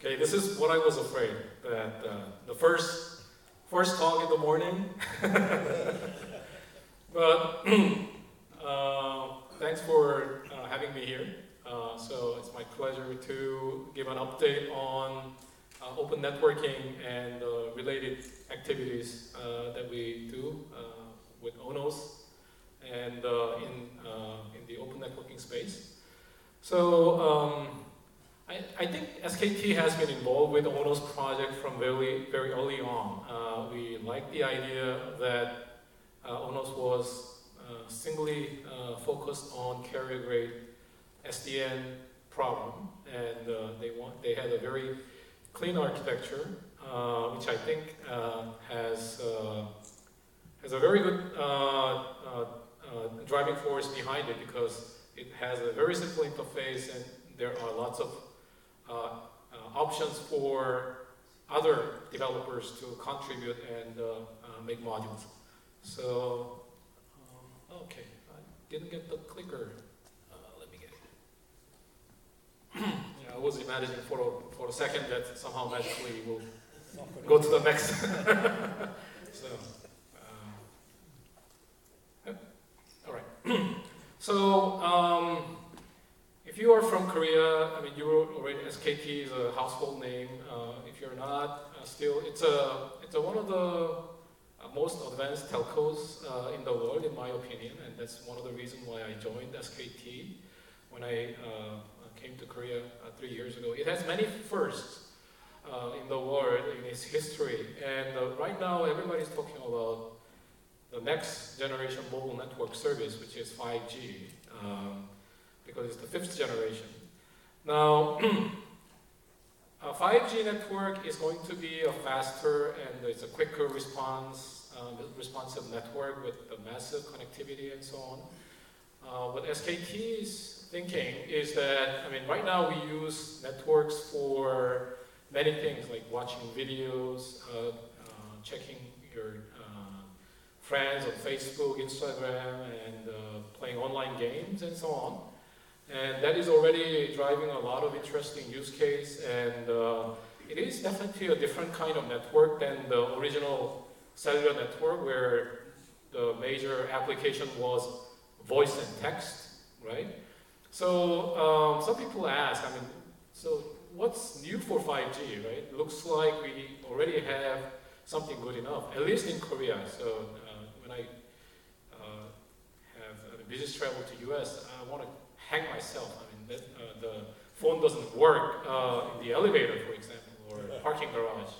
Okay, this is what I was afraid, that the first talk in the morning. But thanks for having me here. So it's my pleasure to give an update on open networking and related activities that we do with ONOS and in the open networking space. So I think SKT has been involved with the ONOS project from very early on. We like the idea that ONOS was singly focused on carrier-grade SDN problem, and they had a very clean architecture, which I think has a very good driving force behind it, because it has a very simple interface and there are lots of options for other developers to contribute and make modules. So, okay, I didn't get the clicker. Let me get it. Yeah, I was imagining for a second that somehow magically we'll go to the next. So, all right. So, if you are from Korea, I mean, you're already, SKT is a household name. If you're not, still, it's one of the most advanced telcos in the world, in my opinion, and that's one of the reasons why I joined SKT when I came to Korea 3 years ago. It has many firsts in the world in its history, and right now everybody's talking about the next generation mobile network service, which is 5G. Because it's the 5th generation. Now, a 5G network is going to be a faster and it's a quicker responsive network with the massive connectivity and so on. What SKT's thinking is that, I mean, right now we use networks for many things, like watching videos, checking your friends on Facebook, Instagram, and playing online games and so on. And that is already driving a lot of interesting use case, and it is definitely a different kind of network than the original cellular network, where the major application was voice and text, right? So some people ask, I mean, so what's new for 5G, right? Looks like we already have something good enough, at least in Korea. So when I have a business travel to US, I want to hang myself. I mean, the phone doesn't work in the elevator, for example, or parking garage.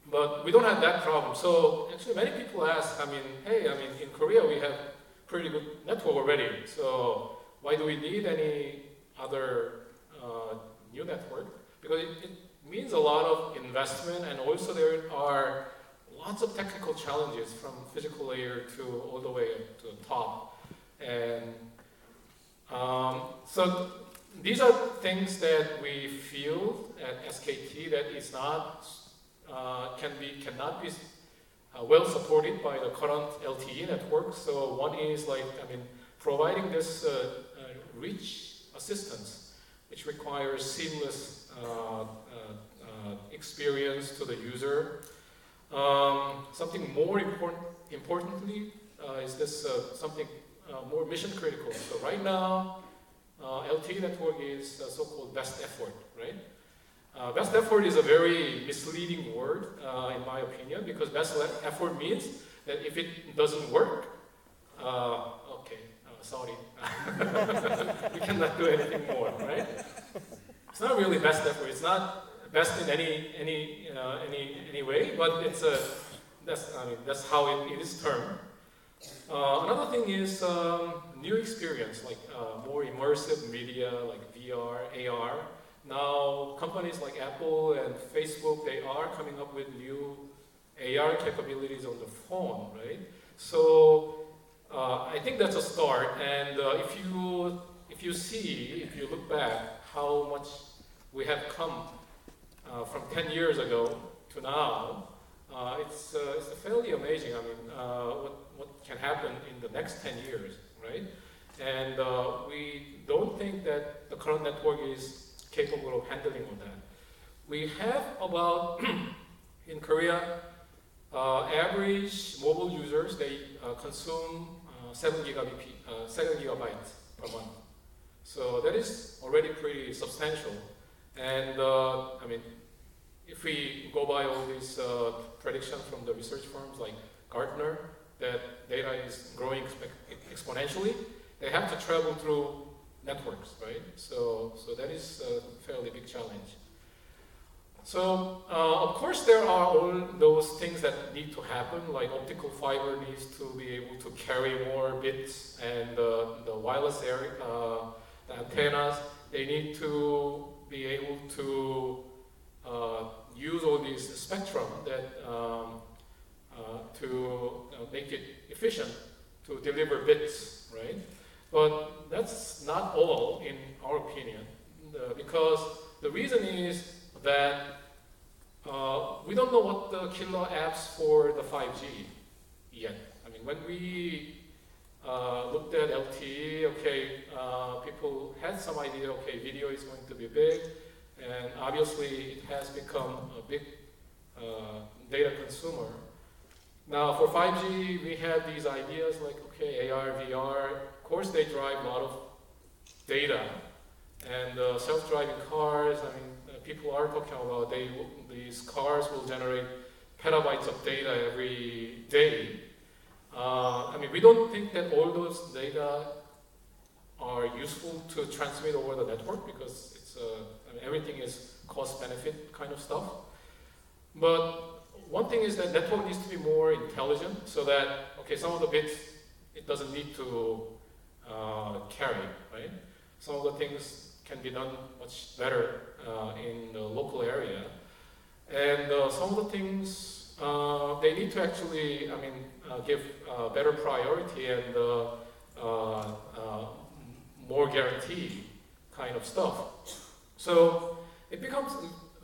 But we don't have that problem. So actually, many people ask, I mean, hey, I mean, in Korea we have pretty good network already. So why do we need any other new network? Because it means a lot of investment, and also there are lots of technical challenges from physical layer to all the way up to the top. And so these are things that we feel at SKT that is not cannot be well supported by the current LTE network. So one is like, I mean, providing this rich assistance, which requires seamless experience to the user. Something more importantly is this something more mission critical. So right now, LTE network is so-called best effort, right? Best effort is a very misleading word, in my opinion, because best effort means that if it doesn't work, okay, sorry, we cannot do anything more, right? It's not really best effort. It's not best in any way, but it's that's how it is termed. Another thing is new experience, like more immersive media, like VR, AR. Now, companies like Apple and Facebook, they are coming up with new AR capabilities on the phone, right? So I think that's a start. And if you look back, how much we have come from 10 years ago to now, it's fairly amazing. I mean, what can happen in the next 10 years, right? And we don't think that the current network is capable of handling all that. We have about, in Korea, average mobile users, they consume 7 gigabytes per month. So that is already pretty substantial. And I mean, if we go by all these predictions from the research firms like Gartner, that data is growing exponentially, they have to travel through networks, right? So that is a fairly big challenge. So, of course, there are all those things that need to happen, like optical fiber needs to be able to carry more bits, and the wireless area, the antennas, they need to be able to use all these spectrum that to make it efficient to deliver bits, right? But that's not all, in our opinion, because the reason is that we don't know what the killer apps for the 5G yet. I mean, when we looked at LTE, okay, people had some idea, okay, video is going to be big, and obviously it has become a big data consumer. Now for 5G, we had these ideas like, okay, AR, VR, of course they drive a lot of data, and self-driving cars, I mean, people are talking about these cars will generate petabytes of data every day. I mean, we don't think that all those data are useful to transmit over the network because it's, I mean, everything is cost-benefit kind of stuff. But one thing is that network needs to be more intelligent so that, okay, some of the bits it doesn't need to carry, right? Some of the things can be done much better in the local area. And some of the things, they need to actually, I mean, give better priority and more guarantee kind of stuff. So it becomes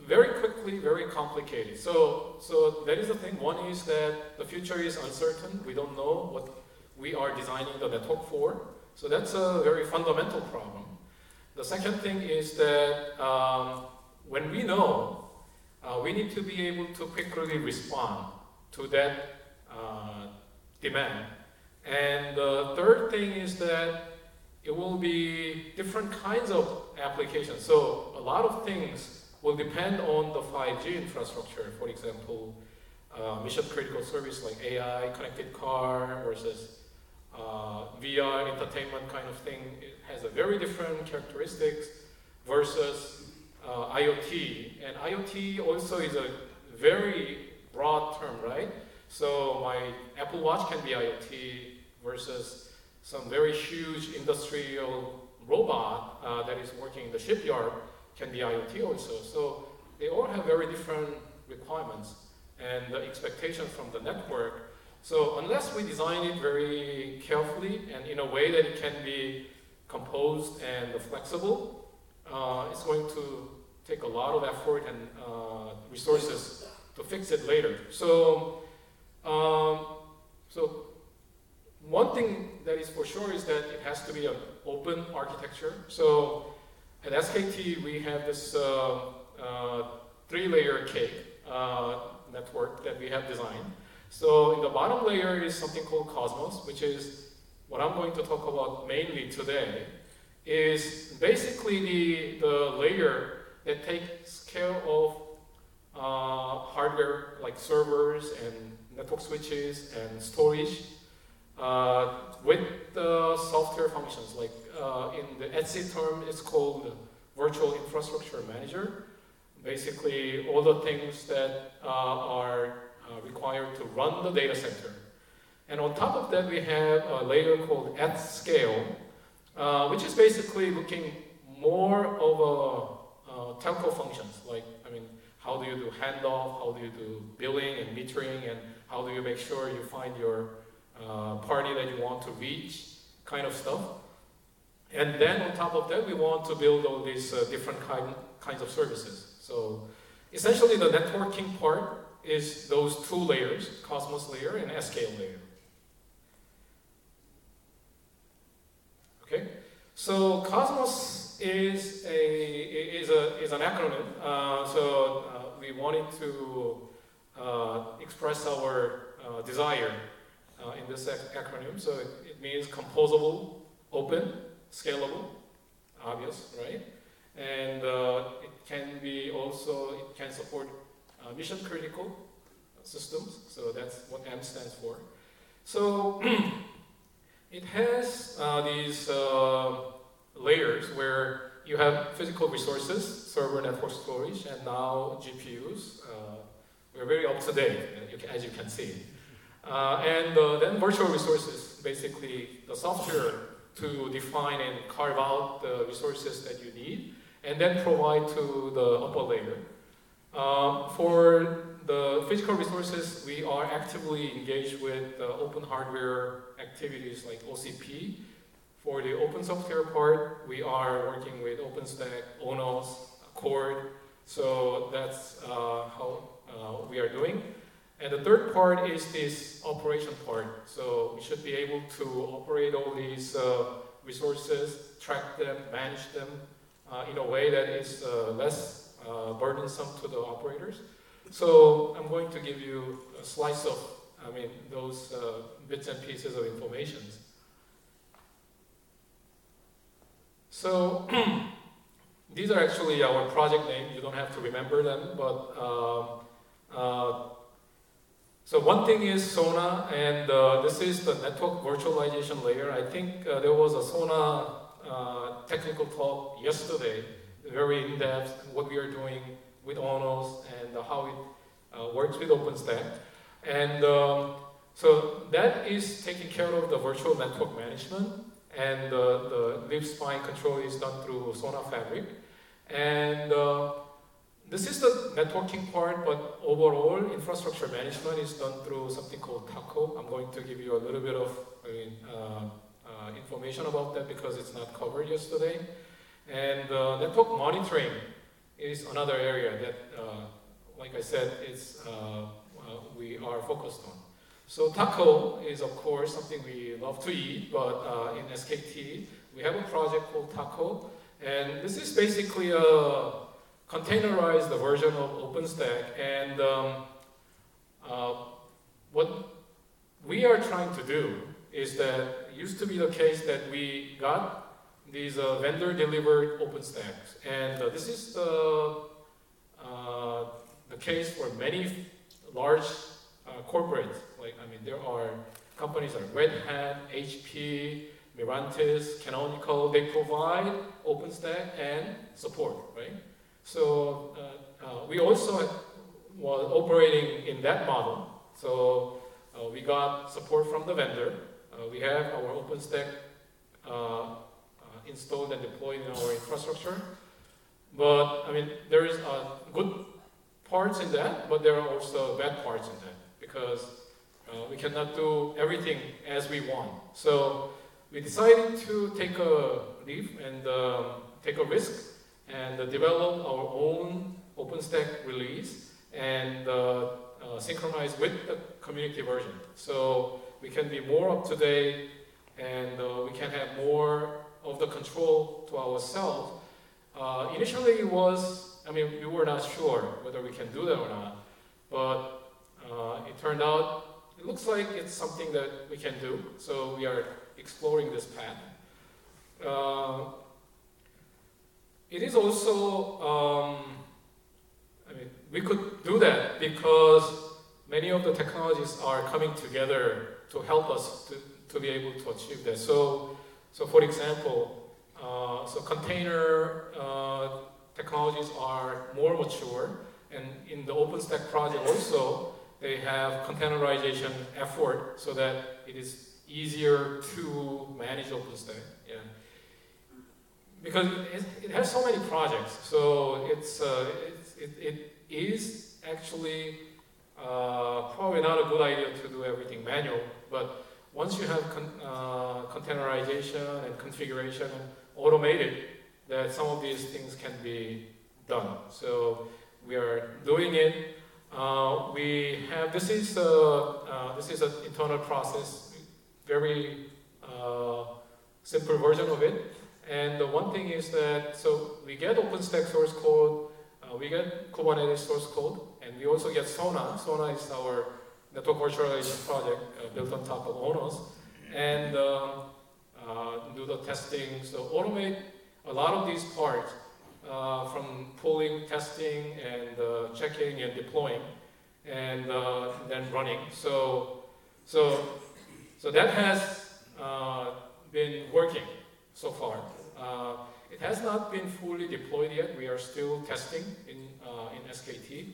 very quickly very complicated. So that is the thing. One is that the future is uncertain. We don't know what we are designing the network for. So that's a very fundamental problem. The second thing is that when we know, we need to be able to quickly respond to that demand. And the third thing is that it will be different kinds of applications. So a lot of things will depend on the 5G infrastructure. For example, mission critical service like AI, connected car versus VR, entertainment kind of thing. It has a very different characteristics versus IoT. And IoT also is a very broad term, right? So my Apple Watch can be IoT versus some very huge industrial robot that is working in the shipyard can be IoT also. So they all have very different requirements and the expectation from the network. So unless we design it very carefully and in a way that it can be composed and flexible, it's going to take a lot of effort and resources to fix it later. So, so one thing that is for sure is that it has to be an open architecture. So at SKT, we have this 3-layer cake network that we have designed. So in the bottom layer is something called Cosmos, which is what I'm going to talk about mainly today, is basically the layer that takes care of hardware like servers and network switches and storage with the software functions. Like in the ETSI term, it's called Virtual Infrastructure Manager. Basically, all the things that are required to run the data center. And on top of that, we have a layer called at scale, which is basically looking more of a telco functions. Like, I mean, how do you do handoff? How do you do billing and metering? And how do you make sure you find your party that you want to reach, kind of stuff. And then on top of that, we want to build all these different kinds of services. So essentially, the networking part is those 2 layers, Cosmos layer and S-scale layer. Okay, so Cosmos is is an acronym. We wanted to express our desire in this acronym. So it means composable, open, scalable, obvious, right? And it can be also, it can support mission critical systems. So that's what M stands for. So it has these layers where you have physical resources, server network storage, and now GPUs. We're very up to date, as you can see. And then virtual resources, basically the software to define and carve out the resources that you need, and then provide to the upper layer. For the physical resources, we are actively engaged with open hardware activities like OCP. For the open software part, we are working with OpenStack, ONOS, Cord. So that's how we are doing. And the third part is this operation part. So we should be able to operate all these resources, track them, manage them in a way that is less burdensome to the operators. So I'm going to give you a slice of, those bits and pieces of information. So these are actually our project names. You don't have to remember them, but so one thing is SONA, and this is the network virtualization layer. I think there was a SONA technical talk yesterday, very in-depth, what we are doing with ONOS and how it works with OpenStack. And so that is taking care of the virtual network management, and the leaf spine control is done through SONA Fabric. And this is the networking part, but overall infrastructure management is done through something called TACO. I'm going to give you a little bit of information about that because it's not covered yesterday. And network monitoring is another area that, like I said, we are focused on. So taco is, of course, something we love to eat, but in SKT, we have a project called Taco, and this is basically a containerized version of OpenStack, and what we are trying to do is that it used to be the case that we got these vendor-delivered OpenStacks, and this is the case for many large corporates. There are companies like Red Hat, HP, Mirantis, Canonical. They provide OpenStack and support, right? So we also was operating in that model. So we got support from the vendor. We have our OpenStack installed and deployed in our infrastructure. But there is good parts in that, but there are also bad parts in that because we cannot do everything as we want. So we decided to take a leap and take a risk and develop our own OpenStack release and synchronize with the community version. So we can be more up to date and we can have more of the control to ourselves. Initially it was, we were not sure whether we can do that or not, but it turned out, it looks like it's something that we can do, so we are exploring this path. It is also, we could do that because many of the technologies are coming together to help us to be able to achieve that. So for example, container technologies are more mature, and in the OpenStack project also, they have containerization effort so that it is easier to manage OpenStack. Yeah. Because it has so many projects, so it is actually probably not a good idea to do everything manual. But once you have containerization and configuration automated, that some of these things can be done. So we are doing it. This is an internal process, very simple version of it. And the one thing is that, so we we get OpenStack source code, we get Kubernetes source code, and we also get Sona. Sona is our network virtualization project built on top of ONOS, and do the testing. So automate a lot of these parts from pulling, testing, and checking and deploying, and then running. So that has been working so far. It has not been fully deployed yet. We are still testing in SKT,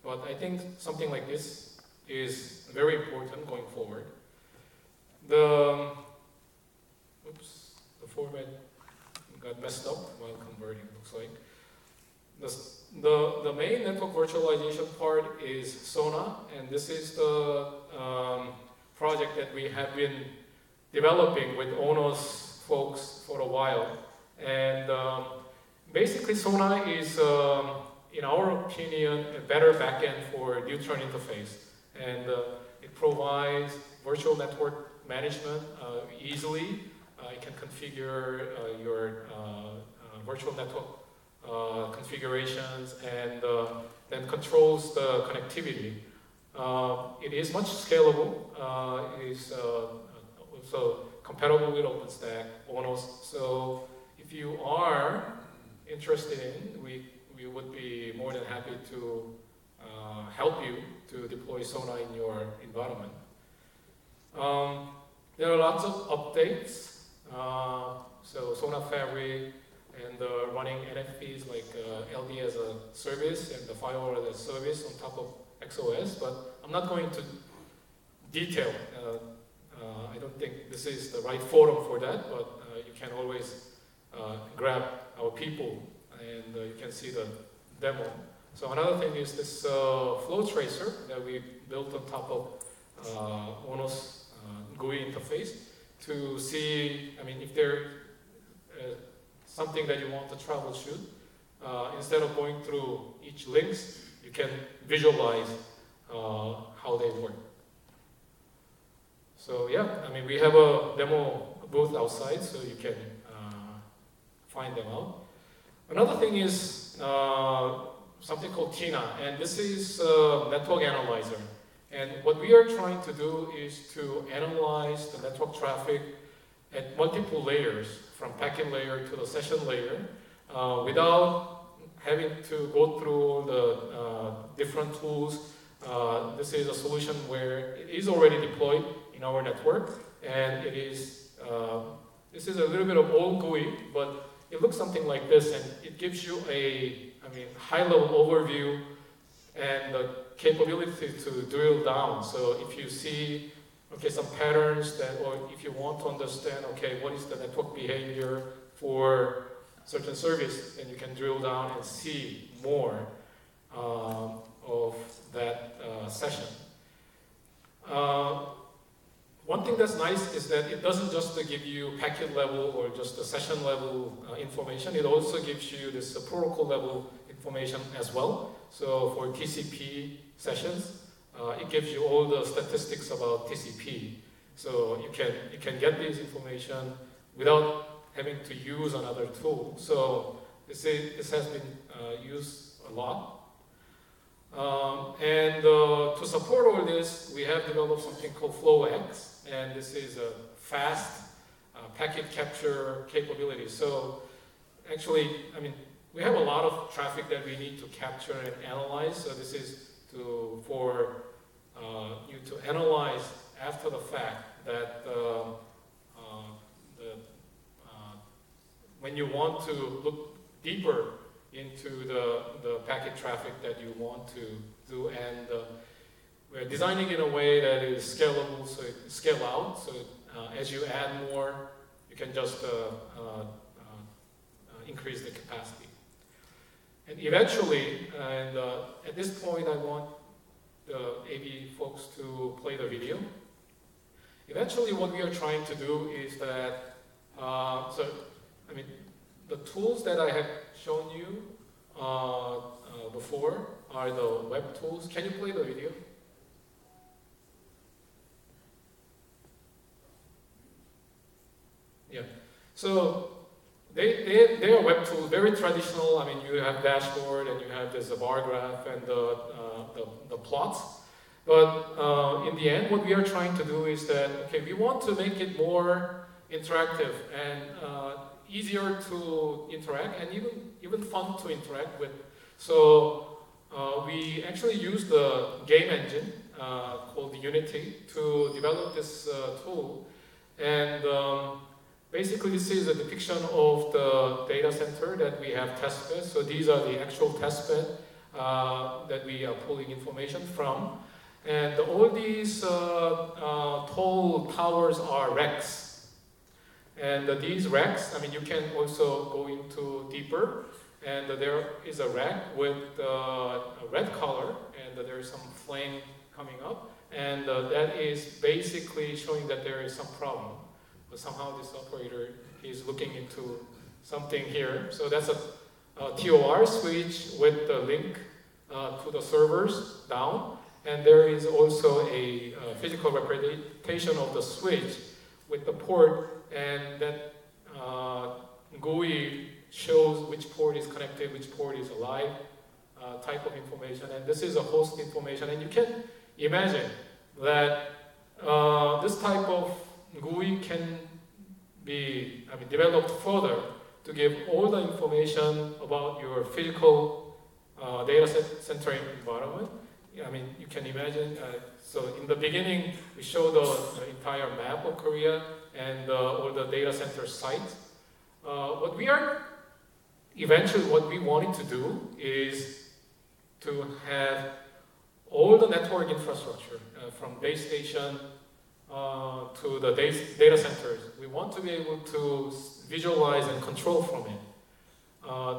but I think something like this is very important going forward. The format got messed up while converting, looks like. The main network virtualization part is Sona, and this is the project that we have been developing with ONOS folks for a while. And basically Sona is, in our opinion, a better backend for neutron interface. And it provides virtual network management easily. You can configure your virtual network configurations, and then controls the connectivity. It is much scalable. It is also compatible with OpenStack, ONOS. So if you are interested in, we would be more than happy to help you to deploy Sona in your environment. There are lots of updates. So Sona Fabric and running NFVs like LD as a service and the firewall as a service on top of XOS, but I'm not going to detail. I don't think this is the right forum for that, but you can always grab our people and you can see the demo. So another thing is this flow tracer that we built on top of ONOS GUI interface to see, I mean, if there something that you want to troubleshoot, instead of going through each links, you can visualize how they work. So yeah, I mean, we have a demo booth outside, so you can find them out. Another thing is something called TINA, and this is a network analyzer. And what we are trying to do is to analyze the network traffic at multiple layers, from packet layer to the session layer, without having to go through the different tools. This is a solution where it is already deployed in our network, and it is, this is a little bit of old GUI, but it looks something like this, and it gives you a, high-level overview and the capability to drill down. So if you see, some patterns that, or if you want to understand, what is the network behavior for certain service, then you can drill down and see more of that session. One thing that's nice is that it doesn't just give you packet level or just the session level information, it also gives you this protocol level information as well. So for TCP sessions, it gives you all the statistics about TCP. So you can get this information without having to use another tool. So this has been used a lot. And to support all this, we have developed something called FlowX, and this is a fast packet capture capability. So actually, we have a lot of traffic that we need to capture and analyze. So this is for you to analyze after the fact that when you want to look deeper into the packet traffic that you want to do, and we're designing in a way that is scalable, so it scale out. So as you add more, you can just increase the capacity. And eventually, and at this point, I want the AV folks to play the video. Eventually, what we are trying to do is that, the tools that I have shown you before are the web tools. Can you play the video? Yeah. So they are web tools, very traditional. I mean, you have dashboard and you have this bar graph and the plots. But in the end, what we are trying to do is that, okay, we want to make it more interactive and easier to interact and even fun to interact with. So we actually use the game engine called Unity to develop this tool. And basically, this is a depiction of the data center that we have testbed. So these are the actual testbed that we are pulling information from. And all these tall towers are racks. And these racks, I mean, you can also go into deeper. And there is a rack with a red color, and there is some flame coming up. And that is basically showing that there is some problem. But somehow this operator is looking into something here. So that's a TOR switch with the link to the servers down. And there is also a physical representation of the switch with the port, and that GUI shows which port is connected, which port is alive, type of information. And this is a host information. And you can imagine that this type of GUI can be developed further to give all the information about your physical data center environment. I mean, you can imagine, so in the beginning, we show the entire map of Korea and all the data center sites. Eventually what we wanted to do is to have all the network infrastructure from base station to the data centers. We want to be able to visualize and control from it.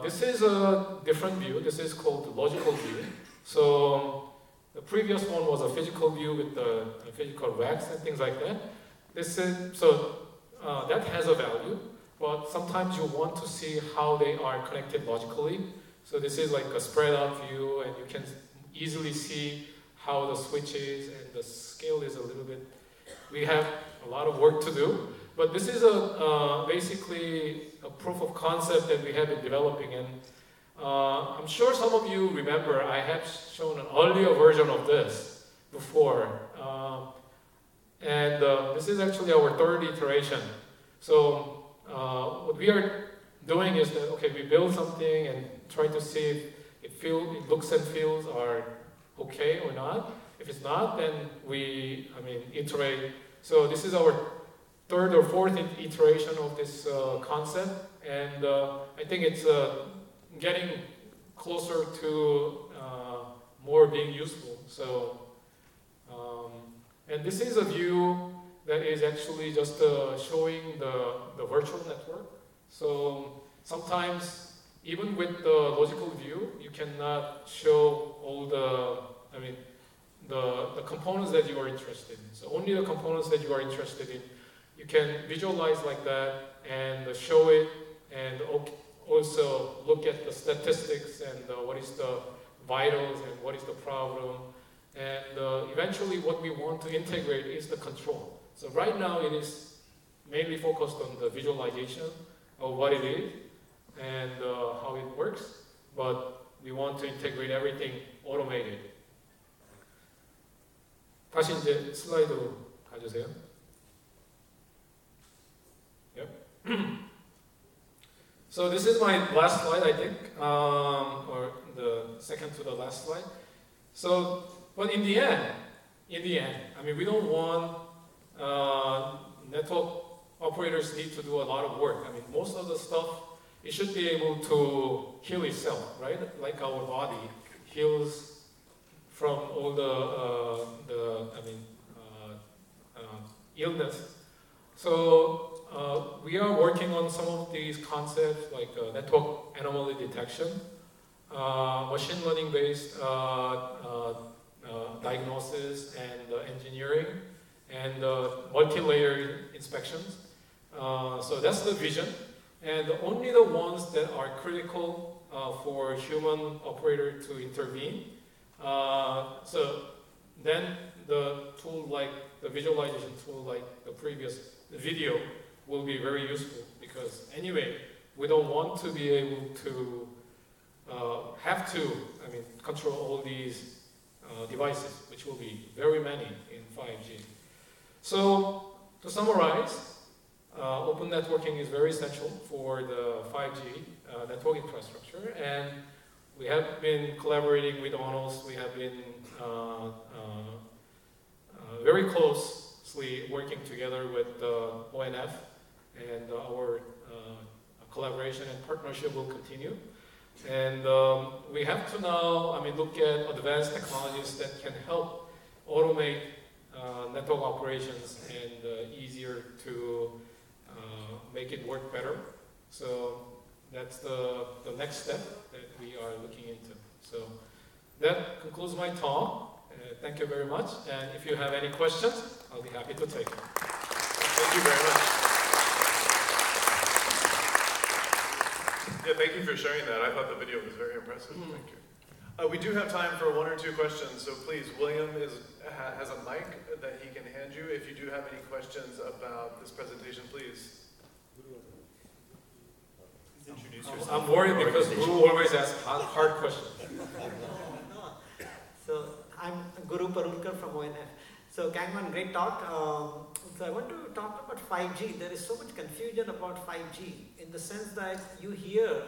This is a different view. This is called the logical view. So the previous one was a physical view with the physical racks and things like that. That has a value, but sometimes you want to see how they are connected logically. So this is like a spread out view, and you can easily see how the switch is, and the scale is a little bit, we have a lot of work to do. But this is basically a proof of concept that we have been developing. And I'm sure some of you remember I have shown an earlier version of this before. This is actually our third iteration. So what we are doing is that, okay, we build something and try to see if it looks and feels are okay or not. If it's not, then we, iterate. So this is our third or fourth iteration of this concept, and I think it's getting closer to more being useful. So, and this is a view that is actually just showing the virtual network. So sometimes, even with the logical view, you cannot show all the components that you are interested in. So only the components that you are interested in, you can visualize like that and show it, and also look at the statistics and what is the vitals and what is the problem. And eventually what we want to integrate is the control. So right now it is mainly focused on the visualization of what it is and how it works, but we want to integrate everything automated. 다시 이제 슬라이드로 가주세요. Yep. So this is my last slide, I think, or the second to the last slide. So, but in the end, we don't want network operators need to do a lot of work. Most of the stuff, it should be able to heal itself, right? Like our body heals from all illness. So we are working on some of these concepts like network anomaly detection, machine learning based diagnosis and engineering, and multi-layer inspections. So that's the vision. And only the ones that are critical for human operator to intervene. So then the tool like the visualization tool like the previous video will be very useful, because anyway, we don't want to be able to control all these devices, which will be very many in 5G. So to summarize, open networking is very essential for the 5G network infrastructure, and we have been collaborating with ONOS. We have been very closely working together with ONF, and our collaboration and partnership will continue. And we have to now, look at advanced technologies that can help automate network operations and easier to make it work better. So that's the next step that we are looking into. So that concludes my talk. Thank you very much. And if you have any questions, I'll be happy to take them. Thank you very much. Yeah, thank you for sharing that. I thought the video was very impressive. Thank you. We do have time for 1 or 2 questions, so please, William has a mic that he can hand you. If you do have any questions about this presentation, please. Introduce yourself. I'm worried because Guru always asks hard questions. So I'm Guru Parulkar from ONF. So Kangman, great talk. So I want to talk about 5G. There is so much confusion about 5G in the sense that you hear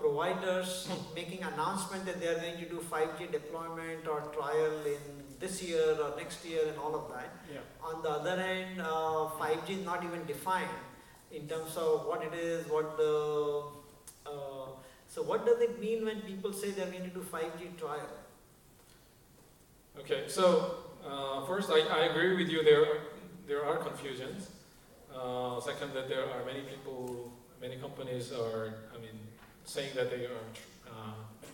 providers making announcement that they are going to do 5G deployment or trial in this year or next year and all of that. Yeah. On the other hand, 5G is not even defined in terms of what it is, what the... so what does it mean when people say they are going to do 5G trial? Okay, so first I agree with you, there are confusions. Second, that there are many people, many companies are, saying that they are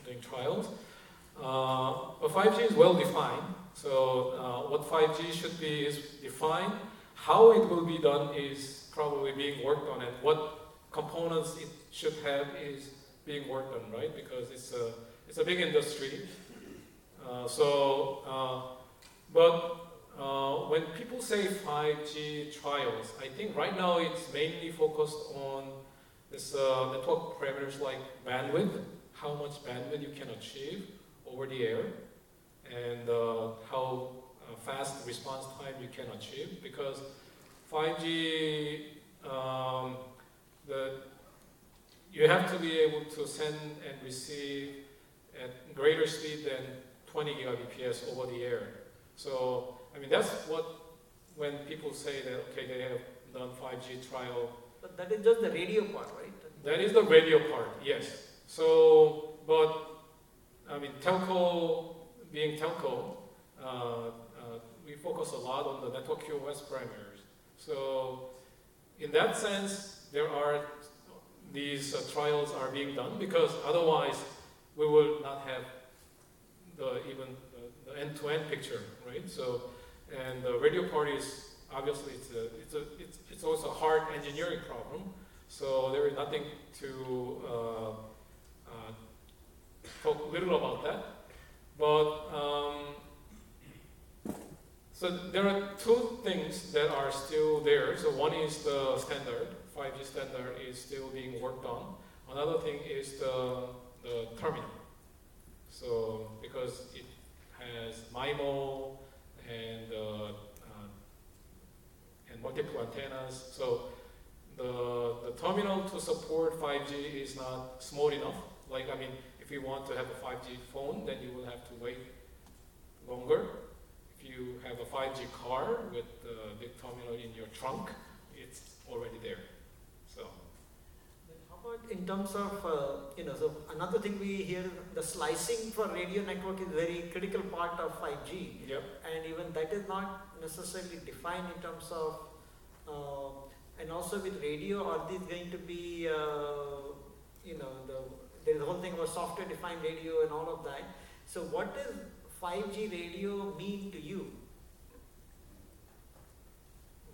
doing trials. But 5G is well defined. So what 5G should be is defined. How it will be done is probably being worked on, and what components it should have is being worked on, right? Because it's a big industry. But when people say 5G trials, I think right now it's mainly focused on this network parameters like bandwidth, how much bandwidth you can achieve over the air, and how fast response time you can achieve. Because 5G, you have to be able to send and receive at greater speed than 20 gigabps over the air. So, that's when people say that, okay, they have done 5G trial. But that is just the radio part, right? That is the radio part, yes. So, but, telco, being telco, we focus a lot on the network QoS parameters. So, in that sense, these trials are being done, because otherwise we will not have even the end-to-end picture, right? So, and the radio part is obviously it's also a hard engineering problem. So there is nothing to talk little about that. But so there are 2 things that are still there. So one is the standard, 5G standard is still being worked on. Another thing is the terminal. So because it has MIMO and multiple antennas, so the terminal to support 5G is not small enough. Like, if you want to have a 5G phone, then you will have to wait longer. If you have a 5G car with a big terminal in your trunk, it's already there. So. How about in terms of, so another thing we hear, the slicing for radio network is very critical part of 5G. Yep. And even that is not necessarily defined in terms of, and also with radio, are these going to be, there's the whole thing about software defined radio and all of that. So what does 5G radio mean to you?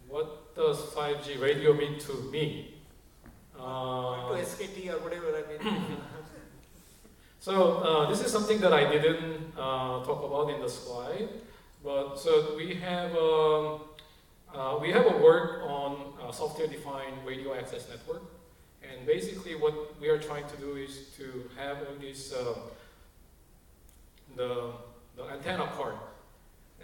What does 5G radio mean to me? To SKT or whatever, So this is something that I didn't talk about in the slide, but so we have a work on software-defined radio access network, And basically what we are trying to do is to have all these, the antenna part,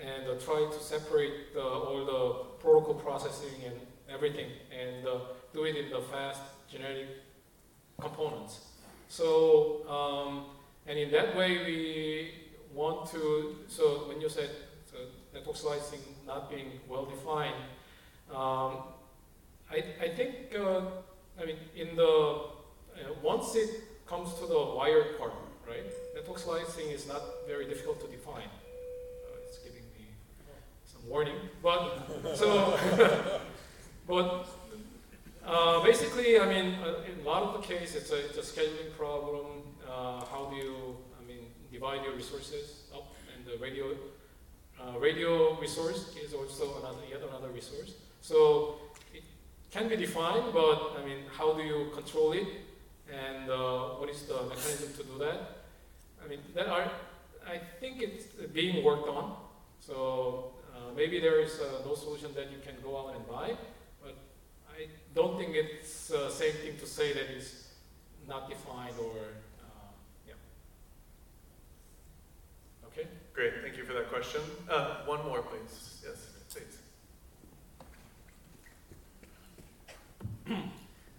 and try to separate all the protocol processing and everything, and do it in the fast generic components. So, and in that way we want to, so when you said network slicing not being well defined, I think, I mean, in the, once it comes to the wired part, right, network slicing is not very difficult to define. It's giving me some warning, but, so, but basically, I mean, in a lot of the case, it's a scheduling problem. How do you, I mean, divide your resources up, and the radio resource is also yet another resource. So it can be defined, but I mean, how do you control it, and what is the mechanism to do that? I mean, I think it's being worked on. So maybe there is no solution that you can go out and buy, but I don't think it's the same thing to say that it's not defined or, yeah. Okay? Great, thank you for that question. One more, please. Yes, please.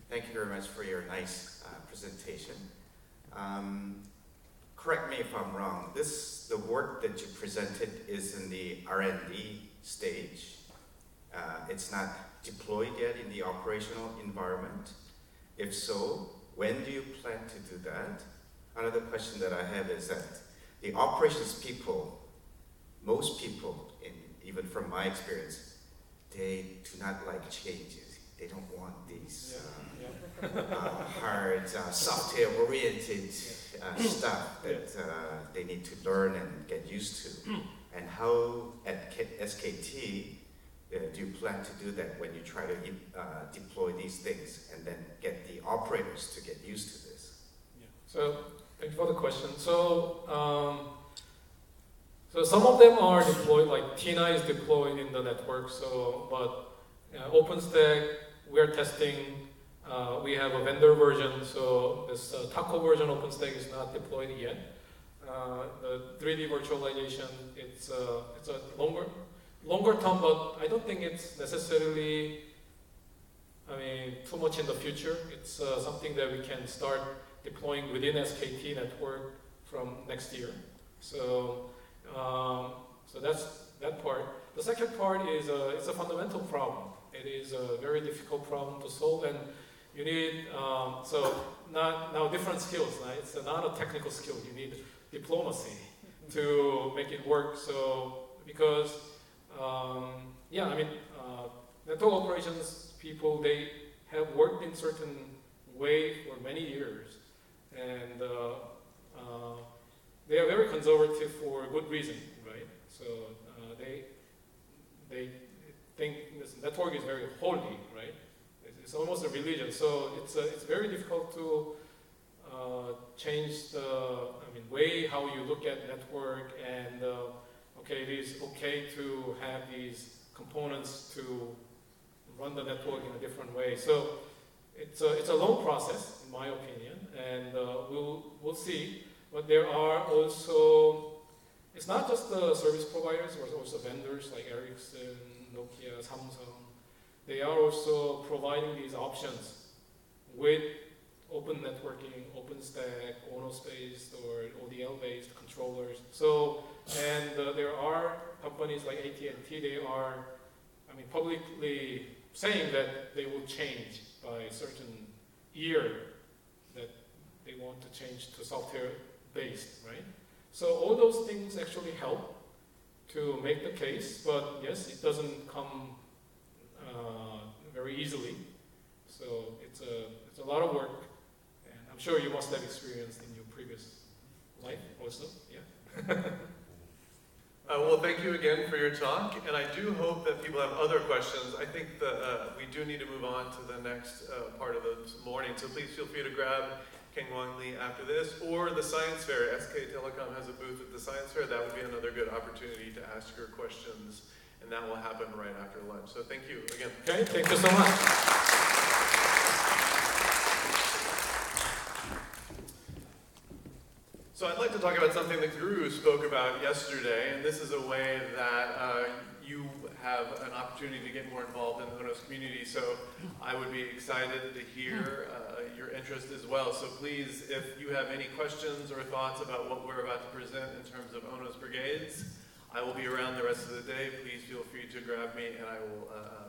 Thank you very much for your nice presentation. Correct me if I'm wrong. The work that you presented is in the R&D stage. It's not deployed yet in the operational environment. If so, when do you plan to do that? Another question that I have is that the operations people, most people, even from my experience, they do not like changes. They don't want these hard, software-oriented stuff that they need to learn and get used to. And how at SKT do you plan to do that when you try to deploy these things and then get the operators to get used to this? Yeah. So thank you for the question. So so some of them are deployed, like Tina is deployed in the network. So, but OpenStack, we are testing. We have a vendor version, so this Taco version OpenStack is not deployed yet. The 3D virtualization, it's a longer term, but I don't think it's necessarily, I mean, too much in the future. It's something that we can start deploying within SKT network from next year. So, so that's that part. The second part is it's a fundamental problem. It is a very difficult problem to solve, and you need so now different skills. Right? It's not a technical skill. You need diplomacy to make it work. So because yeah, I mean, network operations people, they have worked in certain way for many years, and they are very conservative for good reason, right? So they think this network is very holy, right? It's almost a religion. So it's very difficult to change the way how you look at network, and okay, it is okay to have these components to run the network in a different way. So it's a long process, in my opinion, and we'll see. But there are also, it's not just the service providers, but also vendors like Ericsson, Nokia, Samsung. They are also providing these options with open networking, OpenStack, ONOS-based or ODL-based controllers. So, and there are companies like AT&T, they are, publicly saying that they will change by a certain year, that they want to change to software-based, right? So all those things actually help to make the case, but yes, it doesn't come very easily. So it's a lot of work, and I'm sure you must have experienced in your previous life also, yeah. Well, thank you again for your talk, and I do hope that people have other questions. I think that we do need to move on to the next part of the morning, so please feel free to grab Keng Wang Lee after this, or the Science Fair. SK Telecom has a booth at the Science Fair. That would be another good opportunity to ask your questions, and that will happen right after lunch. So thank you again. Okay, thank you so much. So I'd like to talk about something that Guru spoke about yesterday, and this is a way that you have an opportunity to get more involved in the ONOS community. So I would be excited to hear your interest as well. So please, if you have any questions or thoughts about what we're about to present in terms of ONOS brigades, I will be around the rest of the day. Please feel free to grab me, and I will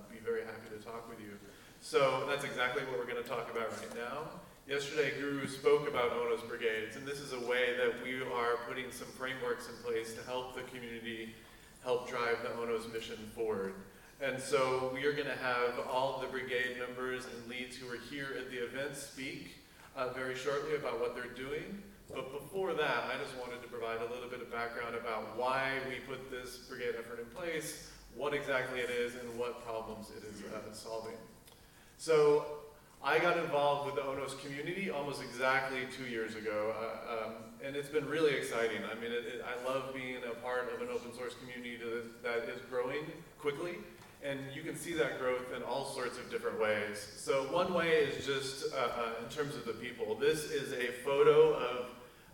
be very happy to talk with you. So that's exactly what we're going to talk about right now. Yesterday, Guru spoke about ONOS brigades, and this is a way that we are putting some frameworks in place to help the community help drive the ONOS mission forward. And so we are going to have all of the brigade members and leads who are here at the event speak very shortly about what they're doing. But before that, I just wanted to provide a little bit of background about why we put this brigade effort in place, what exactly it is, and what problems it is solving. So I got involved with the ONOS community almost exactly 2 years ago, and it's been really exciting. I mean, I love being a part of an open source community that is growing quickly, and you can see that growth in all sorts of different ways. So one way is just in terms of the people. This is a photo of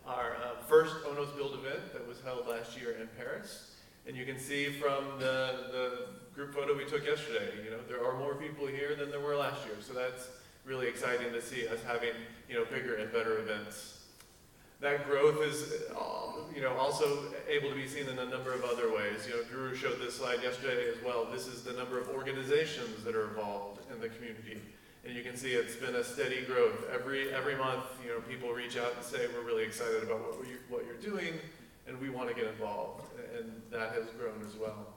our first ONOS Build event that was held last year in Paris, and you can see from the group photo we took yesterday, there are more people here than there were last year, so that's really exciting to see us having, bigger and better events. That growth is, also able to be seen in a number of other ways. Guru showed this slide yesterday as well. This is the number of organizations that are involved in the community. And you can see it's been a steady growth. Every month, people reach out and say, we're really excited about what you're doing, and we want to get involved. And that has grown as well.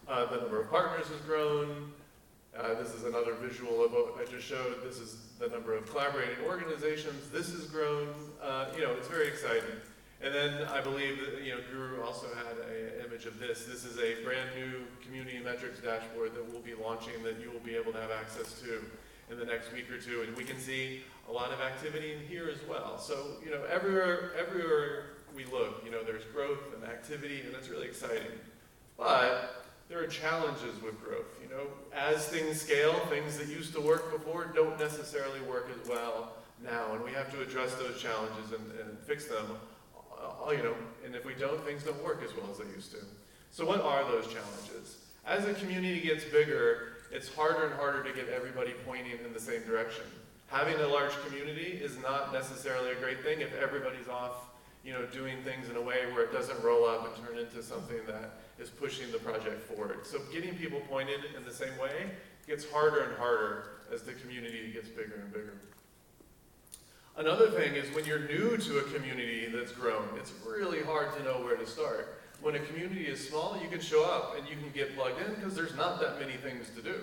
The number of partners has grown. This is another visual of what I just showed. This is the number of collaborating organizations. This has grown. It's very exciting. And then I believe that Guru also had an image of this. This is a brand new community metrics dashboard that we'll be launching that you will be able to have access to in the next week or two. And we can see a lot of activity in here as well. So everywhere we look, there's growth and activity, and it's really exciting. But there are challenges with growth. As things scale, things that used to work before don't necessarily work as well now, and we have to address those challenges and fix them. And if we don't, things don't work as well as they used to. So what are those challenges? As a community gets bigger, it's harder and harder to get everybody pointing in the same direction. Having a large community is not necessarily a great thing if everybody's off, doing things in a way where it doesn't roll up and turn into something that is pushing the project forward. So getting people pointed in the same way gets harder and harder as the community gets bigger and bigger. Another thing is when you're new to a community that's grown, it's really hard to know where to start. When a community is small, you can show up and you can get plugged in because there's not that many things to do.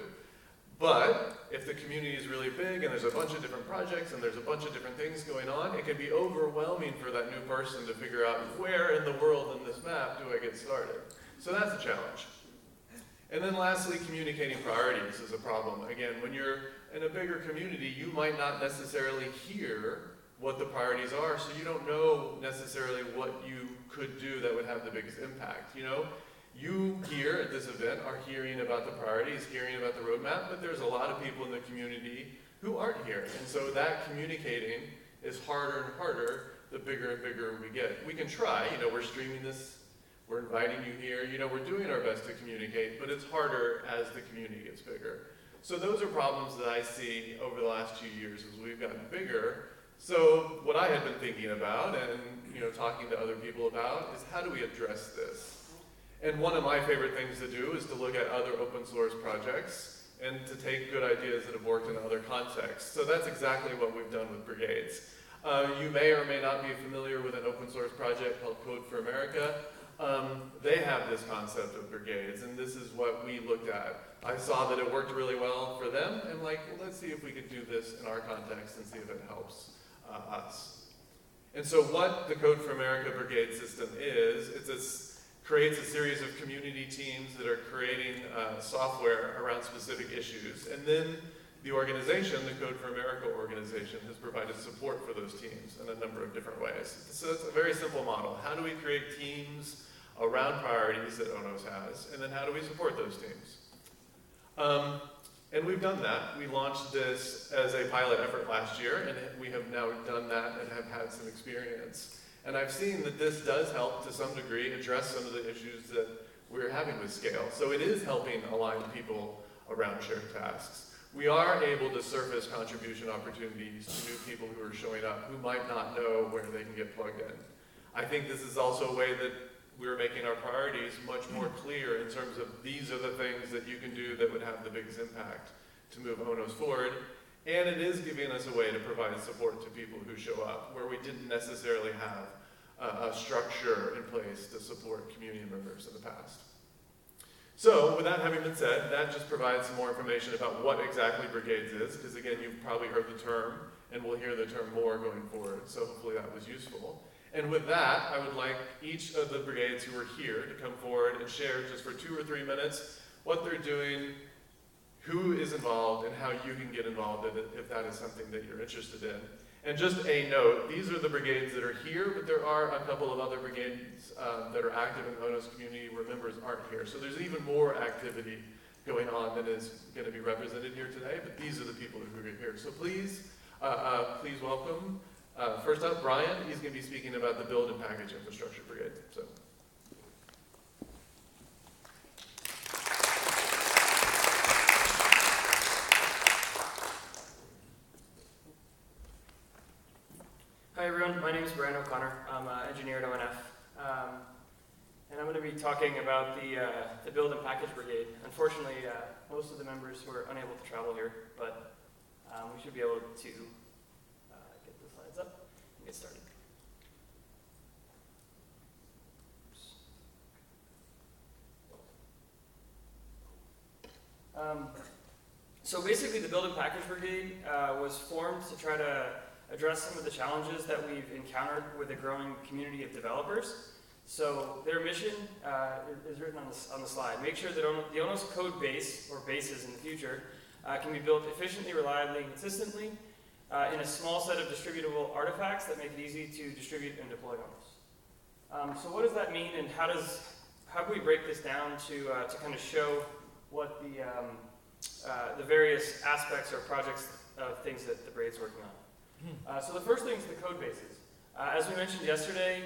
But if the community is really big and there's a bunch of different projects and there's a bunch of different things going on, it can be overwhelming for that new person to figure out where in the world in this map do I get started. So that's a challenge. And then lastly, communicating priorities is a problem. Again, when you're in a bigger community, you might not necessarily hear what the priorities are, so you don't know necessarily what you could do that would have the biggest impact. You here at this event are hearing about the priorities, hearing about the roadmap, but there's a lot of people in the community who aren't here. And so that communicating is harder and harder the bigger and bigger we get. We can try, we're streaming this, we're inviting you here, we're doing our best to communicate, but it's harder as the community gets bigger. So those are problems that I see over the last 2 years as we've gotten bigger. So what I had been thinking about and talking to other people about is how do we address this? And one of my favorite things to do is to look at other open source projects and to take good ideas that have worked in other contexts. So that's exactly what we've done with brigades. You may or may not be familiar with an open source project called Code for America. They have this concept of brigades, and this is what we looked at. I saw that it worked really well for them, and let's see if we could do this in our context and see if it helps us. And so what the Code for America brigade system is, creates a series of community teams that are creating software around specific issues. And then the organization, the Code for America organization, has provided support for those teams in a number of different ways. So it's a very simple model. How do we create teams around priorities that ONOS has? And then how do we support those teams? And we've done that. We launched this as a pilot effort last year, and we have now done that and have had some experience. And I've seen that this does help to some degree address some of the issues that we're having with scale. So it is helping align people around shared tasks. We are able to surface contribution opportunities to new people who are showing up who might not know where they can get plugged in. I think this is also a way that we're making our priorities much more clear in terms of these are the things that you can do that would have the biggest impact to move ONOS forward. And it is giving us a way to provide support to people who show up where we didn't necessarily have a structure in place to support community members in the past. So, with that having been said, that just provides some more information about what exactly brigades is, because again, you've probably heard the term, and we'll hear the term more going forward, so hopefully that was useful. And with that, I would like each of the brigades who are here to come forward and share just for 2 or 3 minutes what they're doing, who is involved, and how you can get involved in it if that is something that you're interested in. And just a note, these are the brigades that are here, but there are a couple of other brigades that are active in the ONOS community where members aren't here. So there's even more activity going on than is going to be represented here today, but these are the people who are here. So please welcome. First up, Brian. He's going to be speaking about the build and package infrastructure brigade. So. Hi everyone, my name is Brian O'Connor. I'm an engineer at ONF. And I'm going to be talking about the build and package brigade. Unfortunately, most of the members were unable to travel here, but we should be able to get the slides up and get started. So basically the build and package brigade was formed to try to address some of the challenges that we've encountered with a growing community of developers. So their mission is written on the slide. Make sure that the ONOS code base, or bases in the future, can be built efficiently, reliably, and consistently in a small set of distributable artifacts that make it easy to distribute and deploy ONOS. So what does that mean, and how can we break this down to kind of show what the various aspects or projects of things that the brigade's working on? So the first thing is the code bases. As we mentioned yesterday,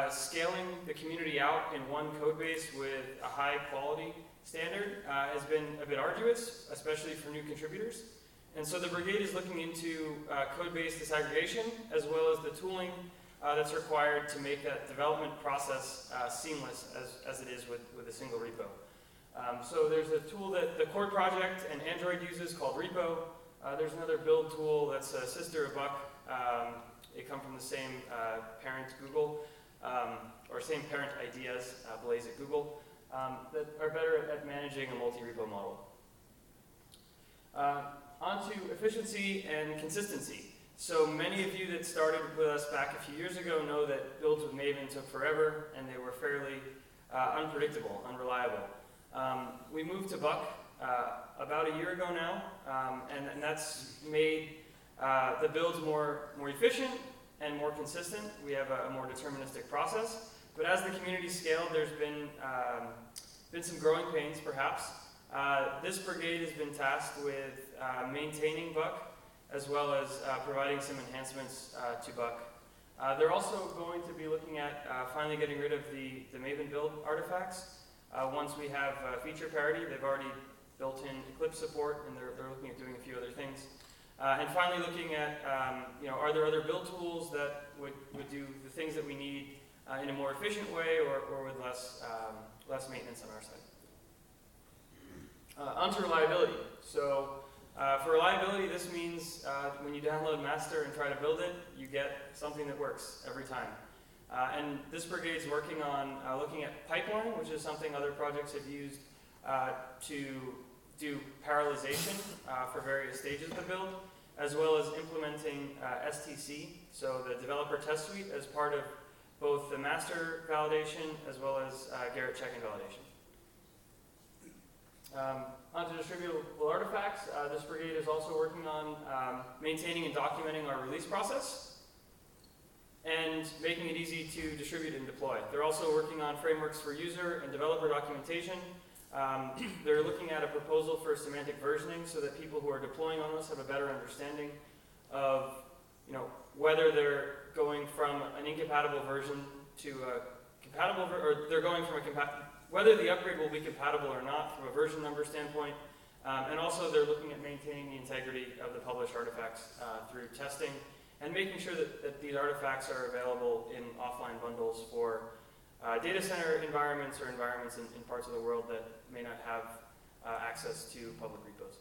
scaling the community out in one code base with a high quality standard has been a bit arduous, especially for new contributors. And so the brigade is looking into code base disaggregation as well as the tooling that's required to make that development process seamless as it is with a single repo. So there's a tool that the Core project and Android uses called Repo. There's another build tool that's a sister of Buck. They come from the same parent, Google, or same parent ideas, Blaze at Google, that are better at managing a multi-repo model. On to efficiency and consistency. So many of you that started with us back a few years ago know that builds with Maven took forever and they were fairly unpredictable, unreliable. We moved to Buck about a year ago now, and that's made the builds more efficient and more consistent. We have a more deterministic process. But as the community scaled, there's been some growing pains, perhaps. This brigade has been tasked with maintaining Buck, as well as providing some enhancements to Buck. They're also going to be looking at finally getting rid of the Maven build artifacts. Once we have feature parity, they've already built in Eclipse support, and they're looking at doing a few other things. And finally looking at, are there other build tools that would do the things that we need in a more efficient way or with less maintenance on our side. Onto reliability. So for reliability, this means when you download master and try to build it, you get something that works every time. And this brigade's working on looking at pipeline, which is something other projects have used to do parallelization for various stages of the build, as well as implementing STC, so the developer test suite, as part of both the master validation as well as Garrett check-in validation. Onto distributable artifacts, this brigade is also working on maintaining and documenting our release process and making it easy to distribute and deploy. They're also working on frameworks for user and developer documentation. They're looking at a proposal for semantic versioning so that people who are deploying ONOS have a better understanding of, whether they're going from an incompatible version to a compatible, or they're going from whether the upgrade will be compatible or not from a version number standpoint. And also they're looking at maintaining the integrity of the published artifacts through testing and making sure that these artifacts are available in offline bundles for data center environments or environments in parts of the world that may not have access to public repos.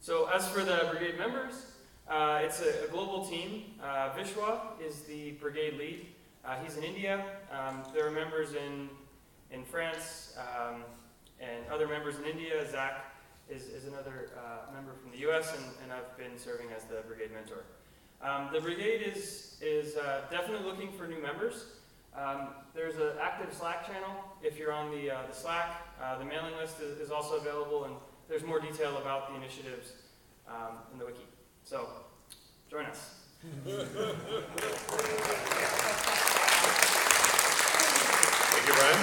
So as for the brigade members, it's a global team. Vishwa is the brigade lead. He's in India. There are members in France and other members in India. Zach is another member from the US, and I've been serving as the brigade mentor. The brigade is definitely looking for new members. There's an active Slack channel if you're on the Slack. The mailing list is also available, and there's more detail about the initiatives in the wiki. So, join us. Thank you, Brian.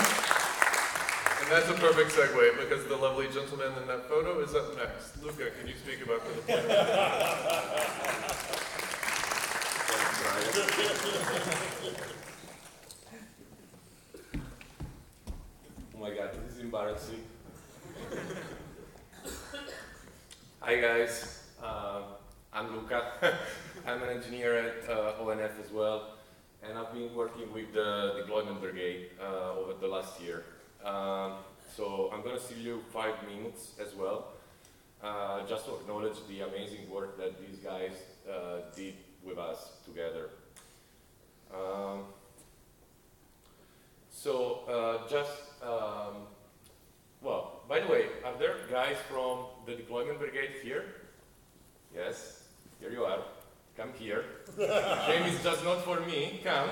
And that's a perfect segue because the lovely gentleman in that photo is up next. Luca, can you speak about the deployment? Oh my god, this is embarrassing. Hi guys, I'm Luca. I'm an engineer at ONF as well, and I've been working with the deployment brigade over the last year. So I'm going to steal you 5 minutes as well, just to acknowledge the amazing work that these guys did with us together. Well, by the way, are there guys from the deployment brigade here? Yes, here you are. Come here. Shame is just not for me. Come,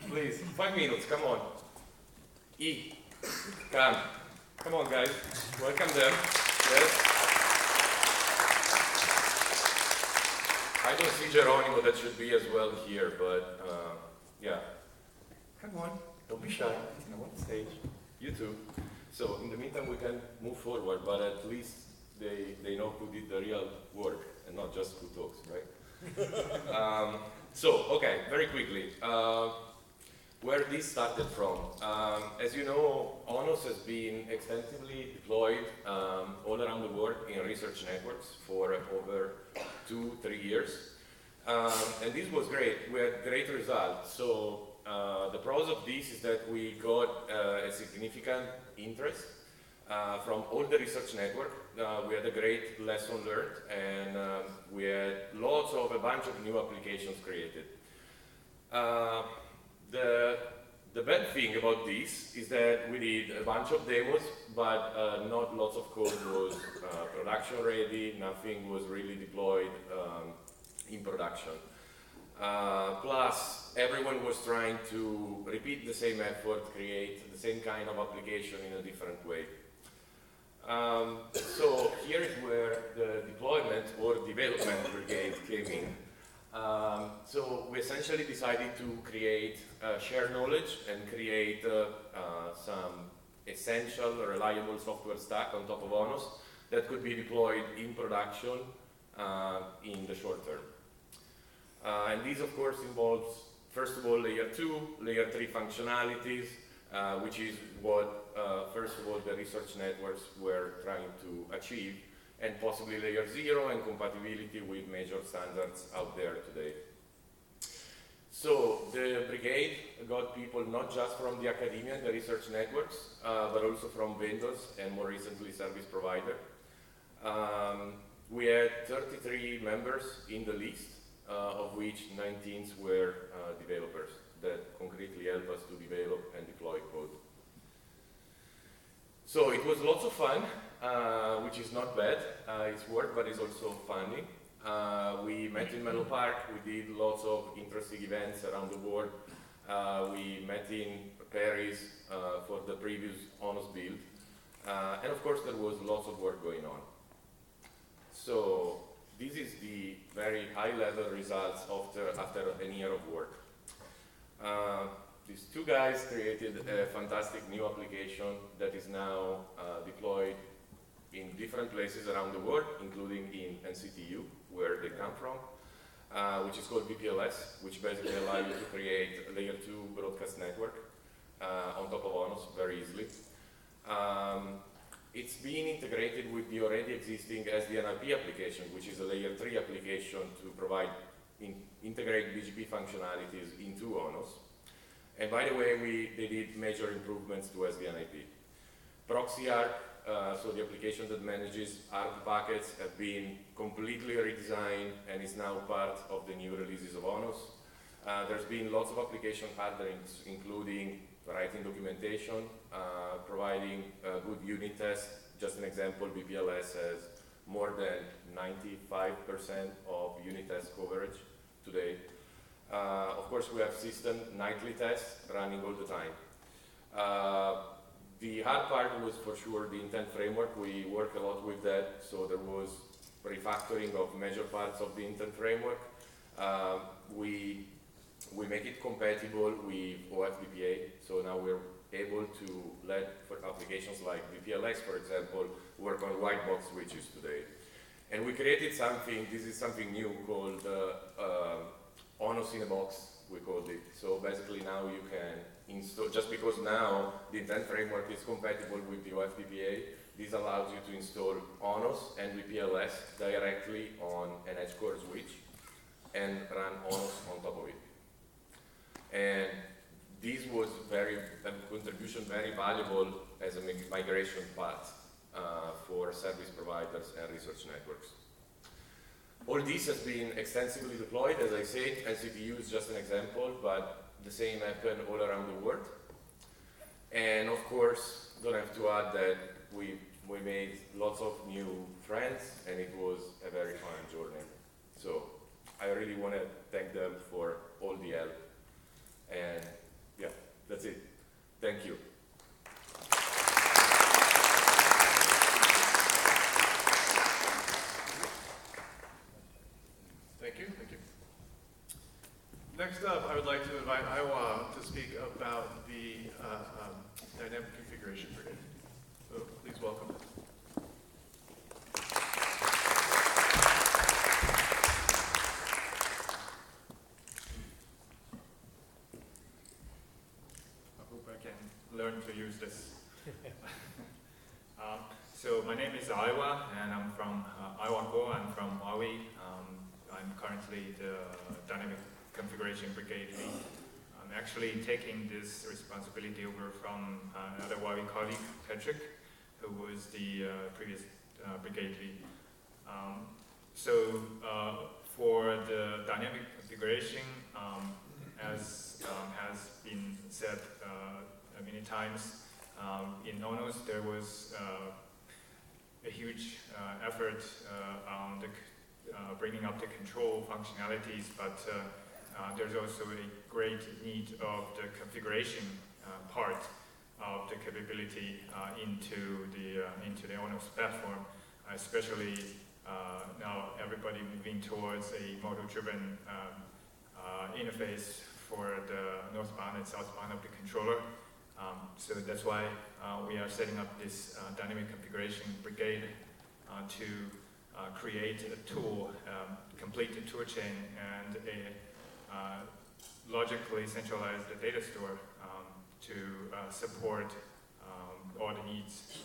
please. 5 minutes, come on. E, come. Come on, guys. Welcome them. Yes. I don't see Geronimo, that should be as well here, but yeah. Come on, don't be shy. I'm on stage. You too. So in the meantime, we can move forward, but at least they know who did the real work and not just who talks, right? Okay, very quickly. Where this started from. As you know, ONOS has been extensively deployed all around the world in research networks for over 2-3 years. And this was great. We had great results. So the pros of this is that we got a significant interest from all the research network. We had a great lesson learned, and we had a bunch of new applications created. The bad thing about this is that we did a bunch of demos, but not lots of code was production ready, nothing was really deployed in production. Plus, everyone was trying to repeat the same effort, create the same kind of application in a different way. So here is where the deployment or development brigade came in. So we essentially decided to create shared knowledge and create some essential, reliable software stack on top of ONOS that could be deployed in production in the short term. And this, of course, involves, first of all, layer 2, layer 3 functionalities, which is what, first of all, the research networks were trying to achieve, and possibly layer 0 and compatibility with major standards out there today. So the brigade got people not just from the academia and the research networks, but also from vendors and more recently service provider. We had 33 members in the list, of which 19 were developers that concretely help us to develop and deploy code. So it was lots of fun, which is not bad. It's work, but it's also funny. We met in Menlo Park. We did lots of interesting events around the world. We met in Paris for the previous ONOS build. And of course, there was lots of work going on. So this is the very high-level results after a year of work. These two guys created a fantastic new application that is now deployed in different places around the world, including in NCTU, where they come from. which is called VPLS, which basically allows you to create a layer 2 broadcast network on top of ONOS very easily. It's being integrated with the already existing SDNIP application, which is a layer 3 application to provide integrate BGP functionalities into ONOS. And by the way, they did major improvements to SDNIP. Proxy ARC, so the application that manages ARC packets, have been completely redesigned and is now part of the new releases of ONOS. There's been lots of application hardenings, including writing documentation, providing good unit tests. Just an example, VPLS has more than 95% of unit test coverage today. Of course, we have system nightly tests running all the time. The hard part was for sure the intent framework. We work a lot with that, so there was refactoring of major parts of the intent framework. We make it compatible with OFDPA, so now we're able to let for applications like VPLX, for example, work on white box switches today. And we created something, this is something new called ONOS in a box, we called it. So basically now you can install, just because now the intent framework is compatible with the OFDPA, this allows you to install ONOS and VPLS directly on an edge core switch and run ONOS on top of it. And this was a contribution very valuable as a migration path for service providers and research networks. All this has been extensively deployed, as I said, NCTU is just an example, but the same happened all around the world. And of course, don't have to add that we made lots of new friends, and it was a very fun journey. So I really want to thank them for all the help. And yeah, that's it. Thank you. Thank you. Thank you. Next up, I would like to invite Iowa to speak about the dynamic configuration brigade. So please welcome. Learn to use this. So my name is Iowa, and I'm from Iowa Core. I'm from Huawei. I'm currently the Dynamic Configuration Brigade lead. I'm actually taking this responsibility over from another Huawei colleague, Patrick, who was the previous brigade lead. For the dynamic configuration, as has been said many times, in ONOS there was a huge effort on the bringing up the control functionalities, but there's also a great need of the configuration part of the capability into the ONOS platform, especially now everybody moving towards a model-driven interface for the northbound and southbound of the controller. So that's why we are setting up this dynamic configuration brigade to create a tool, complete the tool chain, and a logically centralized data store to support all the needs.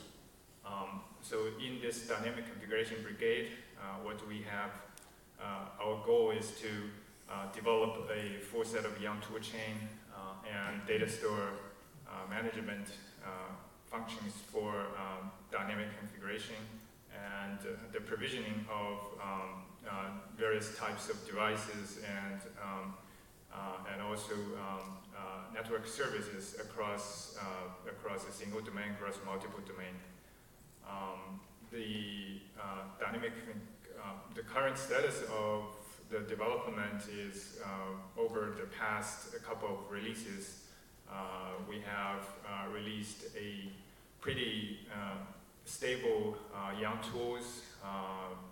So in this dynamic configuration brigade, what we have, our goal is to develop a full set of YARN tool chain and data store management functions for dynamic configuration and the provisioning of various types of devices and also network services across a single domain, across multiple domain. The current status of the development is over the past couple of releases. We have released a pretty stable YARN tools,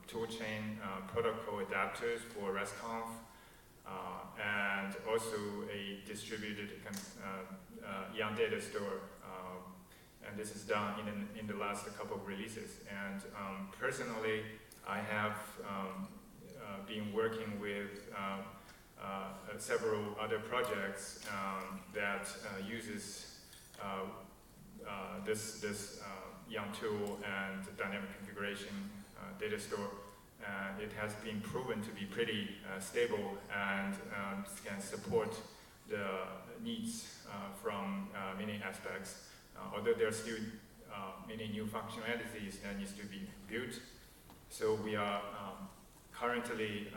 toolchain protocol adapters for RESTconf, and also a distributed YARN data store. And this is done in the last couple of releases. And personally, I have been working with several other projects that uses this YAM tool and dynamic configuration data store. It has been proven to be pretty stable and can support the needs from many aspects. Although there are still many new functionalities that needs to be built. So we are currently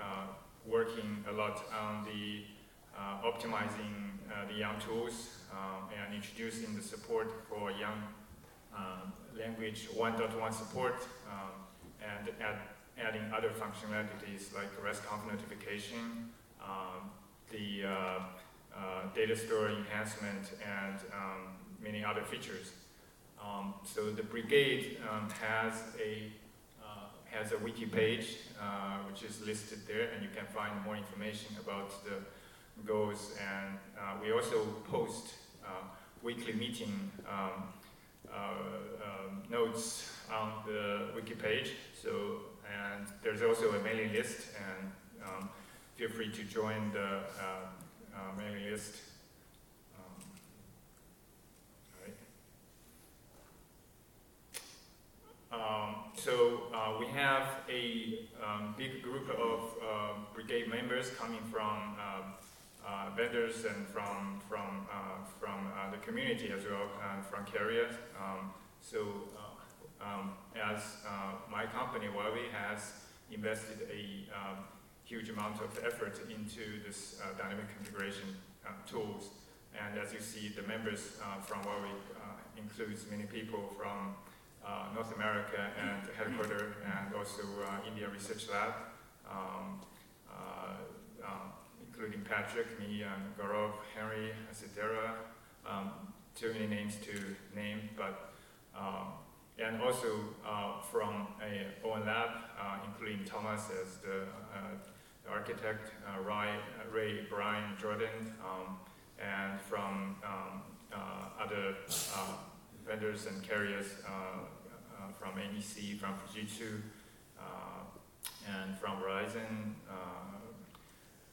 working a lot on the optimizing the YAM tools and introducing the support for YAM language 1.1 support and adding other functionalities like REST-conf notification, the data store enhancement, and many other features. So the brigade has a wiki page which is listed there, and you can find more information about the goals. And we also post weekly meeting notes on the wiki page. So, and there's also a mailing list, and feel free to join the mailing list. So we have a big group of brigade members coming from vendors and from the community as well, from carriers. As my company, Huawei, has invested a huge amount of effort into this dynamic configuration tools. And as you see, the members from Huawei includes many people from North America and headquarters, and also India Research Lab, including Patrick, me, and Gaurav, Henry, etc. Too many names to name, but and also from a ON.Lab, including Thomas as the architect, Ray, Brian, Jordan, and from other vendors and carriers from NEC, from Fujitsu, and from Verizon.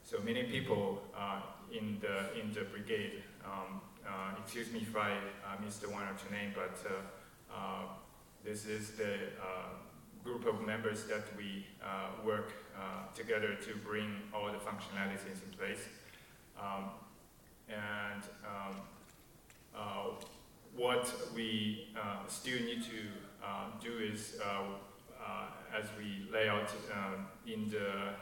So many people in the brigade. Excuse me if I missed one or two names, but this is the group of members that we work together to bring all the functionalities in place. What we still need to do is, as we lay out in the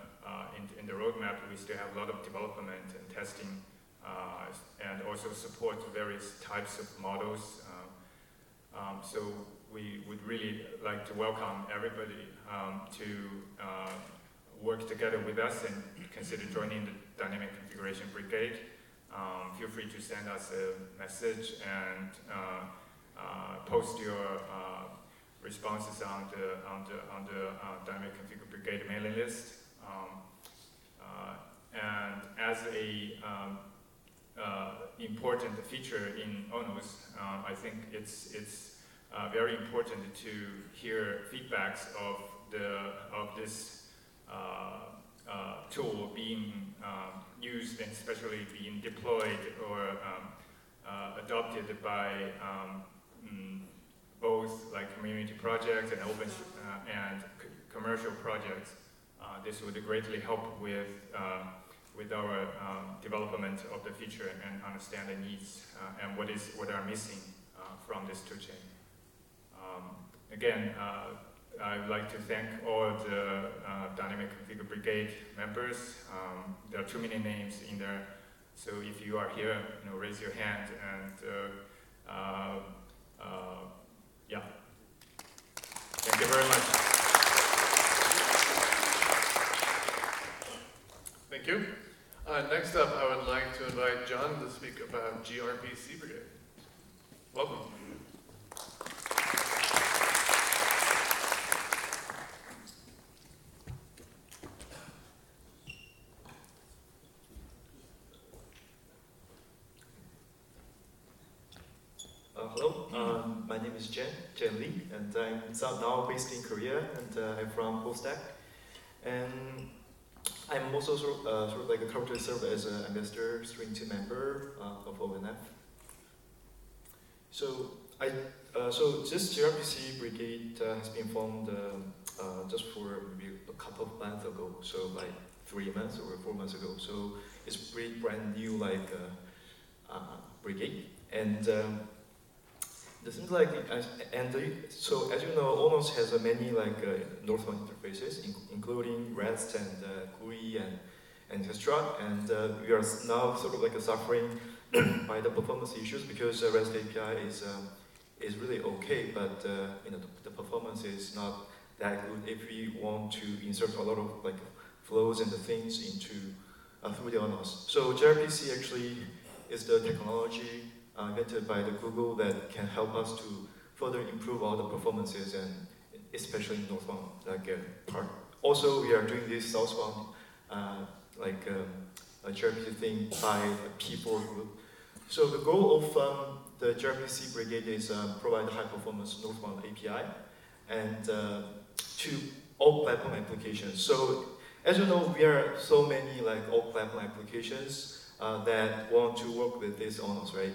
roadmap, we still have a lot of development and testing, and also support various types of models. So we would really like to welcome everybody to work together with us and consider joining the Dynamic Configuration Brigade. Feel free to send us a message and post your responses on the Dynamic Config Brigade mailing list. And as a important feature in ONOS, I think it's very important to hear feedbacks of this tool being used, and especially being deployed or adopted by both like community projects and open and commercial projects. This would greatly help with our development of the feature and understand the needs and what are missing from this tool chain. Again, I would like to thank all the Dynamic Config Brigade members. There are too many names in there, so if you are here, raise your hand, and yeah. Thank you very much. Thank you. Next up, I would like to invite John to speak about gRPC Brigade. Welcome. Hello, my name is Jen Lee, and I'm now based in Korea, and I'm from Poststack. And I'm also sort of like currently serve as an ambassador string team member of ON.Lab. So so this gRPC brigade has been formed just for maybe a couple of months ago, so like 3 months or 4 months ago. So it's pretty brand new, like brigade, and it seems like so as you know, ONOS has many like northbound interfaces, including REST and GUI and etc. And we are now sort of like suffering by the performance issues because REST API is really okay, but you know, the performance is not that good if we want to insert a lot of like flows and the things into through the ONOS. So gRPC actually is the technology invented by the Google that can help us to further improve all the performances, and especially in northbound part. Also, we are doing this southbound a gRPC thing by a P4 group. So the goal of the gRPC brigade is provide high performance northbound API and to all platform applications. So as you know, we are so many like all platform applications that want to work with this ONOS, right?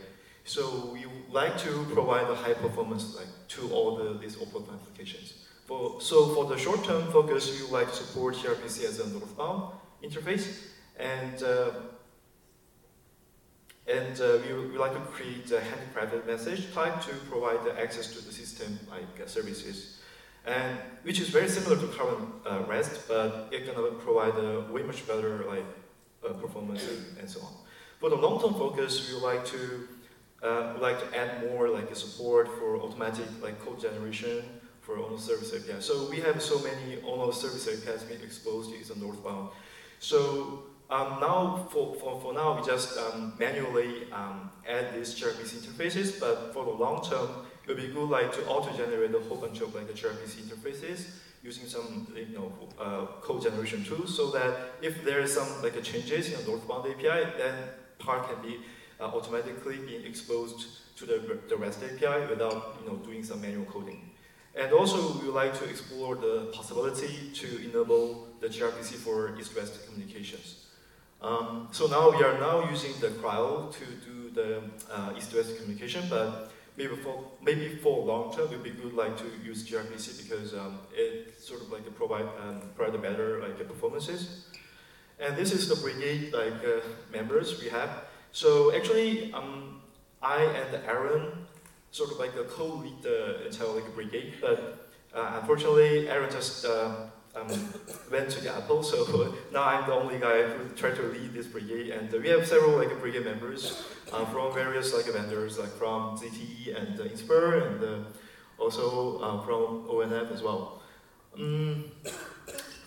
So we would like to provide a high performance like to all these all platform applications. So for the short term focus, we would like to support gRPC as a northbound interface, and we would like to create a handcrafted message type to provide the access to the system like services, and which is very similar to current REST, but it's gonna provide a way much better like performance and so on. For the long-term focus, we would like to add more like a support for automatic like code generation for ONOS service API. So we have so many ONOS service APIs being exposed to the northbound. So now for now we just manually add these gRPC interfaces, but for the long term it would be good like to auto-generate a whole bunch of like the gRPC interfaces using some code generation tools, so that if there is some like changes in the northbound API, then part can be automatically being exposed to the REST API without doing some manual coding. And also we would like to explore the possibility to enable the gRPC for east-west communications. So now we are now using the cryo to do the east-west communication, but maybe for long term it would be good like to use gRPC because it sort of like provide a better like performances. And this is the brigade like members we have. So actually I and Aaron sort of like co-lead the entire like brigade, but unfortunately Aaron just went to the Apple, so now I'm the only guy who tried to lead this brigade, and we have several like brigade members from various like vendors, like from ZTE and Inspur, and also from ON.Lab as well.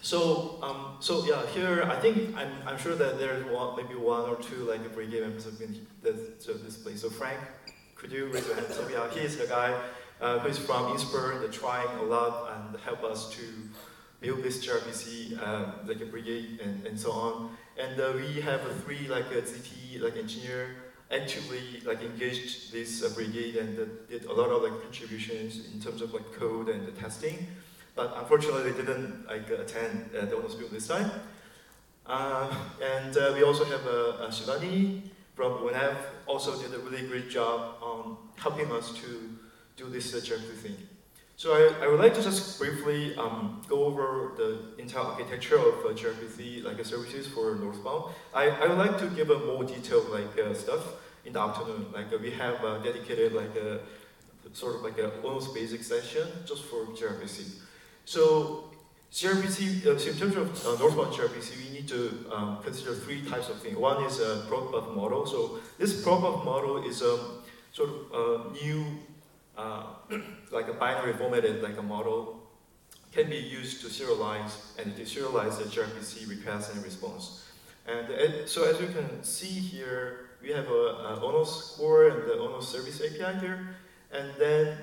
So yeah, here I think I'm sure that there's maybe one or two like brigade members have been to this place. So Frank, could you raise your hand? So yeah, he's the guy who is from Inspur, the trying a lot and help us to build this gRPC like a brigade and so on. And we have three like ZTE like engineer actively like engaged this brigade and did a lot of like contributions in terms of like code and the testing. But unfortunately, they didn't like attend the ONOS build this time. And we also have Shivani from ON.Lab also did a really great job on helping us to do this gRPC thing. So I would like to just briefly go over the entire architecture of gRPC like services for northbound. I would like to give a more detailed like stuff in the afternoon. Like we have dedicated like a sort of like a ONOS basic session just for gRPC. So gRPC, in terms of northbound gRPC, we need to consider three types of things. One is a prog-buff model. So this prog-buff model is sort of a new, like a binary formatted like a model, can be used to serialize and deserialize the gRPC request and response. And so as you can see here, we have a ONOS core and the ONOS service API here, and then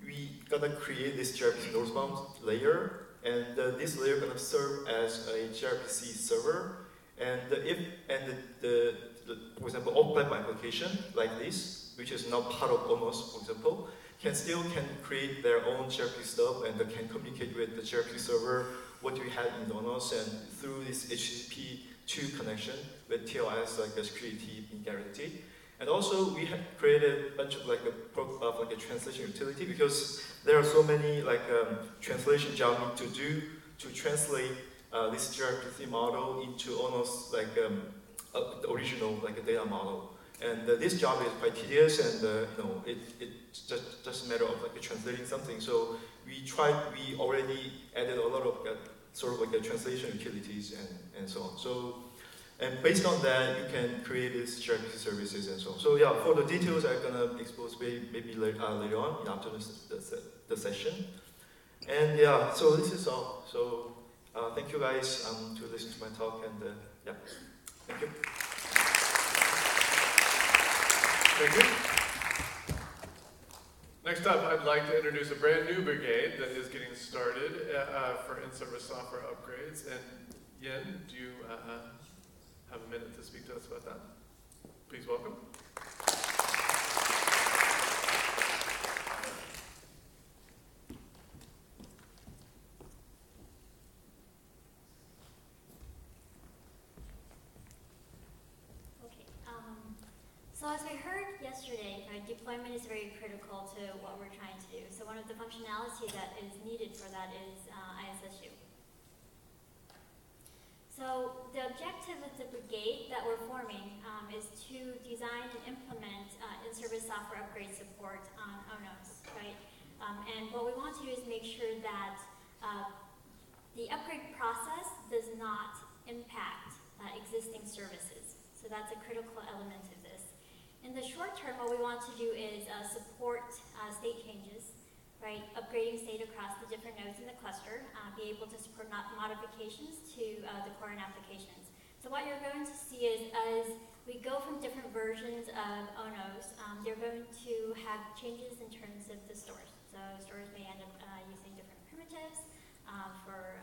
we gonna create this gRPC northbound layer, and this layer gonna serve as a gRPC server. And for example, all platform application like this, which is not part of ONOS, for example, can create their own gRPC stuff and can communicate with the gRPC server what we had in ONOS, and through this HTTP2 connection with TLS, like a security being guaranteed. And also we have created a bunch of like a translation utility, because there are so many like translation jobs need to do to translate this gRPC model into ONOS like the original like a data model. And this job is quite tedious, and it's just a matter of like translating something. So we already added a lot of sort of like translation utilities and so on. So, and based on that, you can create these gRPC services and so on. So yeah, for the details, I'm gonna expose maybe later on after the session. And yeah, so this is all. So thank you guys to listen to my talk, and yeah, thank you. Thank you. Next up, I'd like to introduce a brand new brigade that is getting started for in-service software upgrades. And Yin, do you have a minute to speak to us about that? Please welcome. So as we heard yesterday, deployment is very critical to what we're trying to do. So one of the functionality that is needed for that is ISSU. So the objective of the brigade that we're forming is to design and implement in-service software upgrade support on ONOS, right? And what we want to do is make sure that the upgrade process does not impact existing services. So that's a critical element of this. In the short term, what we want to do is support state changes, right? Upgrading state across the different nodes in the cluster, be able to support modifications to the core and applications. So what you're going to see is as we go from different versions of ONOS, they're going to have changes in terms of the stores. So stores may end up using different primitives for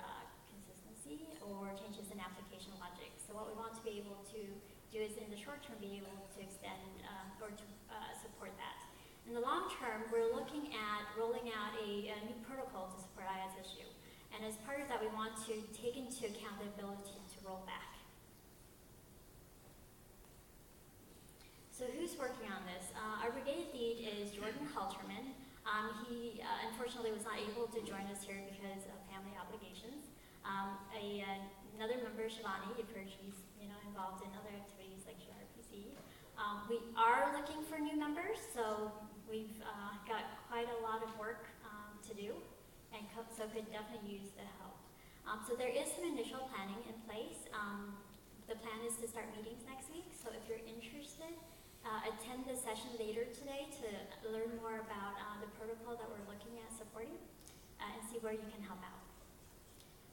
consistency, or changes in application logic. So what we want to be able to do is in the short term be able to extend or to support that. In the long term, we're looking at rolling out a new protocol to support ISSU. And as part of that, we want to take into account the ability to roll back. So who's working on this? Our brigade lead is Jordan Halterman. He unfortunately was not able to join us here because of family obligations. Another member, Shivani, you've heard she's involved in other activities like gRPC. We are looking for new members, so we've got quite a lot of work to do, and so could definitely use the help. So there is some initial planning in place. The plan is to start meetings next week, so if you're interested, attend the session later today to learn more about the protocol that we're looking at supporting and see where you can help out.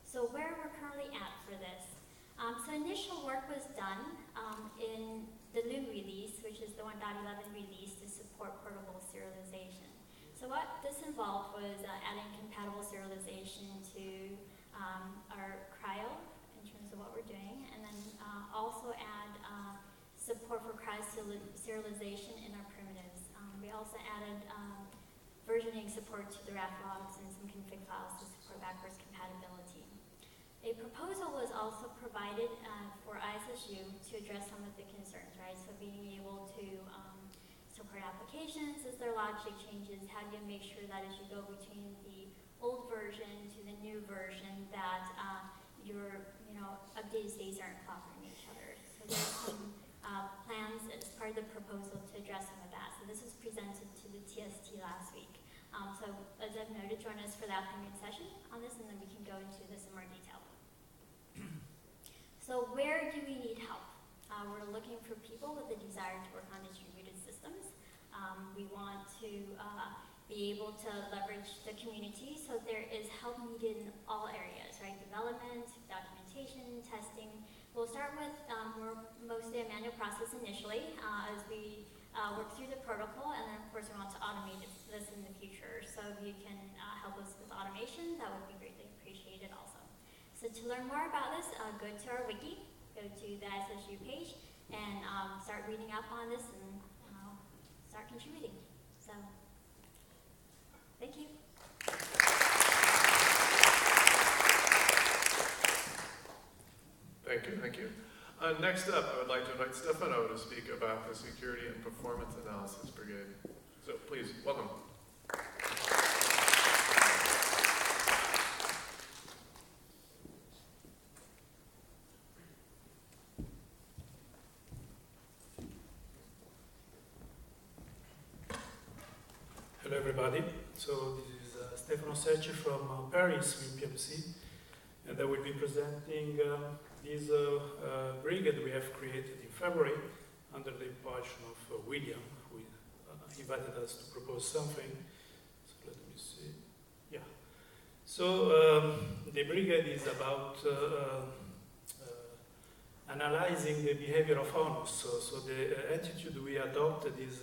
So where we're currently at for this. So initial work was done in the new release, which is the 1.11 release to support portable serialization. So what this involved was adding compatible serialization to our cryo in terms of what we're doing, and then also add support for cryo serialization in our primitives. We also added versioning support to the RAF logs and some config files to support backwards compatibility. A proposal was also provided for ISSU to address some of the concerns, right? So being able to support applications as their logic changes, how do you make sure that as you go between the old version to the new version that your updated states aren't clogging each other. So there's some plans as part of the proposal to address some of that. So this was presented to the TST last week. So as I've noted, join us for the afternoon session on this, and then we can go into this in more detail. So where do we need help? We're looking for people with a desire to work on distributed systems. We want to be able to leverage the community, so there is help needed in all areas, right? Development, documentation, testing. We'll start with mostly a manual process initially as we work through the protocol, and then of course we want to automate this in the future. So if you can help us with automation, that would be greatly appreciated also. So to learn more about this, go to our wiki, go to the ISSU page, and start reading up on this and start contributing. So, thank you. Thank you. Next up, I would like to invite Stefano to speak about the Security and Performance Analysis Brigade. So please, welcome. Hello everybody. So this is Stefano Secci from Paris with PMC, and I will be presenting this brigade we have created in February under the impulsion of William, who invited us to propose something. So let me see. Yeah. So the brigade is about analyzing the behavior of ONOS. So the attitude we adopted is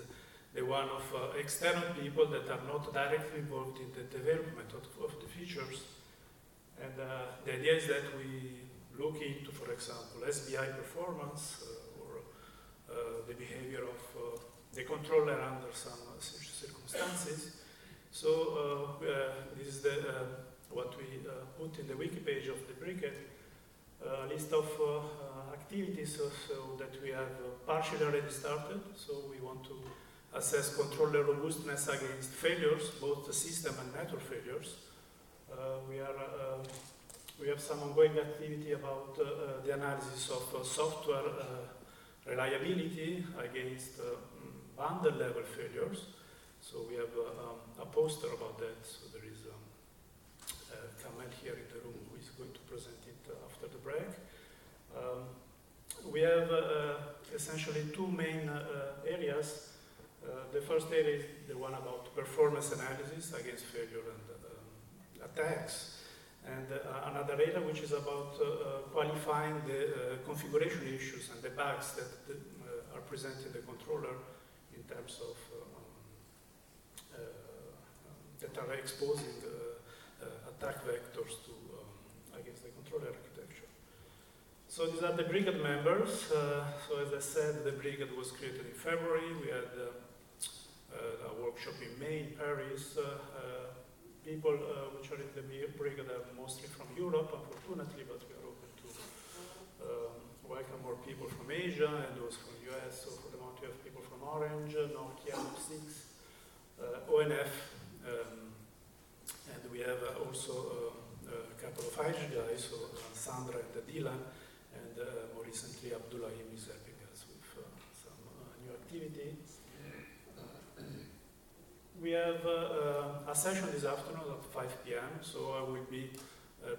the one of external people that are not directly involved in the development of the features. And the idea is that we look into, for example, SBI performance or the behavior of the controller under some such circumstances. So this is what we put in the wiki page of the brigade, a list of activities so that we have partially already started. So we want to assess controller robustness against failures, both the system and network failures. We have some ongoing activity about the analysis of software reliability against bundle level failures. So we have a poster about that. So there is Kamel here in the room who is going to present it after the break. We have essentially two main areas. The first area is the one about performance analysis against failure and attacks. And another area which is about qualifying the configuration issues and the bugs that are present in the controller in terms of that are exposing attack vectors to against the controller architecture. So these are the brigade members. So as I said, the brigade was created in February. We had a workshop in May in Paris. People which are in the brigade are mostly from Europe, unfortunately, but we are open to welcome more people from Asia and those from US. So for the moment we have people from Orange, Nokia, 6, ONF, and we have also a couple of Irish guys, so Sandra and Dylan, and more recently Abdullahim is helping us with some new activity. We have a session this afternoon at 5 p.m. So I will be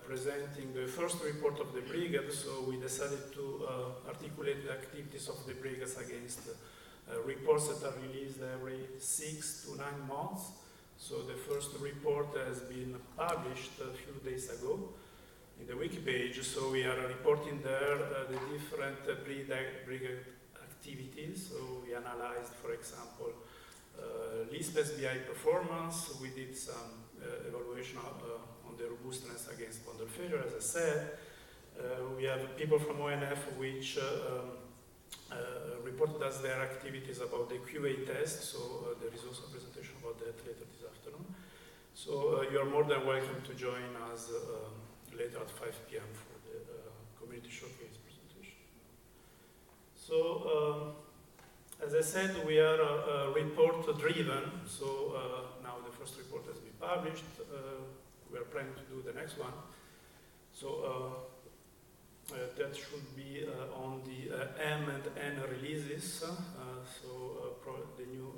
presenting the first report of the brigade. So we decided to articulate the activities of the brigades against reports that are released every 6 to 9 months. So the first report has been published a few days ago in the wiki page. So we are reporting there the different brigade activities. So we analyzed, for example, Lisp SBI performance. We did some evaluation on the robustness against bundle failure, as I said. We have people from ONF which reported us their activities about the QA test, so there is also a presentation about that later this afternoon. So you are more than welcome to join us later at 5 p.m. for the community showcase presentation. So as I said, we are report driven, so now the first report has been published. We are planning to do the next one. So that should be on the M and N releases. The new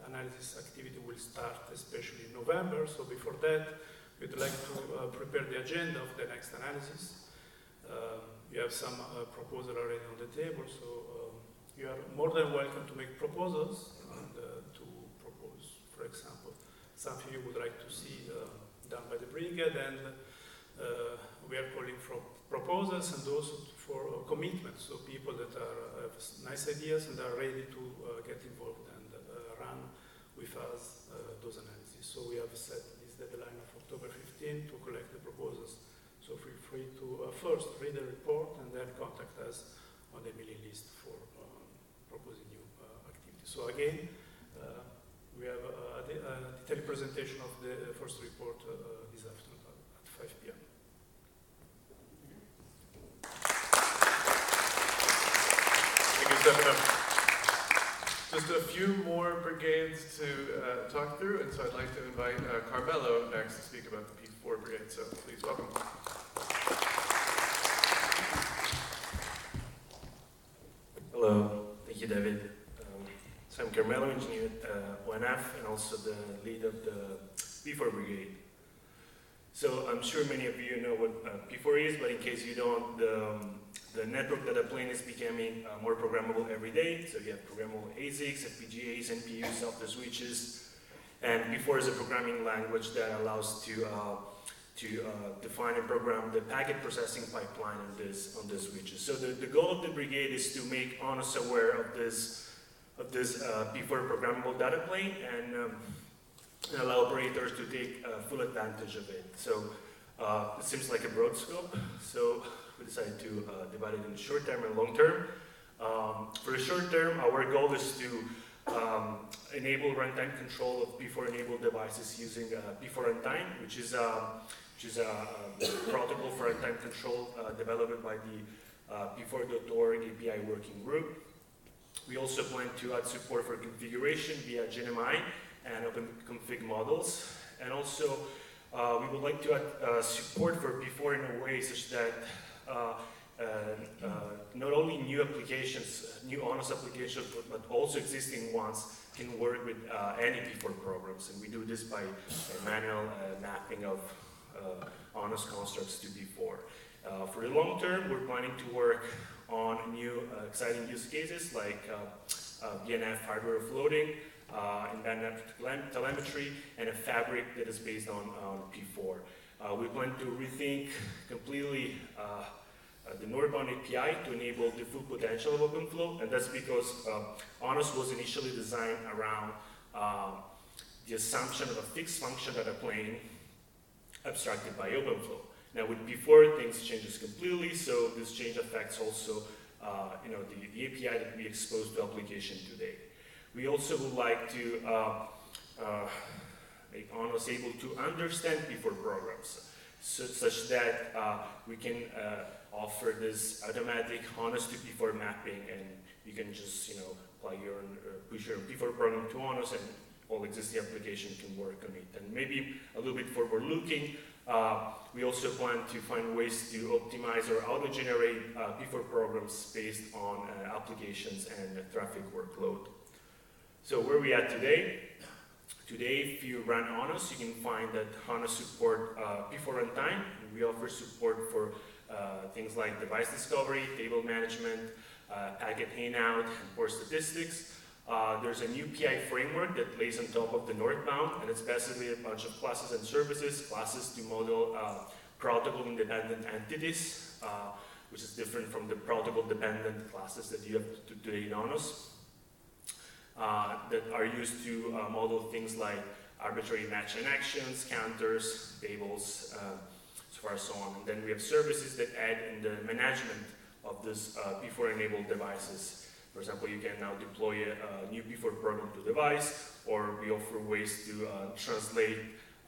analysis activity will start especially in November. So before that, we'd like to prepare the agenda of the next analysis. We have some proposal already on the table, so you are more than welcome to make proposals and to propose, for example, something you would like to see done by the brigade, and we are calling for proposals and also for commitments, so people that have nice ideas and are ready to get involved and run with us those analyses. So we have set this deadline of October 15 to collect the proposals. So feel free to first read the report and then contact us on the mailing list for proposing new activities. So again, we have a detailed presentation of the first report this afternoon at 5 p.m. just a few more brigades to talk through, and so I'd like to invite Carmelo next to speak about the P4 brigade. So please welcome. Hello, thank you, David. So I'm Carmelo, engineer at ON.Lab, and also the lead of the P4 brigade. So I'm sure many of you know what P4 is, but in case you don't, the network data plane is becoming more programmable every day. So you have programmable ASICs, FPGAs, NPUs, software switches, and P4 is a programming language that allows to define and program the packet processing pipeline on this switches. So the goal of the brigade is to make ONOS aware of this P4 programmable data plane and allow operators to take full advantage of it. So it seems like a broad scope. So we decided to divide it into short term and long term. For the short term, our goal is to enable runtime control of P4 enabled devices using P4 runtime, which is a protocol for runtime control developed by the P4.org API working group. We also plan to add support for configuration via GNMI and OpenConfig models. And also, we would like to add support for P4 in a way such that not only new applications, new ONOS applications, but also existing ones can work with any P4 programs. And we do this by manual mapping of ONOS constructs to P4. For the long term, we're planning to work on new exciting use cases like BNF hardware offloading, embedded telemetry, and a fabric that is based on P4. We plan to rethink completely the northbound API to enable the full potential of OpenFlow, and that's because ONOS was initially designed around the assumption of a fixed function data plane abstracted by OpenFlow. Now with P4, things changes completely, so this change affects also the API that we expose to application today. We also would like to make ONOS able to understand P4 programs, such that we can offer this automatic ONOS to P4 mapping, and you can just plug your push your P4 program to ONOS, and all existing application can work on it. And maybe a little bit forward-looking, we also plan to find ways to optimize or auto-generate P4 programs based on applications and traffic workload. So where are we at today? Today, if you run ONOS, you can find that ONOS support P4 runtime. We offer support for things like device discovery, table management, packet in-out, and port statistics. There's a new PI framework that lays on top of the northbound, and it's basically a bunch of classes and services, classes to model protocol-independent entities, which is different from the protocol-dependent classes that you have today in ONOS, that are used to model things like arbitrary match and actions, counters, tables, so far so on. And then we have services that add in the management of this P4-enabled devices. For example, you can now deploy a new P4 program to device, or we offer ways to translate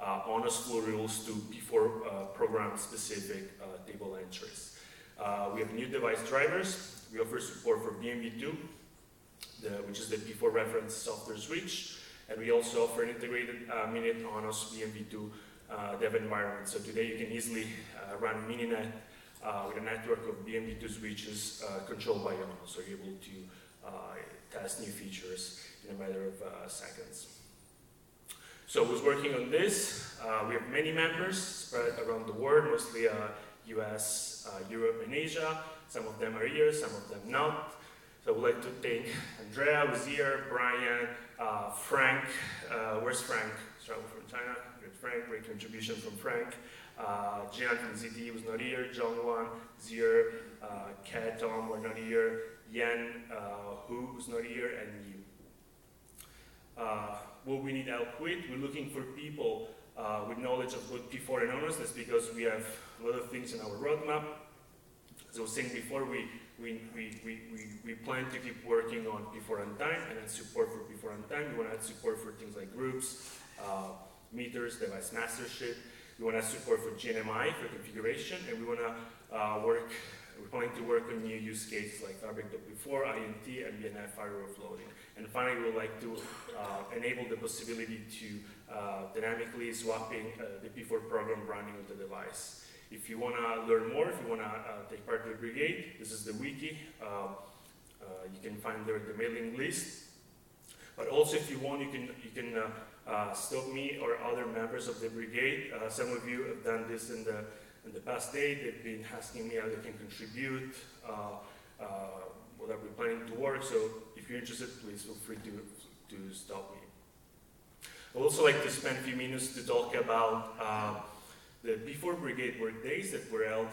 ONOS flow rules to P4 program-specific table entries. We have new device drivers. We offer support for BMV2, which is the P4 reference software switch, and we also offer an integrated Mininet ONOS BMV2 dev environment. So today you can easily run Mininet with a network of BMV2 switches controlled by ONOS, so you're able to test new features in a matter of seconds. So who's working on this? We have many members spread around the world, mostly US, Europe, and Asia. Some of them are here, some of them not. So I would like to thank Andrea, who's here, Brian, Frank. Where's Frank? Travel from China. Good Frank, great contribution from Frank. Jian from ZT was not here, John Wan is here, Kat, Tom were not here, Yan, who's not here, and you. What we need help with, we're looking for people with knowledge of both P4 and ONOS. That's because we have a lot of things in our roadmap. As I was saying before, we plan to keep working on P4 runtime and then support for P4 runtime. We want to add support for things like groups, meters, device mastership. We want to support for GNMI for configuration, and we want to work We're planning to work on new use cases like Fabric.Before, INT, and BNF fire overflowing. And finally, we would like to enable the possibility to dynamically swapping the P4 program running on the device. If you want to learn more, if you want to take part in the brigade, this is the wiki. You can find there the mailing list. But also, if you want, you can stop me or other members of the brigade. Some of you have done this in the past day. They've been asking me how they can contribute, what are we planning to work. So if you're interested, please feel free to stop me. I'd also like to spend a few minutes to talk about the P4 Brigade work days that were held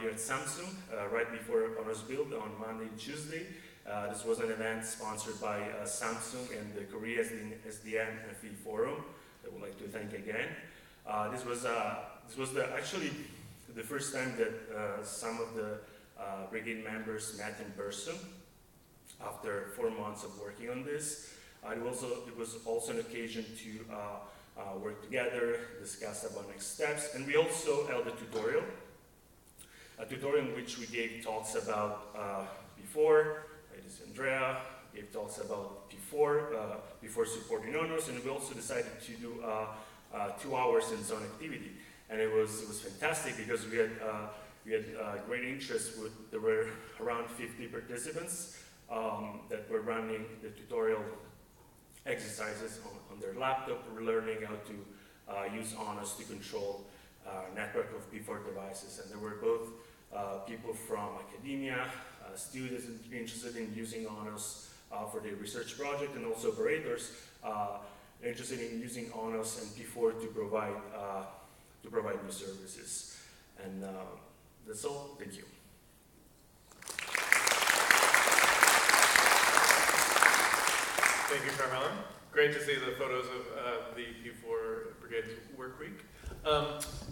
here at Samsung right before ONOS Build on Monday and Tuesday. This was an event sponsored by Samsung and the Korea SDN FE Forum. I would like to thank again. This was actually the first time that some of the brigade members met in person after 4 months of working on this. It was also an occasion to work together, discuss about next steps, and we also held a tutorial in which we gave talks about P4. Ladies Andrea gave talks about P4 supporting ONOS, and we also decided to do 2 hours in zone activity, and it was fantastic because we had great interest. There were around 50 participants that were running the tutorial exercises on their laptop, learning how to use ONOS to control a network of P4 devices. And there were both people from academia, students interested in using ONOS for their research project, and also operators interested in using ONOS and P4 to provide new services. And that's all. Thank you. Thank you, Carmela. Great to see the photos of the P4 Brigade's work week.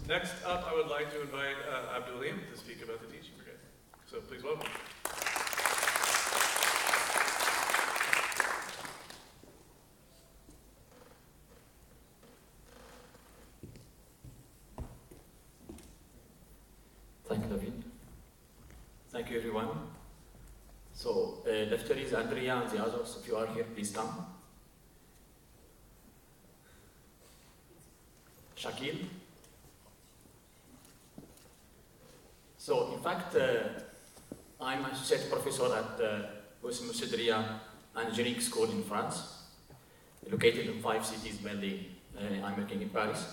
Next up, I would like to invite Abdulim to speak about the teaching brigade. So please welcome. Thank you, David. Thank you, everyone. So, Lefteris, Andrea, and the others, if you are here, please come. Shakil. So, in fact, I'm an associate professor at Oussem Sedria Engineering School in France, located in 5 cities, mainly I'm working in Paris.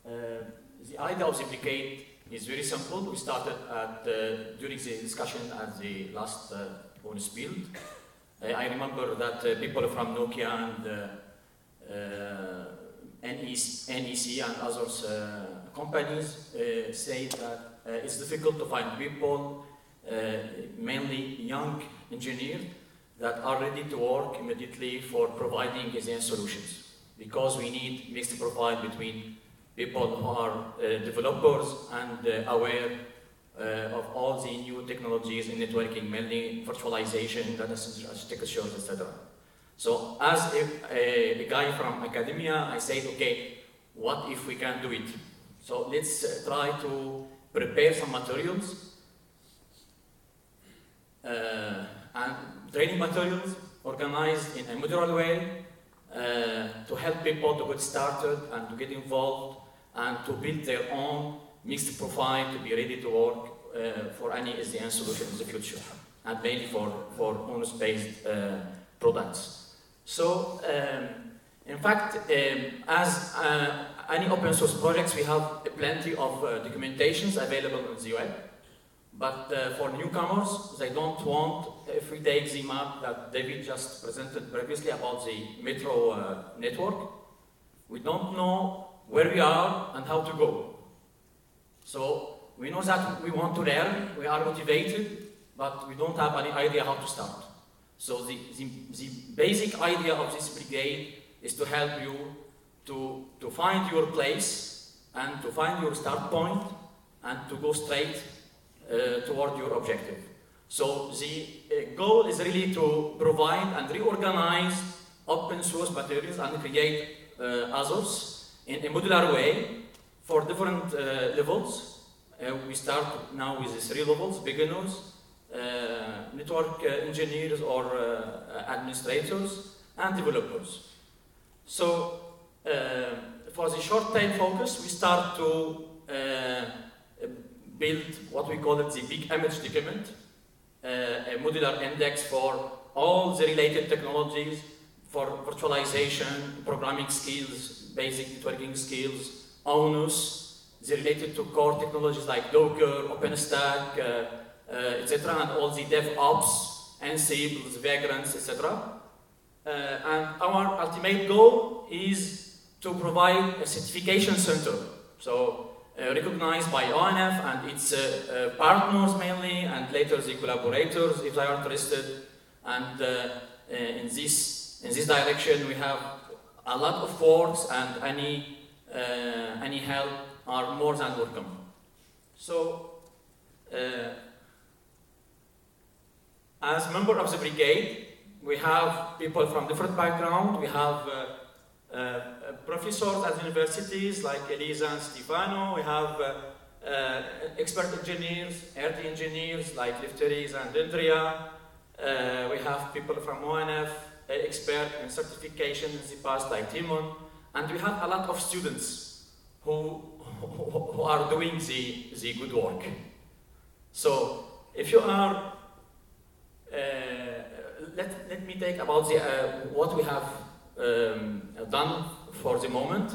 The idea of the brigade is very simple. We started during the discussion at the last ONOS Build. I remember that people from Nokia and NEC and others companies say that it's difficult to find people, mainly young engineers, that are ready to work immediately for providing design solutions, because we need mixed profile between people who are developers and aware of all the new technologies in networking, mainly virtualization, data center architectures, etc. So as a guy from academia, I said, okay, what if we can do it? So let's try to prepare some materials and training materials organized in a modular way to help people to get started and to get involved and to build their own mixed profile to be ready to work for any SDN solution in the future, and mainly for ONOS-based products. So, in fact, as any open source projects, we have plenty of documentations available on the web. But for newcomers, they don't want, if we take the map that David just presented previously about the metro network, we don't know where we are and how to go. So we know that we want to learn, we are motivated, but we don't have any idea how to start. So the basic idea of this brigade is to help you to find your place and to find your start point and to go straight toward your objective. So the goal is really to provide and reorganize open source materials and create others in a modular way for different levels, We start now with the 3 levels: beginners, network engineers or administrators, and developers. So for the short-term focus, we start to build what we call it the big image document, a modular index for all the related technologies for virtualization, programming skills, basic networking skills, ONOS, the related to core technologies like Docker, OpenStack, etc., and all the DevOps, Ansible, Vagrants, etc. And our ultimate goal is to provide a certification center, so recognized by ONF and its partners mainly, and later the collaborators if they are interested. And in this direction, we have a lot of works, and any help are more than welcome. So, as member of the brigade, we have people from different backgrounds. We have professors at universities like Elisa and Stefano. We have expert engineers, RT engineers like Lefteris and Andrea. We have people from ONF, expert in certification in the past like Timon. And we have a lot of students who are doing the good work. So if you are, let me take about what we have done for the moment.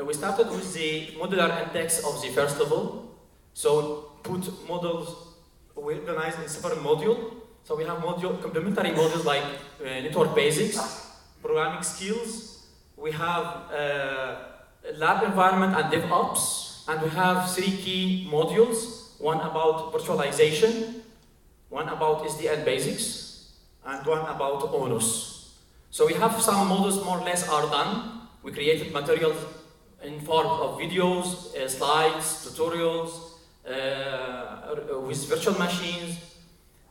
We started with the modular index of the first level. So put models organized in separate modules. So we have complementary modules like network basics, programming skills. We have lab environment and DevOps, and we have 3 key modules: one about virtualization, one about SDN basics, and one about ONOS. So we have some modules more or less are done. We created materials in form of videos, slides, tutorials, with virtual machines.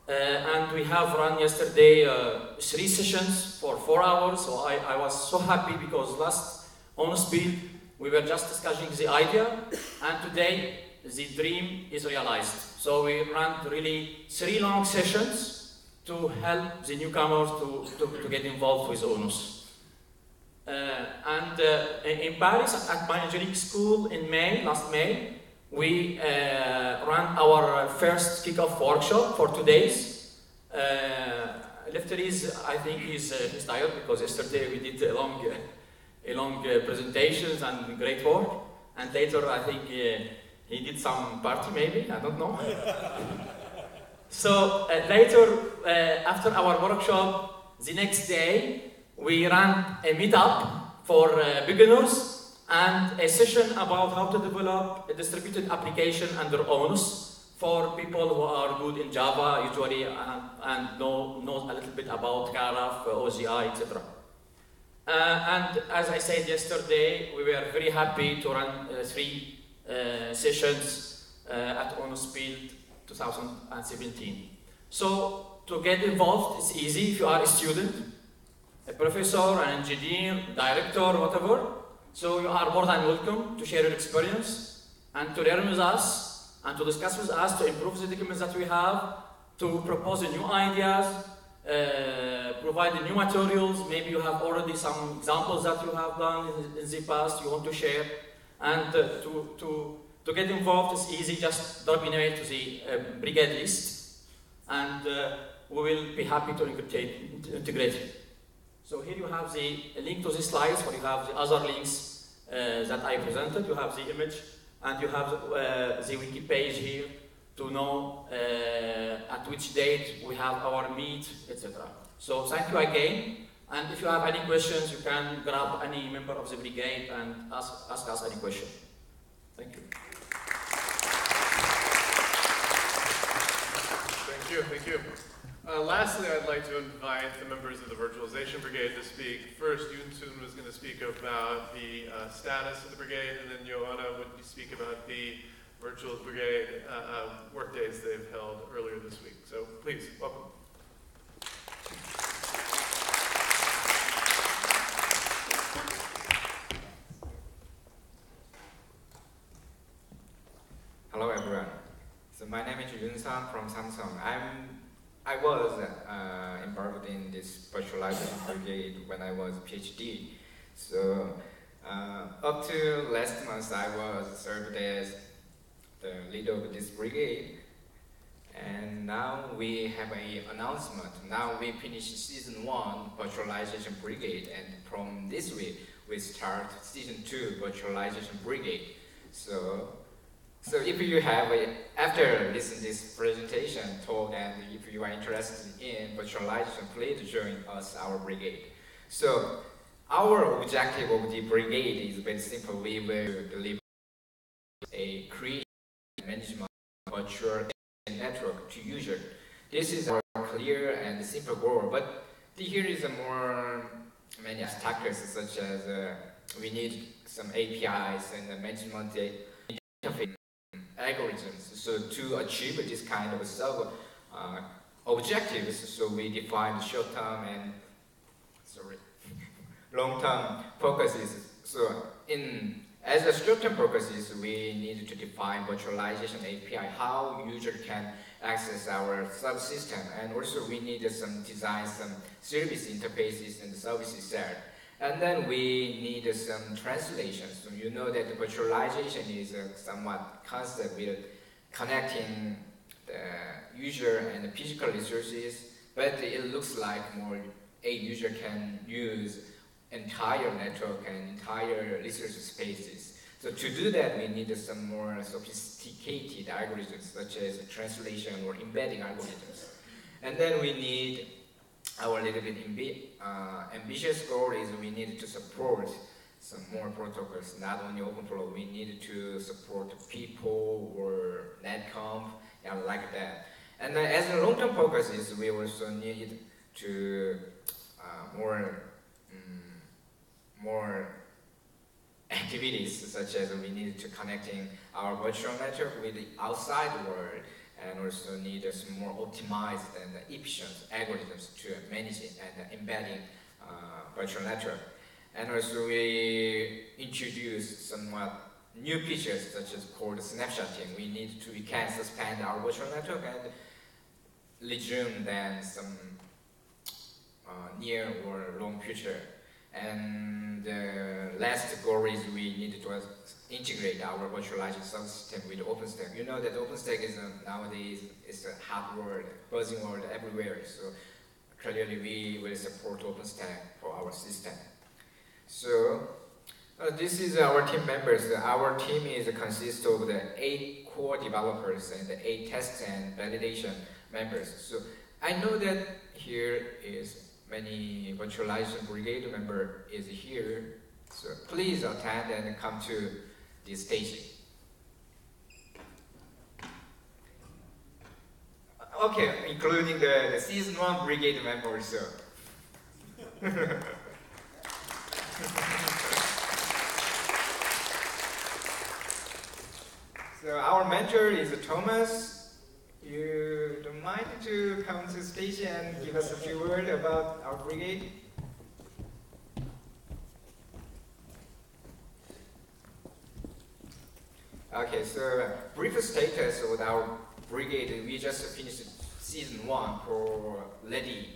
And we have run yesterday 3 sessions for 4 hours, so I was so happy because last ONOS build we were just discussing the idea, and today the dream is realized. So we ran really 3 long sessions to help the newcomers to get involved with ONOS. In Paris, at my engineering school in last May, we ran our first kickoff workshop for 2 days. Lefteris, I think he's tired because yesterday we did a long presentations and great work. And later I think he did some party maybe, I don't know. So later, after our workshop, the next day, we ran a meetup for beginners and a session about how to develop a distributed application under ONOS for people who are good in Java usually and know a little bit about KRF, OCI, etc. And as I said yesterday, we were very happy to run 3 sessions at ONOS Build 2017. So to get involved, it's easy if you are a student, a professor, an engineer, director, whatever. So you are more than welcome to share your experience and to learn with us and to discuss with us, to improve the documents that we have, to propose new ideas, provide new materials. Maybe you have already some examples that you have done in the past you want to share. And to get involved is easy, just drop an email to the brigade list and we will be happy to integrate it. So here you have the link to the slides, where you have the other links that I presented. You have the image, and you have the wiki page here to know at which date we have our meet, etc. So thank you again, and if you have any questions, you can grab any member of the brigade and ask us any question. Thank you. Thank you, thank you. Lastly, I'd like to invite the members of the Virtualization Brigade to speak. First, Yunsun was going to speak about the status of the brigade, and then Joanna would speak about the Virtual Brigade work days they've held earlier this week. So please, welcome. Hello everyone. from Samsung. I was involved in this virtualization brigade when I was PhD. So up to last month, I was served as the leader of this brigade. And now we have an announcement. Now we finished season 1 virtualization brigade, and from this week we start season 2 virtualization brigade. So if you have after listening to this presentation talk, and if you are interested in virtualization, please join us, our brigade. So our objective of the brigade is very simple. We will deliver a creation management virtual network to user. This is our clear and simple goal, but here is many factors, such as we need some APIs and management interface algorithms. So to achieve this kind of sub objectives, so we define short-term and long-term focuses. So as a short-term purposes, we need to define virtualization API, how user can access our subsystem, and also we need design some service interfaces and services there. And then we need some translation. So you know that the virtualization is a somewhat concept with connecting the user and the physical resources, but it looks like more a user can use entire network and entire resource spaces. So to do that, we need some more sophisticated algorithms, such as translation or embedding algorithms. And then we need our little bit ambitious goal is we need to support some more protocols, not only OpenFlow. We need to support people or netconf, and like that. And then as a long-term focus is we also need to more activities, such as we need to connecting our virtual network with the outside world, and also need some more optimized and efficient algorithms to manage it and embedding virtual network. And also we introduce somewhat new features, such as called snapshotting. We can suspend our virtual network and resume then some near or long future. And the last goal is we need to integrate our virtualization subsystem with OpenStack. You know that OpenStack is nowadays is a hot word, buzzing word everywhere. So clearly we will support OpenStack for our system. So this is our team members. Our team consists of the 8 core developers and the 8 test and validation members. So I know that here is many virtualization brigade member is here. So please attend and come to this station. Okay, including the season 1 brigade members. So. So our mentor is Thomas. You don't mind to come to the station and give us a few words about our brigade? Okay, so brief status of our brigade. We just finished season 1 ready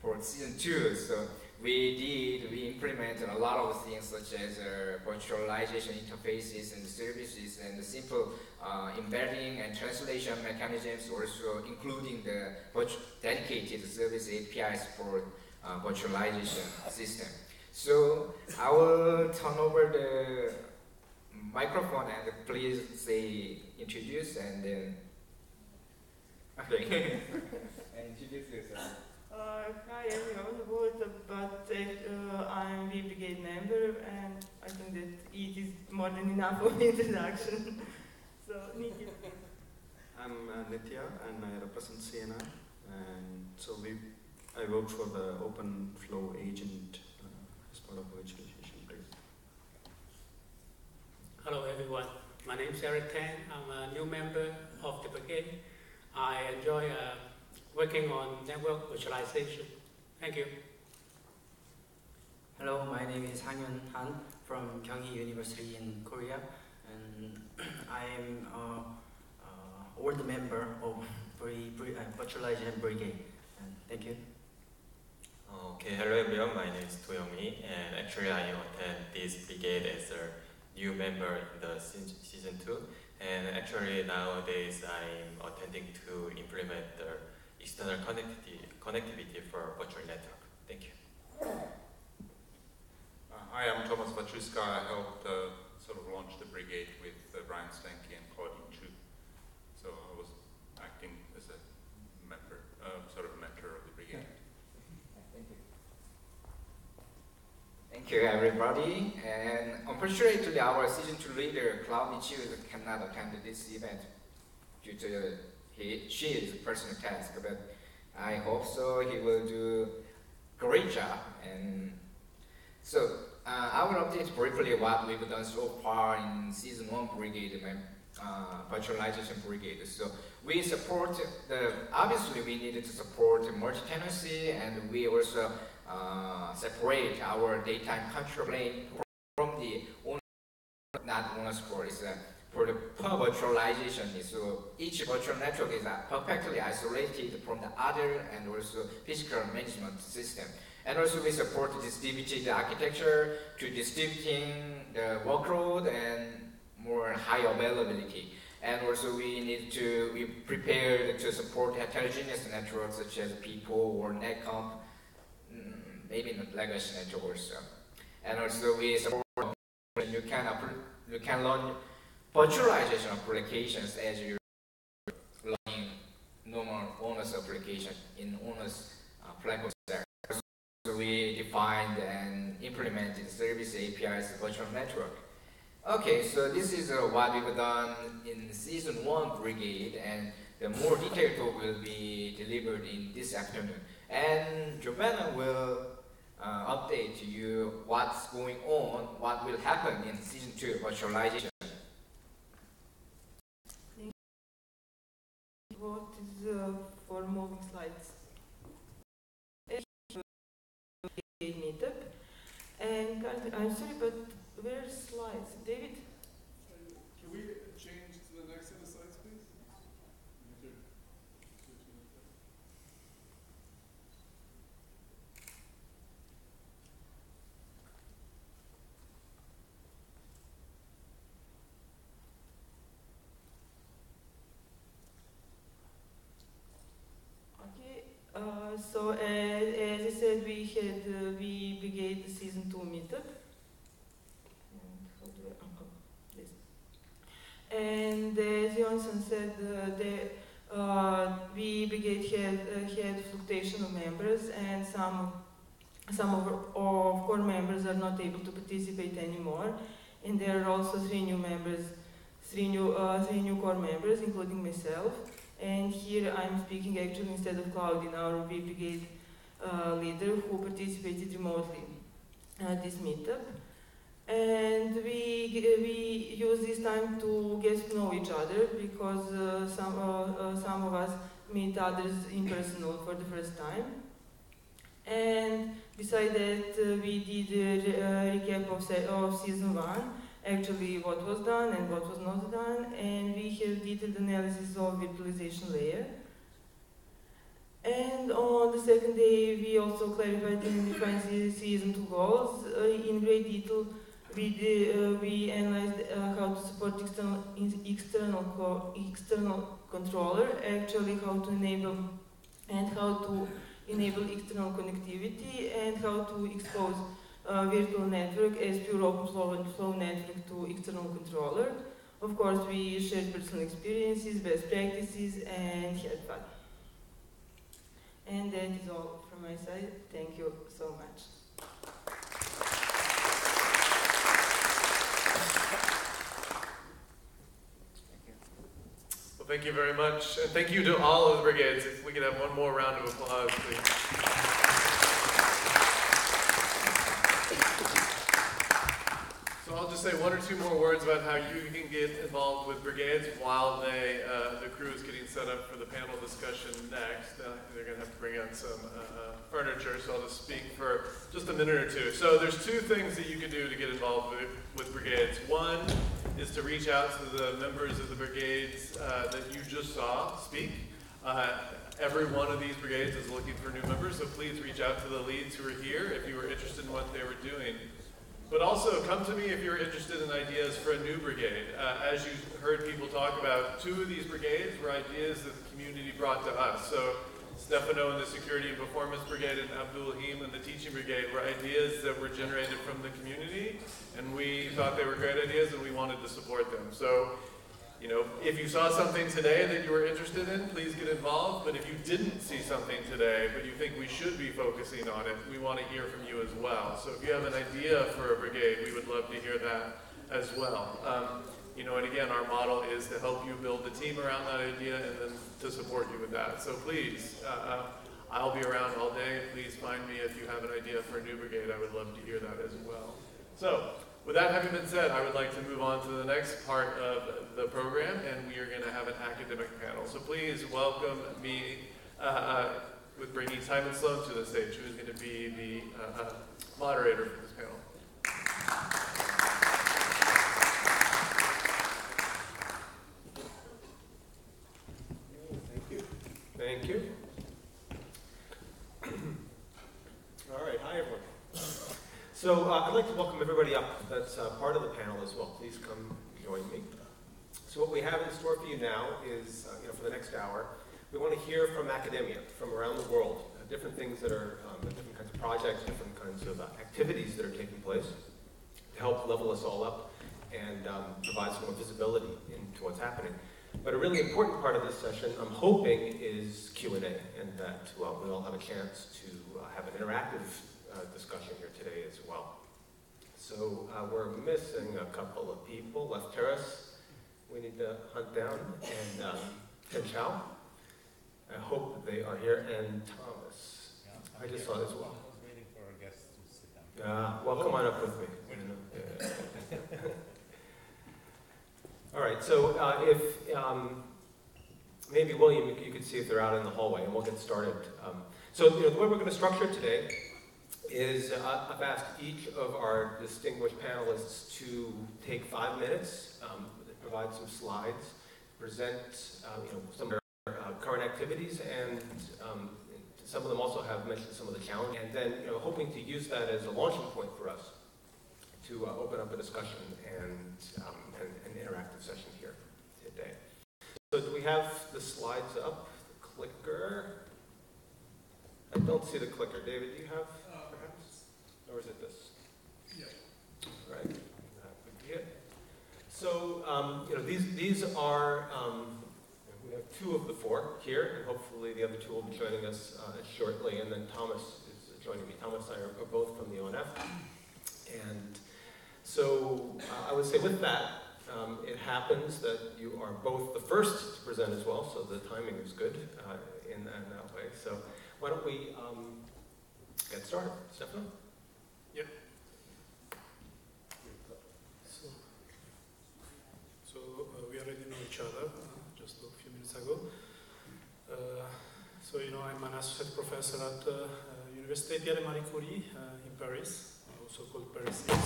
for season 2. So we implemented a lot of things, such as virtualization interfaces and services and simple embedding and translation mechanisms, also including the dedicated service APIs for virtualization system. So I will turn over the microphone and please introduce and then okay. Introduce yourself. Hi everyone, I'm the brigade member, and I think that it is more than enough of introduction. So, Nitya. I'm Nitya, and I represent Siena, and so I work for the OpenFlow agent as part of virtualization. Hello everyone, my name is Eric Tan. I'm a new member of the brigade. I enjoy working on network virtualization. Thank you. Hello, my name is Han from Kyunghee University in Korea, and I am old member of Virtualization brigade. Thank you. Okay, hello everyone, my name is Toyomi, and actually I attend this brigade as a new member in the season 2, and actually nowadays I'm attending to implement the external connectivity for virtual network. Thank you. Hi, I'm Thomas Waczyska. I helped sort of launch the brigade with Brian Stanky and Claudine Chu. So I was acting as a member, sort of a mentor of the brigade. Thank you. Thank you, everybody. And unfortunately, our season 2 leader, Claudine Chu, cannot attend this event due to she is a personal task, but I hope so. He will do great job. And so I will update briefly what we've done so far in season 1 brigade, virtualization brigade. So we support obviously we needed to support multi-tenancy, and we also separate our daytime control plane from the not ONOS core. For the virtualization, so each virtual network is perfectly isolated from the other, and also physical management system. And also we support distributed architecture to distributing the workload and more high availability. And also we prepared to support heterogeneous networks such as people or netcomp, maybe not legacy network also. And also we support you can learn virtualization applications as you're learning normal ONOS application in ONOS platform. So we defined and implemented service APIs virtual network. Okay, so this is what we've done in season 1 brigade, and the more detailed talk will be delivered in this afternoon. And Giovanna will update you what's going on, what will happen in season 2 virtualization. What is for moving slides? Meetup. And I'm sorry, but where's slides? David? Can we change to the next set of slides, please? So as I said, we had we brigade the season 2 meetup. And as Johnson said, we brigade had fluctuation of members, and some of core members are not able to participate anymore. And there are also three new core members, including myself. And here I'm speaking actually instead of Claudine, our brigade leader, who participated remotely at this meetup. And we use this time to get to know each other, because some of us meet others in person for the first time. And besides that, we did a recap of season 1. Actually what was done and what was not done, and we have detailed analysis of virtualization layer. And on the second day, we also clarified and defined season 2 goals in great detail. We analyzed how to support external controller, actually how to enable external connectivity, and how to expose virtual network as pure open flow network to external controller. Of course, we shared personal experiences, best practices, and had fun. And that is all from my side. Thank you so much. Well, thank you very much. And thank you to all of the brigades. If we could have one more round of applause, please. So I'll just say one or two more words about how you can get involved with brigades while the crew is getting set up for the panel discussion next. They're going to have to bring out some furniture, so I'll just speak for just a minute or two. So there's two things that you can do to get involved with brigades. One is to reach out to the members of the brigades that you just saw speak. Every one of these brigades is looking for new members, so please reach out to the leads who are here if you were interested in what they were doing. But also, come to me if you're interested in ideas for a new brigade. As you heard people talk about, 2 of these brigades were ideas that the community brought to us. So Stefano and the Security and Performance Brigade and Abdulhim and the Teaching Brigade were ideas that were generated from the community, and we thought they were great ideas and we wanted to support them. So, you know, if you saw something today that you were interested in, please get involved. But if you didn't see something today, but you think we should be focusing on it, we want to hear from you as well. So if you have an idea for a brigade, we would love to hear that as well. You know, and again, our model is to help you build the team around that idea and then to support you with that. So please, I'll be around all day. Please find me if you have an idea for a new brigade. I would love to hear that as well. So, with that having been said, I would like to move on to the next part of the program, and we are going to have an academic panel. So please welcome me with bringing Simon Sloan to the stage, who is going to be the moderator for this panel. Thank you. All right, hi everyone. So I'd like to welcome everybody up that's part of the panel as well. Please come join me. So what we have in store for you now is, for the next hour, we want to hear from academia from around the world, different things that are, different kinds of projects, different kinds of activities that are taking place to help level us all up and provide some more visibility into what's happening. But a really important part of this session, I'm hoping, is Q&A, and that we all have a chance to have an interactive discussion here today as well. So we're missing a couple of people. Left terrace, we need to hunt down, and Ken Chow. I hope that they are here, and Thomas. Yeah, I just saw this one. I was waiting for our guests to sit down. Well, come on up with me. All right, so if maybe William, you could see if they're out in the hallway, and we'll get started. So the way we're going to structure it today is I've asked each of our distinguished panelists to take 5 minutes, provide some slides, present some of their current activities, and some of them also have mentioned some of the challenges, and then hoping to use that as a launching point for us to open up a discussion and an interactive session here today. So do we have the slides up? The clicker? I don't see the clicker. David, do you have perhaps? Or is it this? Yeah. All right. That would be it. So these are we have 2 of the 4 here, and hopefully the other 2 will be joining us shortly. And then Thomas is joining me. Thomas and I are both from the ONF. And so I would say with that, it happens that you are both the first to present as well, so the timing is good in that way. So why don't we get started? Stefano? Yep. So we already know each other just a few minutes ago. So I'm an associate professor at Université Pierre et Marie Curie in Paris, also called Paris 6.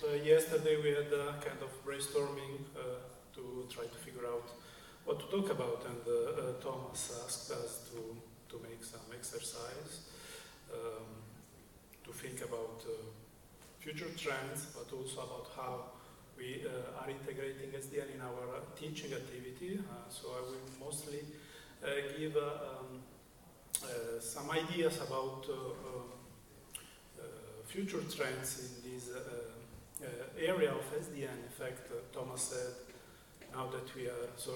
So yesterday we had a kind of brainstorming to try to figure out what to talk about, and Thomas asked us to make some exercise, to think about future trends, but also about how we are integrating SDN in our teaching activity. So I will mostly give some ideas about future trends in this area of SDN. In fact, Thomas said, now that we are, so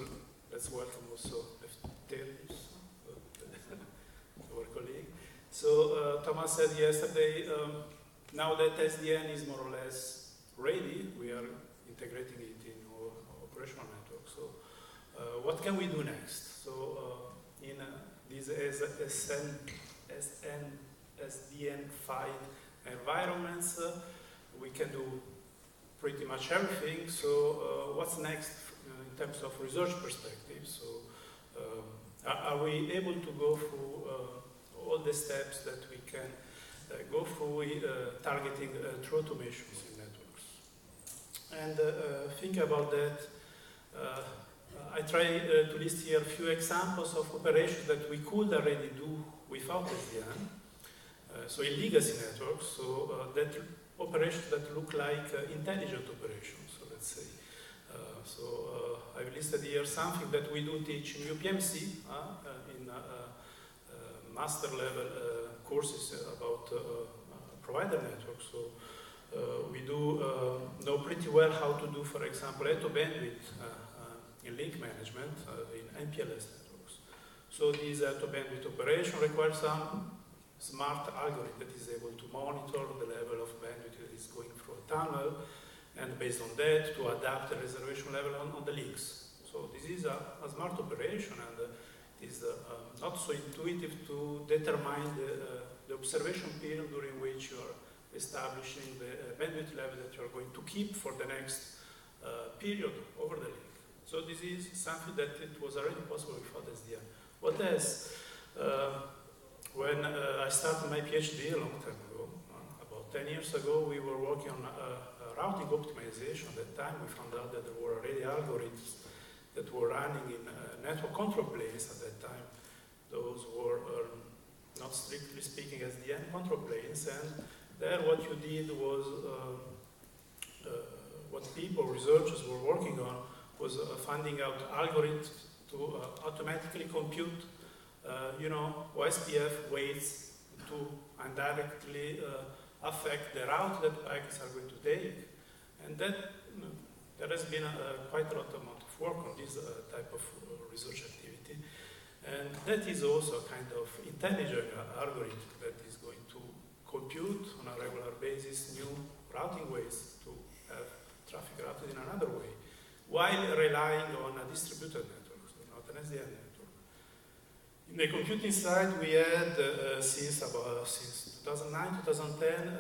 let's welcome also Lefterius, our colleague. So Thomas said yesterday, now that SDN is more or less ready, we are integrating it in our operational network. So what can we do next? So in these SDN-fied environments, we can do pretty much everything. So what's next in terms of research perspective? So are we able to go through all the steps that we can go through targeting true automations in networks? And think about that I try to list here a few examples of operations that we could already do without SDN. So in legacy networks, so that operations that look like intelligent operations, so let's say. I've listed here something that we do teach in UPMC in master level courses about provider networks. So we do know pretty well how to do, for example, auto bandwidth in link management in MPLS networks. So this auto bandwidth operation requires some smart algorithm that is able to monitor the level of bandwidth that is going through a tunnel, and based on that to adapt the reservation level on the links. So this is a smart operation, and it is not so intuitive to determine the observation period during which you are establishing the bandwidth level that you are going to keep for the next period over the link. So this is something that it was already possible without SDN. What else? When I started my PhD a long time ago, about 10 years ago, we were working on routing optimization. At that time, we found out that there were already algorithms that were running in network control planes at that time. Those were not strictly speaking SDN control planes, and there what you did was, what researchers were working on was finding out algorithms to automatically compute OSPF weights to indirectly affect the route that packets are going to take. And that, there has been quite a lot amount of work on this type of research activity. And that is also a kind of intelligent algorithm that is going to compute on a regular basis new routing ways to have traffic routed in another way, while relying on a distributed network, so not an SDN network. In the computing side, we had, since 2009, 2010,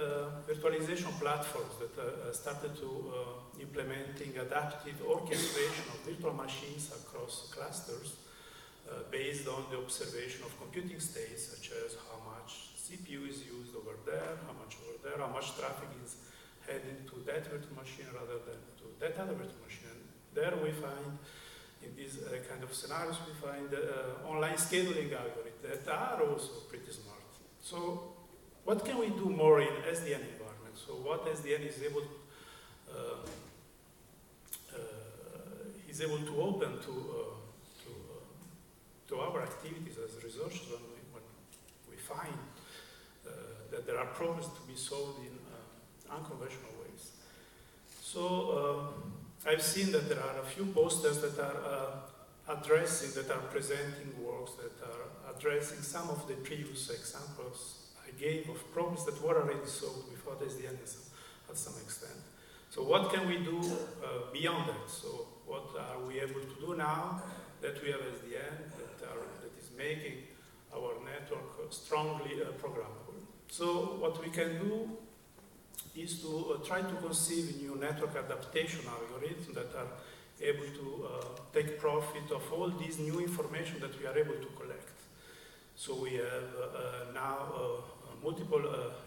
virtualization platforms that started to implementing adaptive orchestration of virtual machines across clusters based on the observation of computing states, such as how much CPU is used over there, how much over there, how much traffic is heading to that virtual machine rather than to that other virtual machine. And there we find, in these kind of scenarios, we find online scheduling algorithms that are also pretty smart. So what can we do more in SDN environment? So what SDN is able to open to our activities as researchers when we find that there are problems to be solved in unconventional ways. So I've seen that there are a few posters that are presenting works that are addressing some of the previous examples I gave of problems that were already solved without SDN at some extent. So what can we do beyond that? So what are we able to do now that we have SDN that is making our network strongly programmable? So what we can do is to try to conceive new network adaptation algorithms that are able to take profit of all this new information that we are able to collect. So we have now multiple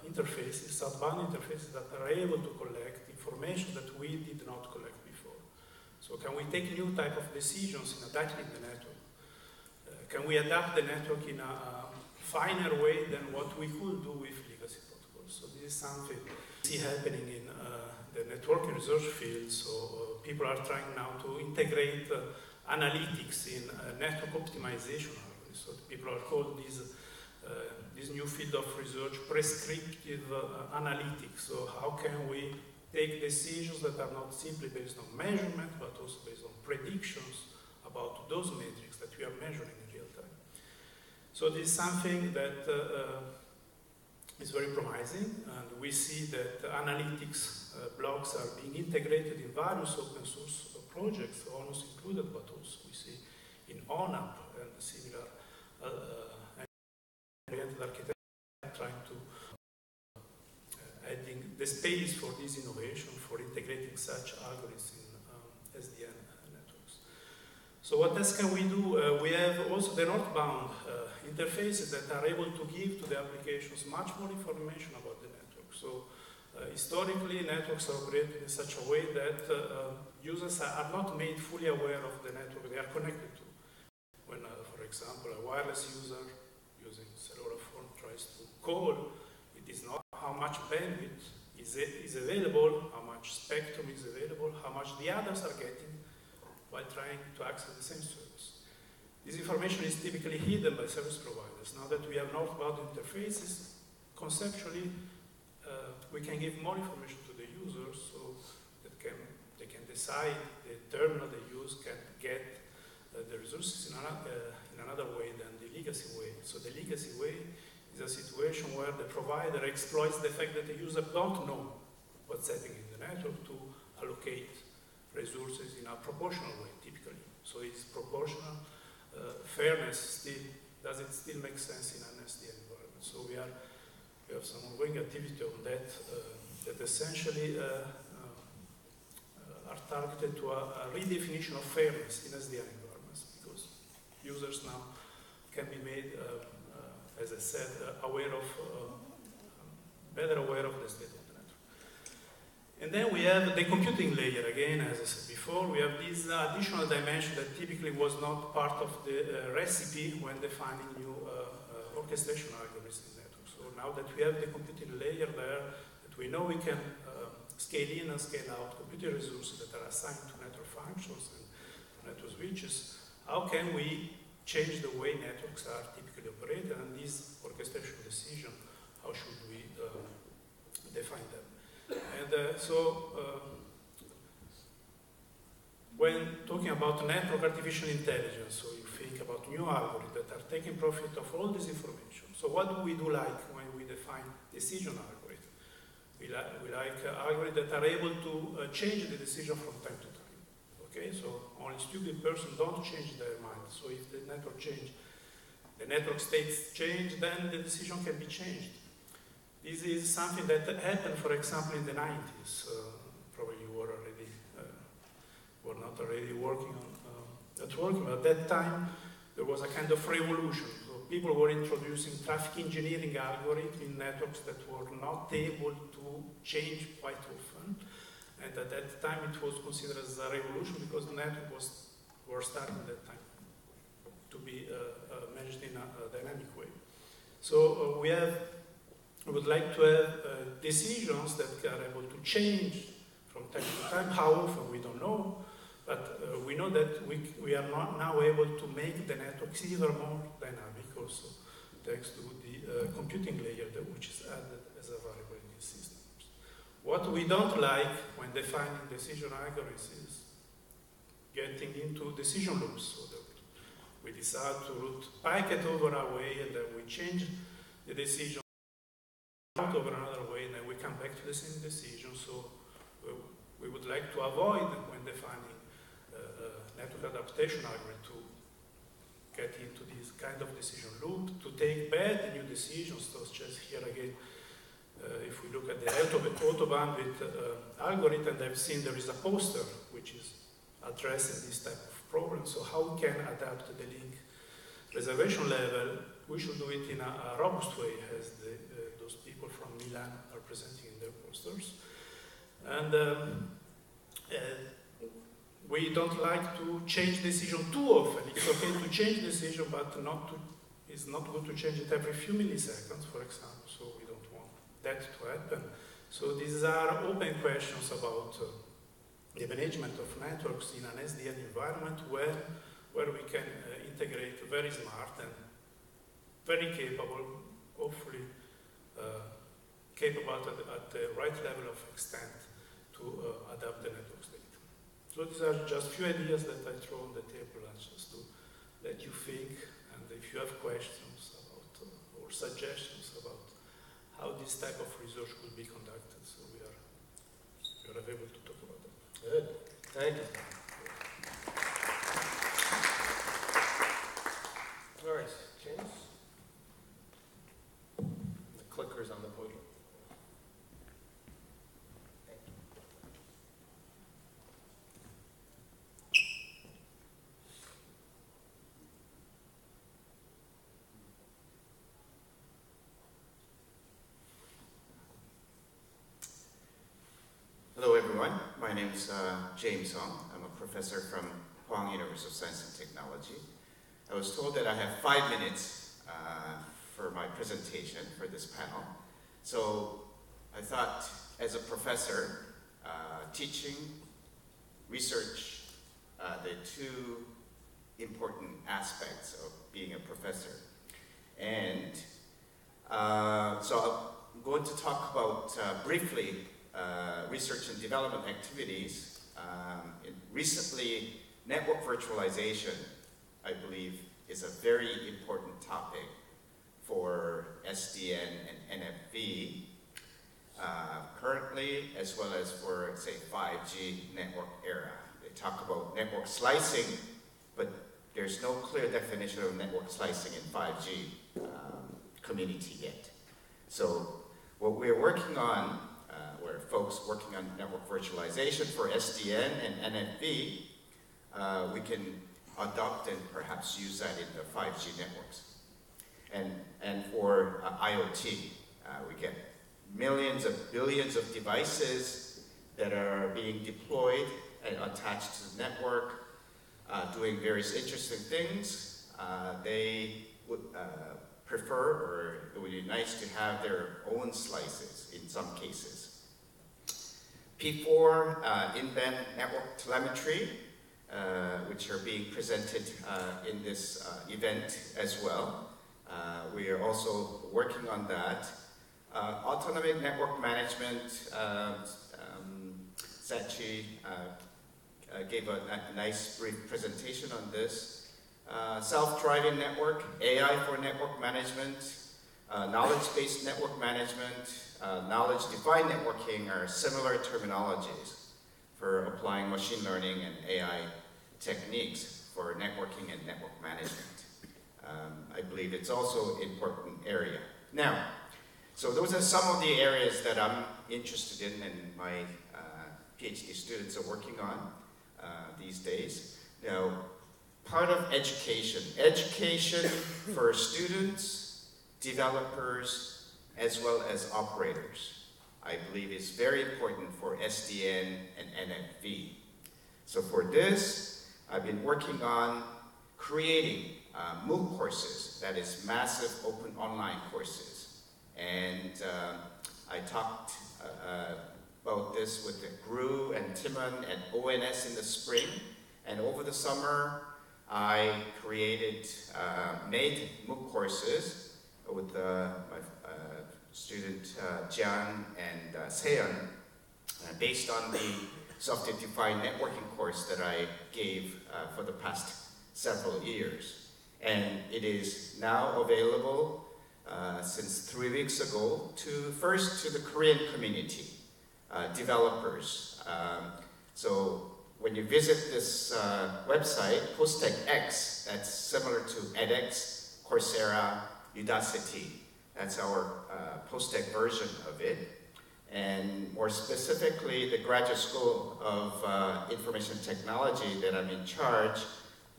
interfaces, southbound interfaces that are able to collect information that we did not collect before. So can we take new type of decisions in adapting the network? Can we adapt the network in a finer way than what we could do with legacy protocols? So this is something we see happening in the networking research field. So people are trying now to integrate analytics in network optimization algorithms. So people are called this new field of research prescriptive analytics. So how can we take decisions that are not simply based on measurement, but also based on predictions about those metrics that we are measuring in real time. So this is something that is very promising, and we see that analytics blocks are being integrated in various open source projects, ONOS included, but also we see in ON.Lab and similar oriented architecture trying to adding the space for this innovation, for integrating such algorithms in SDN networks. So what else can we do? We have also the northbound interfaces that are able to give to the applications much more information about the network. So Historically, networks are operated in such a way that users are not made fully aware of the network they are connected to. When, for example, a wireless user using cellular phone tries to call, it is not how much bandwidth is available, how much spectrum is available, how much the others are getting while trying to access the same service. This information is typically hidden by service providers. Now that we have northbound interfaces, conceptually, we can give more information to the users so that they can decide the terminal they use can get the resources in another way than the legacy way. So the legacy way is a situation where the provider exploits the fact that the user don't know what's happening in the network to allocate resources in a proportional way, typically. So it's proportional. Fairness still, does it still make sense in an SDN environment? So we have some ongoing activity on that that essentially are targeted to a redefinition of fairness in SDN environments, because users now can be made, as I said, better aware of the state of the network. And then we have the computing layer again, as I said before. We have this additional dimension that typically was not part of the recipe when defining new orchestration algorithms in networks. So now that we have the computing layer there, that we know we can scale in and scale out computing resources that are assigned to network functions and network switches, how can we change the way networks are typically operated, and this orchestration decision, how should we define them? And when talking about network artificial intelligence, so you think about new algorithms that are taking profit of all this information. So what do we do like when we define decision algorithms? We like algorithms that are able to change the decision from time to time. Okay, so only stupid person don't change their mind. So if the network change, the network states change, then the decision can be changed. This is something that happened, for example, in the 90s. Probably you were already, were not already working on networking, but at that time there was a kind of revolution. So people were introducing traffic engineering algorithms in networks that were not able to change quite often. And at that time it was considered as a revolution because the network were starting at that time to be managed in a dynamic way. So we would like to have decisions that are able to change from time to time. How often, we don't know, but we know that we are now able to make the networks even more dynamic also, thanks to the computing layer which is added as a variable in these systems. What we don't like when defining decision algorithms is getting into decision loops, so that we decide to route packet over our way and then we change the decision out over another way, and then we come back to the same decision. So we would like to avoid, when defining network adaptation algorithm, to get into this kind of decision loop, to take bad new decisions, such as here again, if we look at the auto bandwidth algorithm, I've seen there is a poster which is addressing this type of problem. So how we can adapt the link reservation level? We should do it in a robust way, as those people from Milan are presenting in their posters. And we don't like to change decision too often. It's okay to change decision, but it's not good to change it every few milliseconds, for example. So we don't want that to happen. So these are open questions about the management of networks in an SDN environment where we can integrate very smart and very capable, hopefully capable at the right level of extent to adapt the network state. So these are just few ideas that I throw on the table and just to let you think, and if you have questions about or suggestions about how this type of research could be conducted, so we are able to talk about that. Good, thank you. All right, James. The clicker's on the podium. Thank you. my name is James Hong. I'm a professor from Hwang University of Science and Technology. I was told that I have 5 minutes for my presentation for this panel. So I thought, as a professor, teaching, research, the two important aspects of being a professor. And so I'm going to talk about briefly research and development activities. Recently, network virtualization, I believe, is a very important topic for SDN and NFV currently, as well as for, say, 5G network era. They talk about network slicing, but there's no clear definition of network slicing in 5G community yet. So what we're working on, we're folks working on network virtualization for SDN and NFV, we can adopt and perhaps use that in the 5G networks. And for IoT, we get millions of billions of devices that are being deployed and attached to the network, doing various interesting things. They would prefer, or it would be nice to have their own slices in some cases. P4 in-band network telemetry, which are being presented in this event as well. We are also working on that. Autonomic network management, Sachi gave a nice brief presentation on this. Self-driving network, AI for network management, knowledge-based network management, knowledge-defined networking are similar terminologies for applying machine learning and AI techniques for networking and network management. I believe it's also an important area. Now, so those are some of the areas that I'm interested in and my PhD students are working on these days. Now, part of education for students, developers, as well as operators, I believe is very important for SDN and NFV. So for this, I've been working on creating MOOC courses, that is massive open online courses. And I talked about this with Gru and Timon and ONS in the spring. And over the summer, I made MOOC courses with my student Jian and Seon, based on the software-defined networking course that I gave for the past several years. And it is now available since 3 weeks ago first to the Korean community, developers. So when you visit this website, PostTechX, that's similar to edX, Coursera, Udacity. That's our PostTech version of it. And more specifically, the Graduate School of Information Technology that I'm in charge,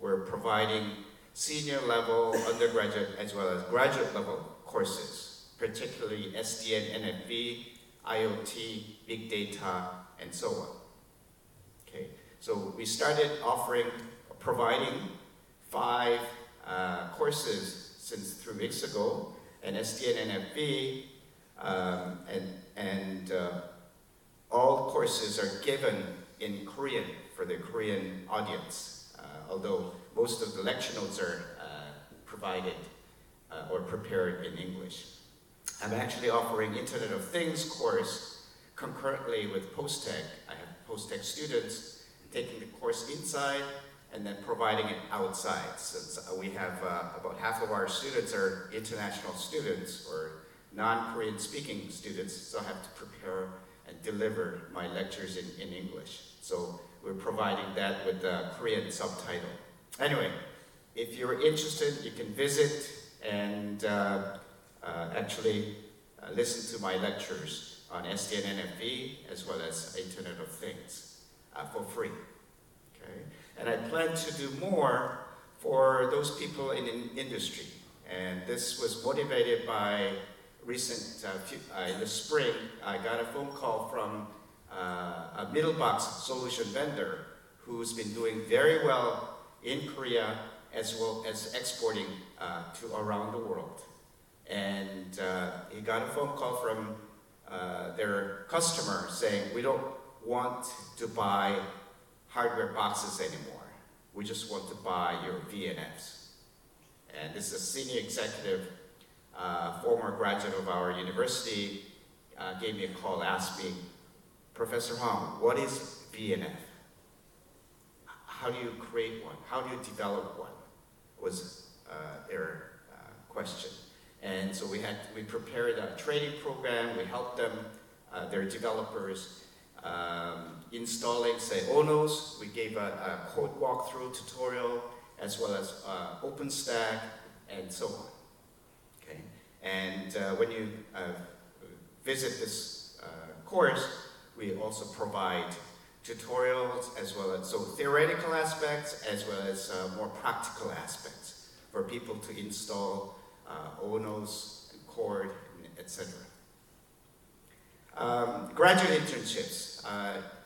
we're providing senior level, undergraduate, as well as graduate level courses, particularly SDN, NFV, IoT, big data, and so on. Okay, so we started providing 5 courses since 3 weeks ago, and SDN, NFV, and all courses are given in Korean for the Korean audience, although most of the lecture notes are provided or prepared in English. I'm actually offering Internet of Things course concurrently with PostTech. I have PostTech students taking the course inside and then providing it outside. Since we have about half of our students are international students or non-Korean speaking students, so I have to prepare and deliver my lectures in English. So we're providing that with the Korean subtitle. Anyway, if you're interested, you can visit and actually listen to my lectures on SDN NFV as well as Internet of Things for free. Okay? And I plan to do more for those people in industry. And this was motivated by in the spring, I got a phone call from a middle box solution vendor who's been doing very well in Korea as well as exporting to around the world. And he got a phone call from their customer saying, we don't want to buy hardware boxes anymore. We just want to buy your VNFs. And this is a senior executive, former graduate of our university, gave me a call, asked me, Professor Hong, what is VNF? How do you create one? How do you develop one? Was their question. And so we prepared a training program. We helped them, their developers, installing, say, ONOS. We gave a code walkthrough tutorial, as well as OpenStack, and so on. Okay. And when you visit this course, we also provide tutorials, as well as theoretical aspects, as well as more practical aspects for people to install ONOS, Cord, etc. Graduate internships.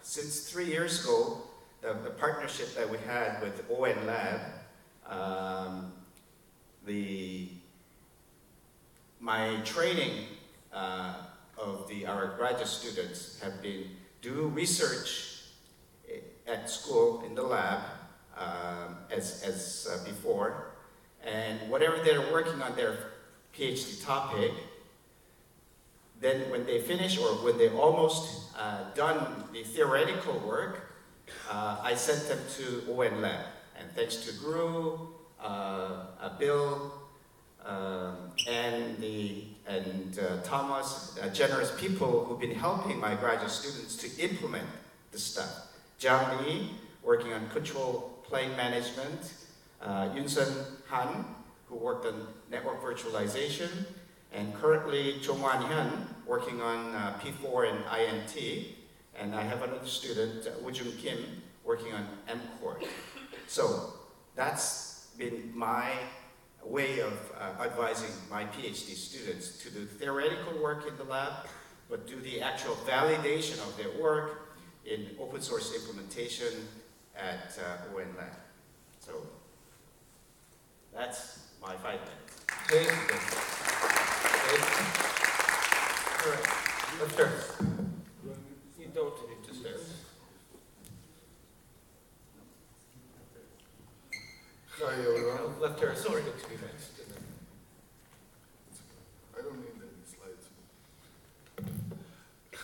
Since 3 years ago, the partnership that we had with ON.Lab, my training of our graduate students have been do research at school in the lab as before, and whatever they're working on their PhD topic, then when they finish or when they're almost done the theoretical work, I sent them to ON.Lab. And thanks to Guru, Bill, and Thomas, generous people who've been helping my graduate students to implement the stuff. Jiang Li, working on control plane management. Yunsun Han, who worked on network virtualization. And currently, Chongwan Hyun, working on P4 and INT. And I have another student, Woojung Kim, working on MCore. So that's been my way of advising my PhD students to do theoretical work in the lab, but do the actual validation of their work in open source implementation at ON.Lab. So that's my 5 minutes. Thank you. All right, let's start. You don't need to start. Hi everyone. Left here, sorry. To be next. I don't need any slides.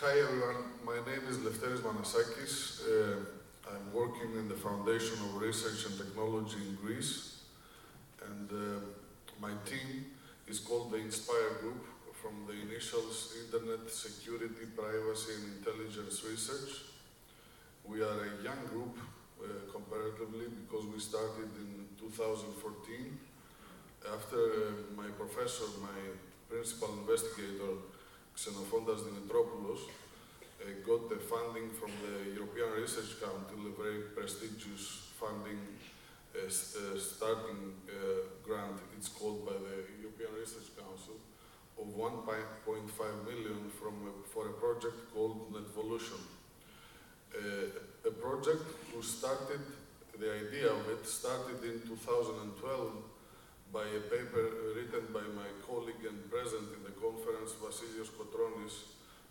Hi everyone, my name is Lefteris Manasakis. I'm working in the Foundation of Research and Technology in Greece, and my team is called the Inspire Group, from the initials Internet Security, Privacy and Intelligence Research. We are a young group comparatively, because we started in 2014 after my professor, my principal investigator, Xenofondas Dimitropoulos, got the funding from the European Research Council, a very prestigious funding starting grant, it's called, by the European Research Council, of 1.5 million for a project called Netvolution. A project who started, the idea of it started in 2012 by a paper written by my colleague and present in the conference, Vasilios Kotronis,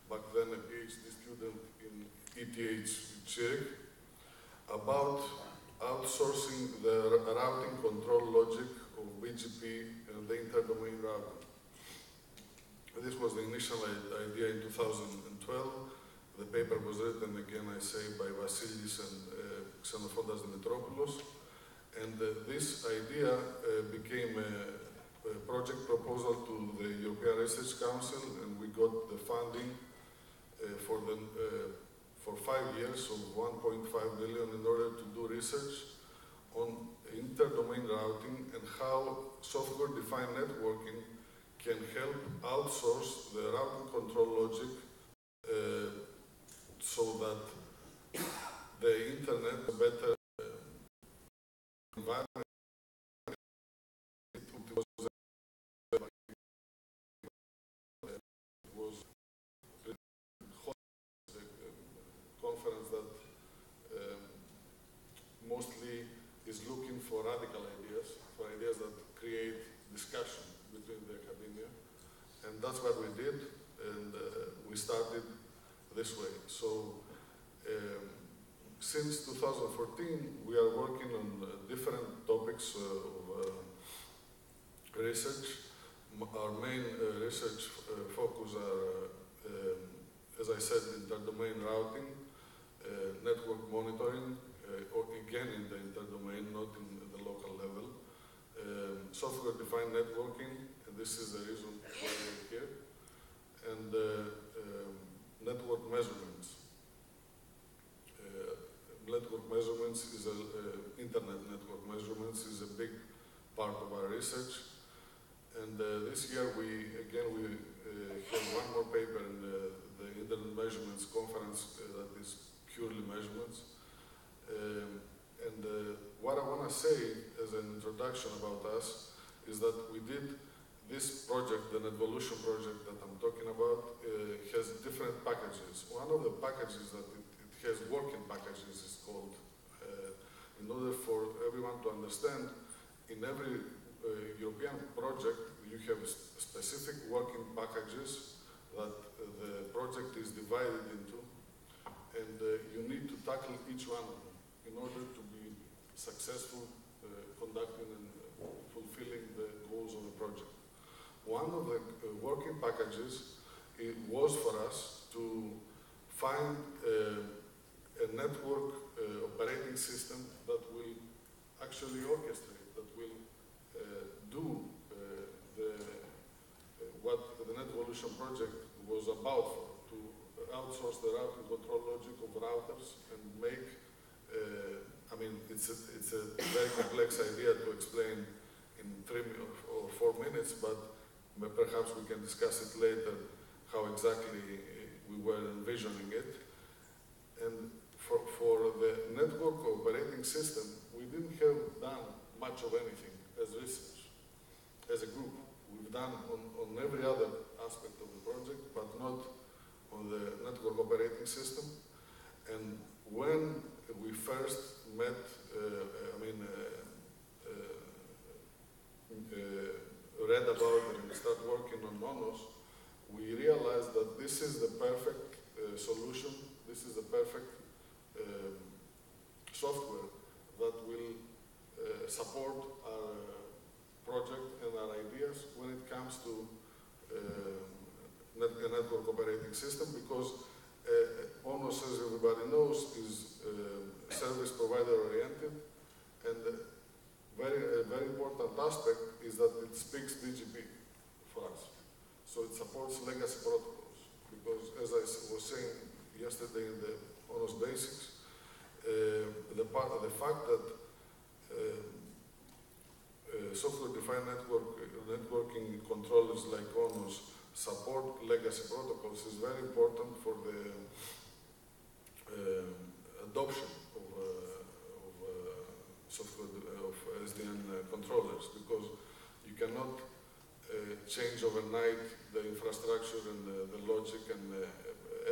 back then a PhD student in ETH Zurich, about outsourcing the routing control logic of BGP and the interdomain routing. This was the initial idea in 2012. The paper was written, again I say, by Vasilis and Xenofondas Dimitropoulos. And this idea became a project proposal to the European Research Council, and we got the funding for 5 years of 1.5 million in order to do research on interdomain routing and how software-defined networking can help outsource the routing control logic so that the internet is a better environment. is looking for radical ideas, for ideas that create discussion between the academia. And that's what we did, and we started this way. So since 2014, we are working on different topics of research. Our main research focus are, as I said, interdomain routing, network monitoring, or again in the interdomain, not in the local level, software-defined networking, and this is the reason why we're here, and network measurements. Network measurements is internet network measurements is a big part of our research. And this year we have one more paper in the Internet Measurements Conference that is purely measurements. What I want to say as an introduction about us is that we did this project, the Netvolution project that I'm talking about, has different packages. One of the packages that it has working packages is called, in order for everyone to understand, in every European project, you have specific working packages that the project is divided into, and you need to tackle each one of them in order to be successful conducting and fulfilling the goals of the project. One of the working packages was for us to find a network operating system that will actually orchestrate, that will do what the Netvolution project was about for, to outsource the routing control logic of routers and make, I mean, it's a very complex idea to explain in 3 or 4 minutes, but perhaps we can discuss it later, how exactly we were envisioning it. And for the network operating system, we didn't have done much of anything as research, as a group. We've done on every other aspect of the project, but not on the network operating system. And when we first met, read about it and started working on ONOS, we realized that this is the perfect solution, this is the perfect software that will support our project and our ideas when it comes to a network operating system, because ONOS, as everybody knows, is service provider oriented, and a very important aspect is that it speaks BGP for us. So it supports legacy protocols, because as I was saying yesterday in the ONOS basics, the fact that software-defined networking controllers like ONOS support legacy protocols is very important for the adoption of SDN controllers, because you cannot change overnight the infrastructure and the logic and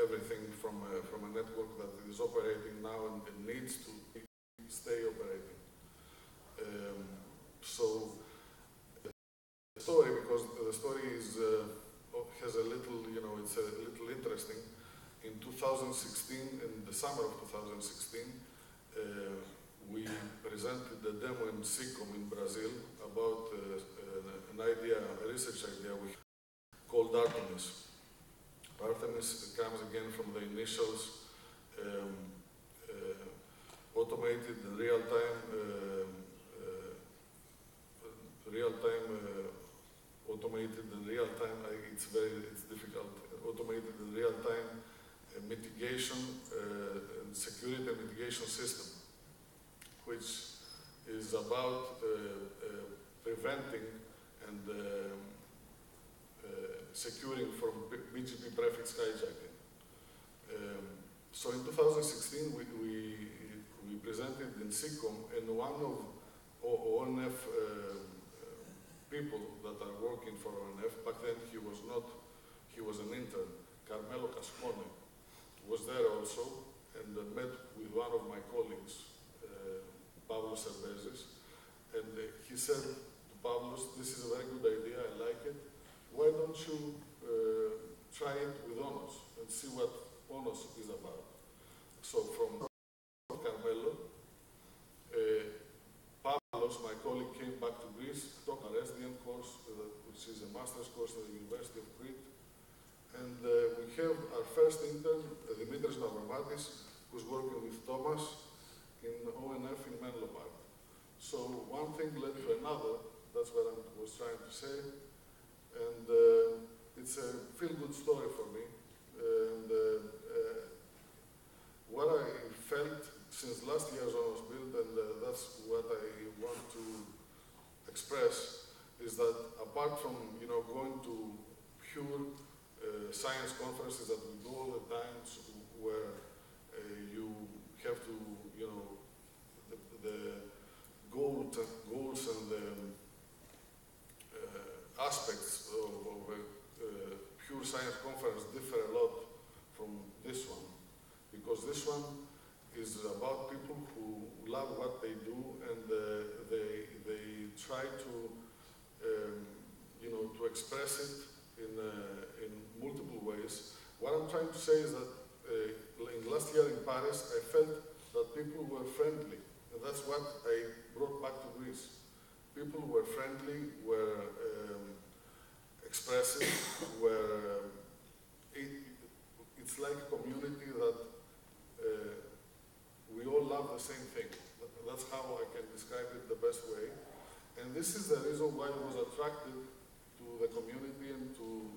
everything from a network that is operating now and needs to stay operating. So the story, because the story is has a little, it's a little interesting. In 2016, in the summer of 2016, we presented the demo in SICOM in Brazil about an idea, a research idea called Artemis. Artemis comes again from the initials, automated and real-time, automated and real-time, it's difficult, automated and real-time mitigation and security and mitigation system, which is about preventing and securing from BGP prefix hijacking. So in 2016, we presented in SICOM, and one of ONF people that are working for ONF, back then he was an intern, Carmelo Cascone, was there also, and met with one of my colleagues, Pablo user basis. And he said to Pavlos, this is a very good idea, I like it. Why don't you try it with ONOS and see what ONOS is about? So from Carmelo, Pavlos, my colleague, came back to Greece, taught our SDN course, which is a master's course at the University of Crete. And we have our first intern, Dimitris Mavromatis, who's working with Thomas in ONF in Menlo Park. So one thing led to another, that's what I was trying to say. And it's a feel-good story for me. And what I felt since last year's ONOS build, and that's what I want to express, is that apart from going to pure science conferences that we go all the time, where you have to, the goals and the aspects of a pure science conference differ a lot from this one, because this one is about people who love what they do, and they try to to express it in multiple ways. What I'm trying to say is that in last year in Paris, I felt that people were friendly, and that's what I brought back to Greece. People were friendly, were expressive, were it's like a community that we all love the same thing. That's how I can describe it the best way. And this is the reason why I was attracted to the community and to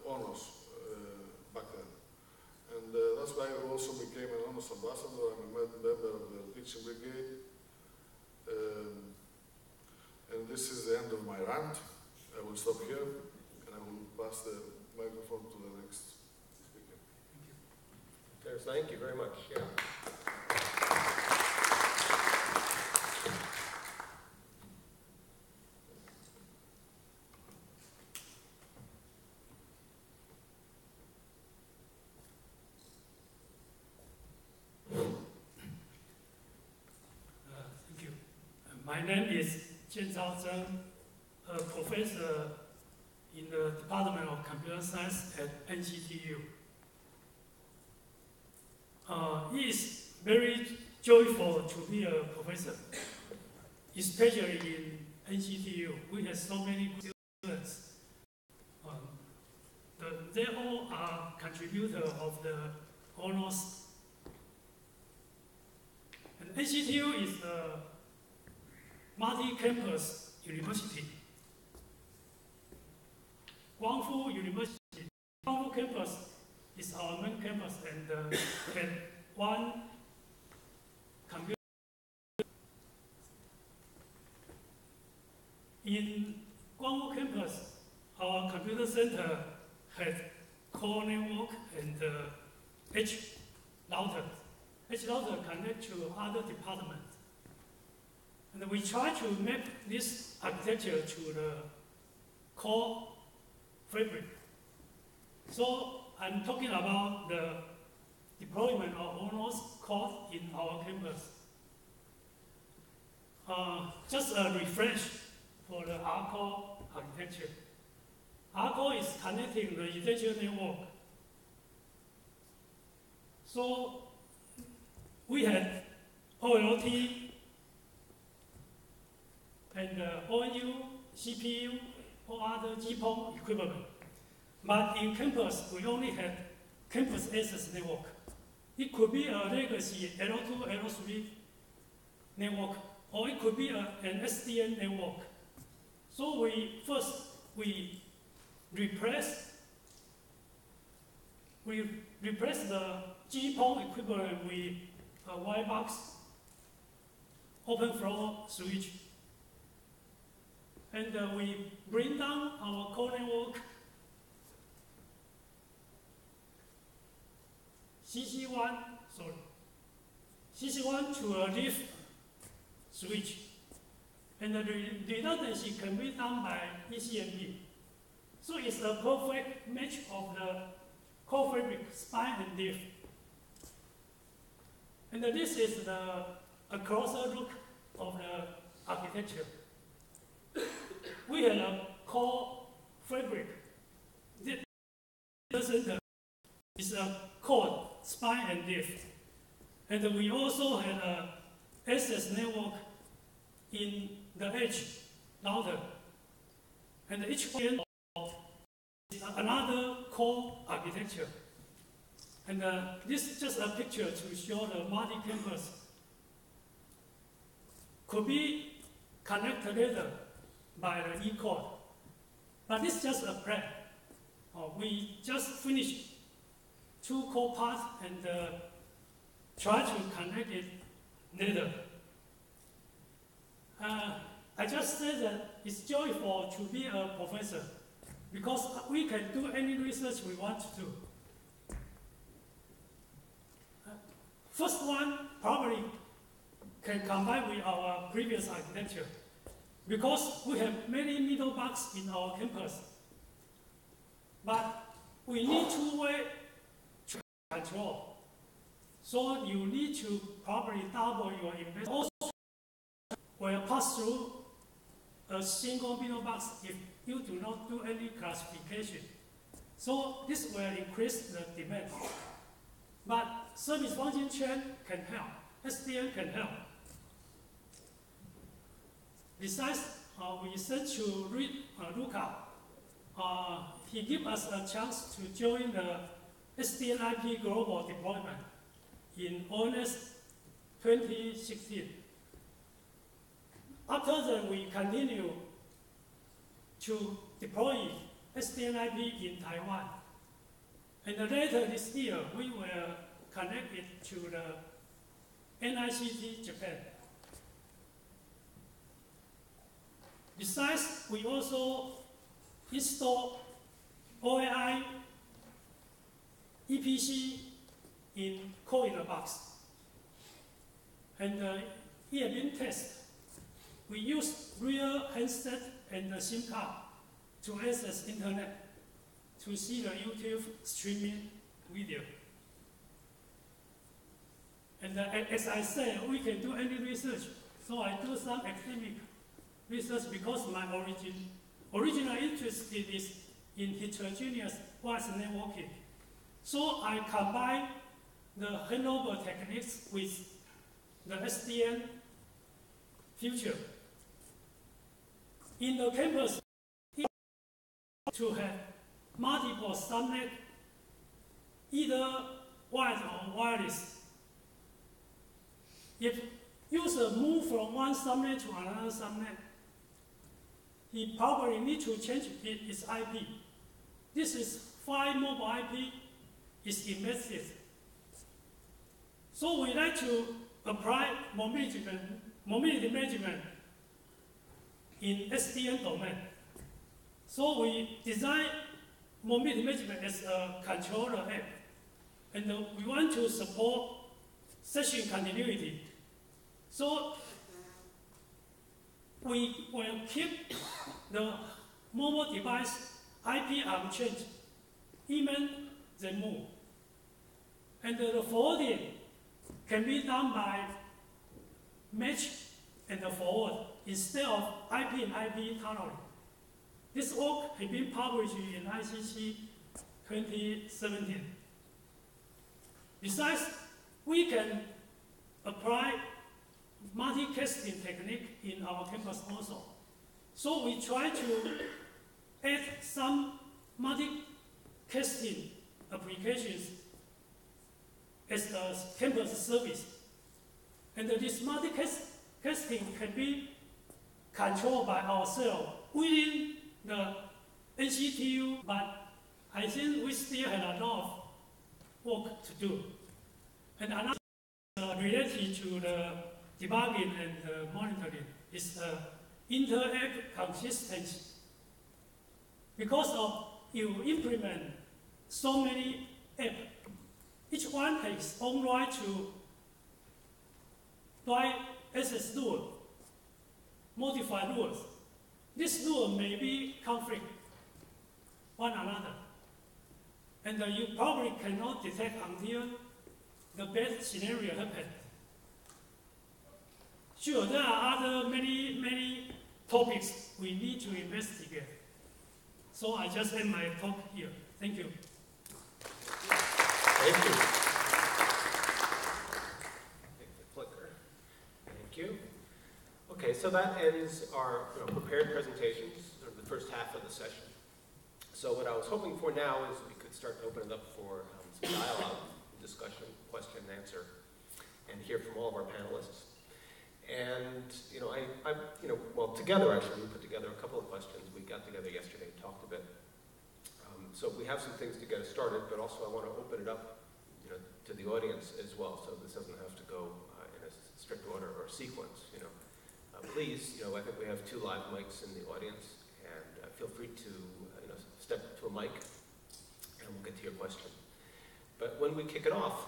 ONOS back then. And that's why I also became an ONOS ambassador. I'm a member of the teaching brigade. And this is the end of my rant. I will stop here, and I will pass the microphone to the next speaker. Thank you very much. Yeah. Thank you. My name is Jian Zhao Zheng, a professor in the Department of Computer Science at NCTU. It is very joyful to be a professor, especially in NCTU. We have so many good students. They all are contributors of the ONOS. And NCTU is a multi-campus university. Guangzhou University, Guangzhou campus is our main campus, and had one computer. In Guangzhou campus, our computer center had core network and H router. H router connect to other departments. And we try to map this architecture to the core fabric. So I'm talking about the deployment of ONOS code in our campus. Just a refresh for the R-core architecture. R-core is connecting the essential network. So we had OLT and ONU, CPU, or other GPON equivalent. But in campus, we only had campus access network. It could be a legacy L2, L3 network, or it could be an SDN network. So we replace the GPON equivalent with a white box open flow switch. And we bring down our core network CC1 to a leaf switch. And the redundancy can be done by ECMP. So it's a perfect match of the core fabric, spine and leaf. And this is a closer look of the architecture. We have a core fabric. This is a core, spine, and diff. And we also have a access network in the edge router. And each one is another core architecture. And this is just a picture to show the multi-campus could be connected later by the E-core. But this is just a plan. We just finished 2 core parts and try to connect it later. I just said that it's joyful to be a professor because we can do any research we want to do. First one probably can combine with our previous architecture because we have many middle box in our campus. But we need two-way control. So you need to probably double your investment. Also, will pass through a single middle box if you do not do any classification. So this will increase the demand. But service function chain can help. SDN can help. Besides, we said to read Luca. He gave us a chance to join the SDN IP global deployment in ONOS 2016. After that, we continue to deploy SDN IP in Taiwan. And later this year, we will connect it to the NICT Japan. Besides, we also install OAI EPC in code-in-a-box. And it has been tested. We use real handset and the SIM card to access internet to see the YouTube streaming video. And as I said, we can do any research. So I do some academic research because my original interest is in heterogeneous wireless networking. So I combine the handover techniques with the SDN future. In the campus, to have multiple subnet, either wired or wireless. If user move from one subnet to another subnet, he probably need to change its IP. This is 5 mobile IP is embedded. So we like to apply mobility management in SDN domain. So we design mobility management as a controller app. And we want to support session continuity. So we will keep the mobile device IP unchanged, even they move. And the forwarding can be done by match and the forward instead of IP and IP tunneling. This work has been published in ICC 2017. Besides, we can apply multicasting technique in our campus also. So we try to add some multicasting applications as a campus service. And this multicasting can be controlled by ourselves within the NCTU, but I think we still have a lot of work to do. And another related to the debugging and the monitoring is inter-app consistency. Because of you implement so many apps, each one has its own right to write access rule, modify rules. This rule may be conflict one another. And you probably cannot detect until the bad scenario happens. Sure, there are other many topics we need to investigate. So I just end my talk here. Thank you. Thank you. Take the clicker. Thank you. Okay, so that ends our prepared presentations, or the first half of the session. So what I was hoping for now is we could start to open it up for some dialogue, discussion, question and answer, and hear from all of our panelists. And well, together actually, we put together a couple of questions. We got together yesterday and talked a bit. So we have some things to get us started, but also I want to open it up, to the audience as well. So this doesn't have to go in a strict order or sequence. Please, I think we have 2 live mics in the audience, and feel free to step to a mic, and we'll get to your question. But when we kick it off,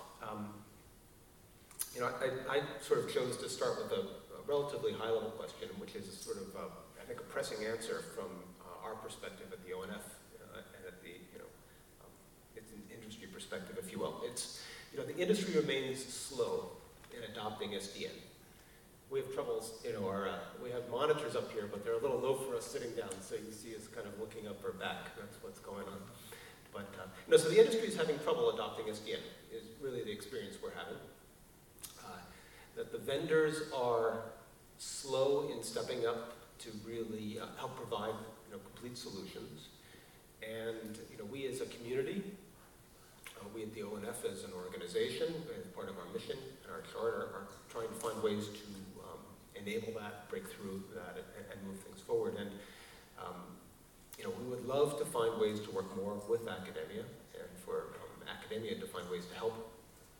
I sort of chose to start with a relatively high-level question, which is sort of, I think, a pressing answer from our perspective at the ONF and at the, it's an industry perspective, if you will. It's, the industry remains slow in adopting SDN. We have troubles, we have monitors up here, but they're a little low for us sitting down, so you see us kind of looking up or back. That's what's going on. But, so the industry is having trouble adopting SDN, is really the experience we're having. That the vendors are slow in stepping up to really help provide complete solutions. And we as a community, we at the ONF as an organization, as part of our mission and our charter, are trying to find ways to enable that, break through that, and move things forward. And we would love to find ways to work more with academia, and for academia to find ways to help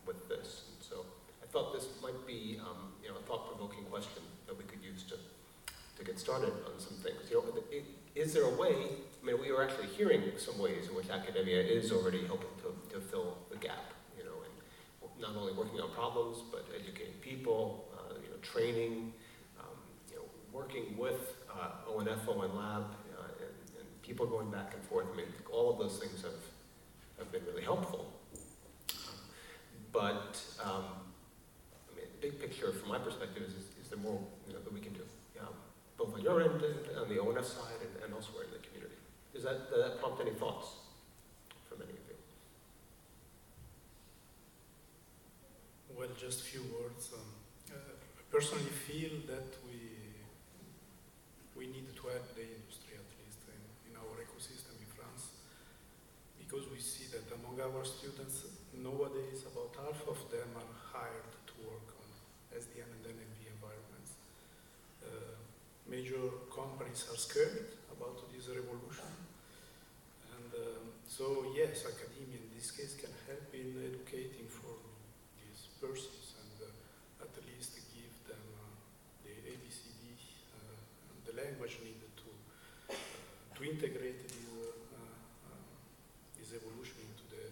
with this. And so I thought this might be a thought-provoking question that we could use to get started on some things. Is there a way, we are actually hearing some ways in which academia is already helping to fill the gap, and not only working on problems, but educating people, training, working with ONF, ON.Lab, and people going back and forth. All of those things have been really helpful. But the big picture from my perspective is there more that we can do, both on your end and on the ONF side and elsewhere in the community. Does that prompt any thoughts from any of you? Well, just a few words. I personally feel that we need to help the industry, at least in our ecosystem in France, because we see that among our students nowadays about half of them are hired to work on SDN and NMV environments. Major companies are scared about this revolution, and so yes, academia in this case can help in educating for these persons and at least give them the ABCD, the language needed to integrate this evolution into the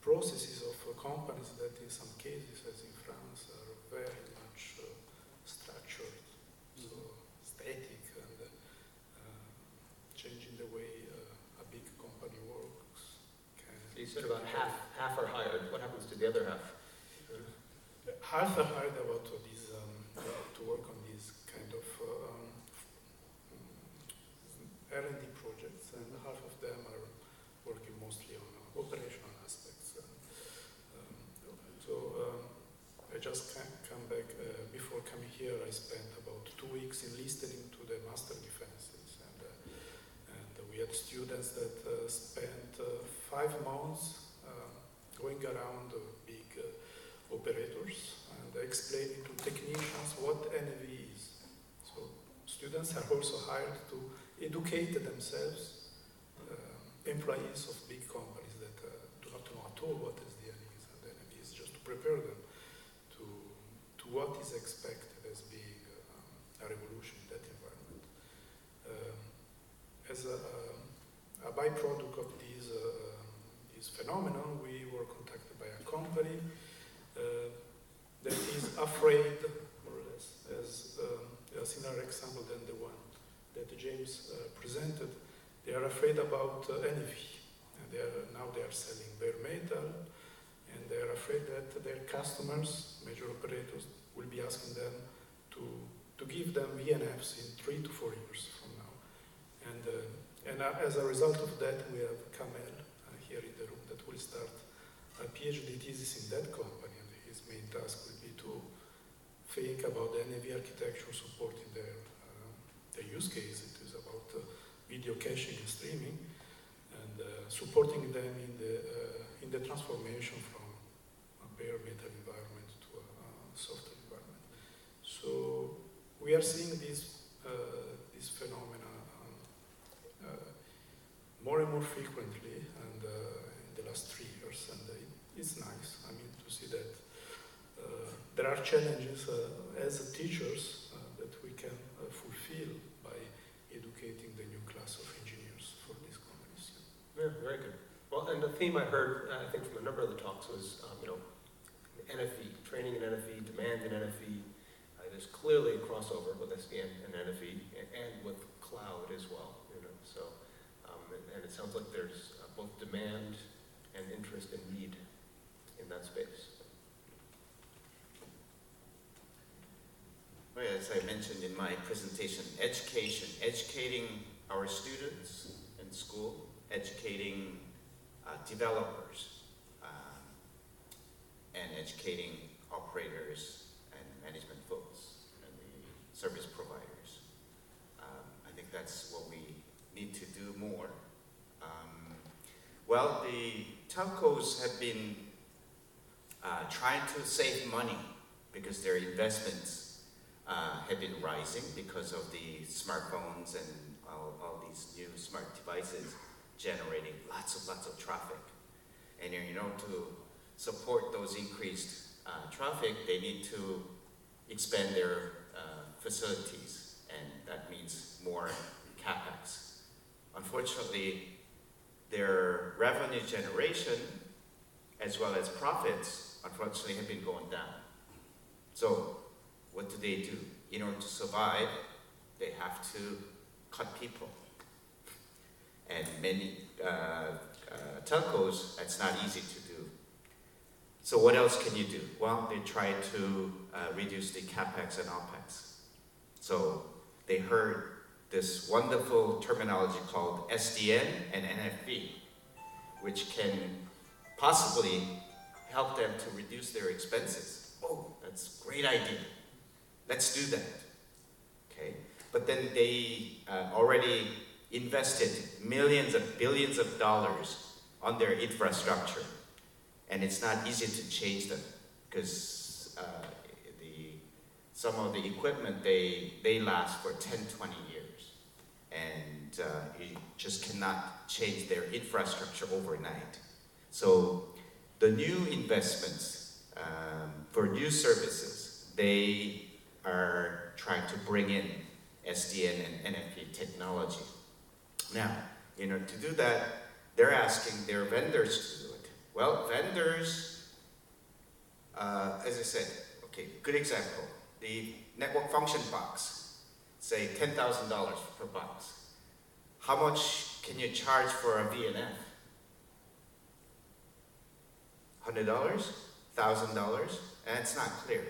processes of companies that in some cases, as in France, are very much structured, so static, and changing the way a big company works. So you said about half are hired. What happens to the other half? Half are hired about this, to work on these kind of R&D projects, and half of them are working mostly on operational aspects. I just come back, before coming here I spent about 2 weeks in listening to the master defenses, and we had students that spent 5 months going around big operators and explaining to technicians what NV is. So students are also hired to educate themselves, employees of big companies that do not know at all what SDN is and NV is, just to prepare them to what is expected as being a revolution in that environment. As a byproduct of this phenomenon, we were contacted by a company that is afraid, more or less, as a similar example than the one that James presented. They are afraid about NV. Now they are selling bare metal, and they are afraid that their customers, major operators, will be asking them to to give them VNFs in 3 to 4 years from now. And as a result of that, we have Kamel here in the room that will start a PhD thesis in that company, and his main task will be to think about the NAV architecture supporting their use case. It is about video caching and streaming, and supporting them in the transformation from a bare metal environment to a software environment. So we are seeing this phenomena more and more frequently, and in the last 3 years, and it's nice. I mean, to see that there are challenges as teachers that we can fulfill by educating the new class of engineers for these companies. Yeah, very good. Well, and the theme I heard, I think, from a number of the talks was, NFV, training in NFV, demand in NFV. There's clearly a crossover with SDN and NFV, and with cloud as well. So, and it sounds like there's both demand and interest and need in that space. Well, as I mentioned in my presentation, education, educating our students in school, educating developers, and educating operators and management folks and the service providers. I think that's what we need to do more. Well, the telcos have been trying to save money because their investments have been rising because of the smartphones and all these new smart devices generating lots of traffic. And to support those increased traffic, they need to expand their facilities, and that means more CapEx. Unfortunately, their revenue generation as well as profits, unfortunately, have been going down. So what do? In order to survive, they have to cut people. And many telcos, that's not easy to do. So what else can you do? Well, they try to reduce the CapEx and OpEx. So they heard this wonderful terminology called SDN and NFV, which can possibly help them to reduce their expenses. Oh, that's a great idea. Let's do that. Okay, but then they already invested millions of billions of dollars on their infrastructure, and it's not easy to change them because some of the equipment they last for 10, 20 years, and you just cannot change their infrastructure overnight. So the new investments for new services, they are trying to bring in SDN and NFV technology. Now, to do that, they're asking their vendors to do it. Well, vendors, as I said, okay, good example. The network function box, say $10,000 per box. How much can you charge for a VNF? $100? $1,000? And it's not clear.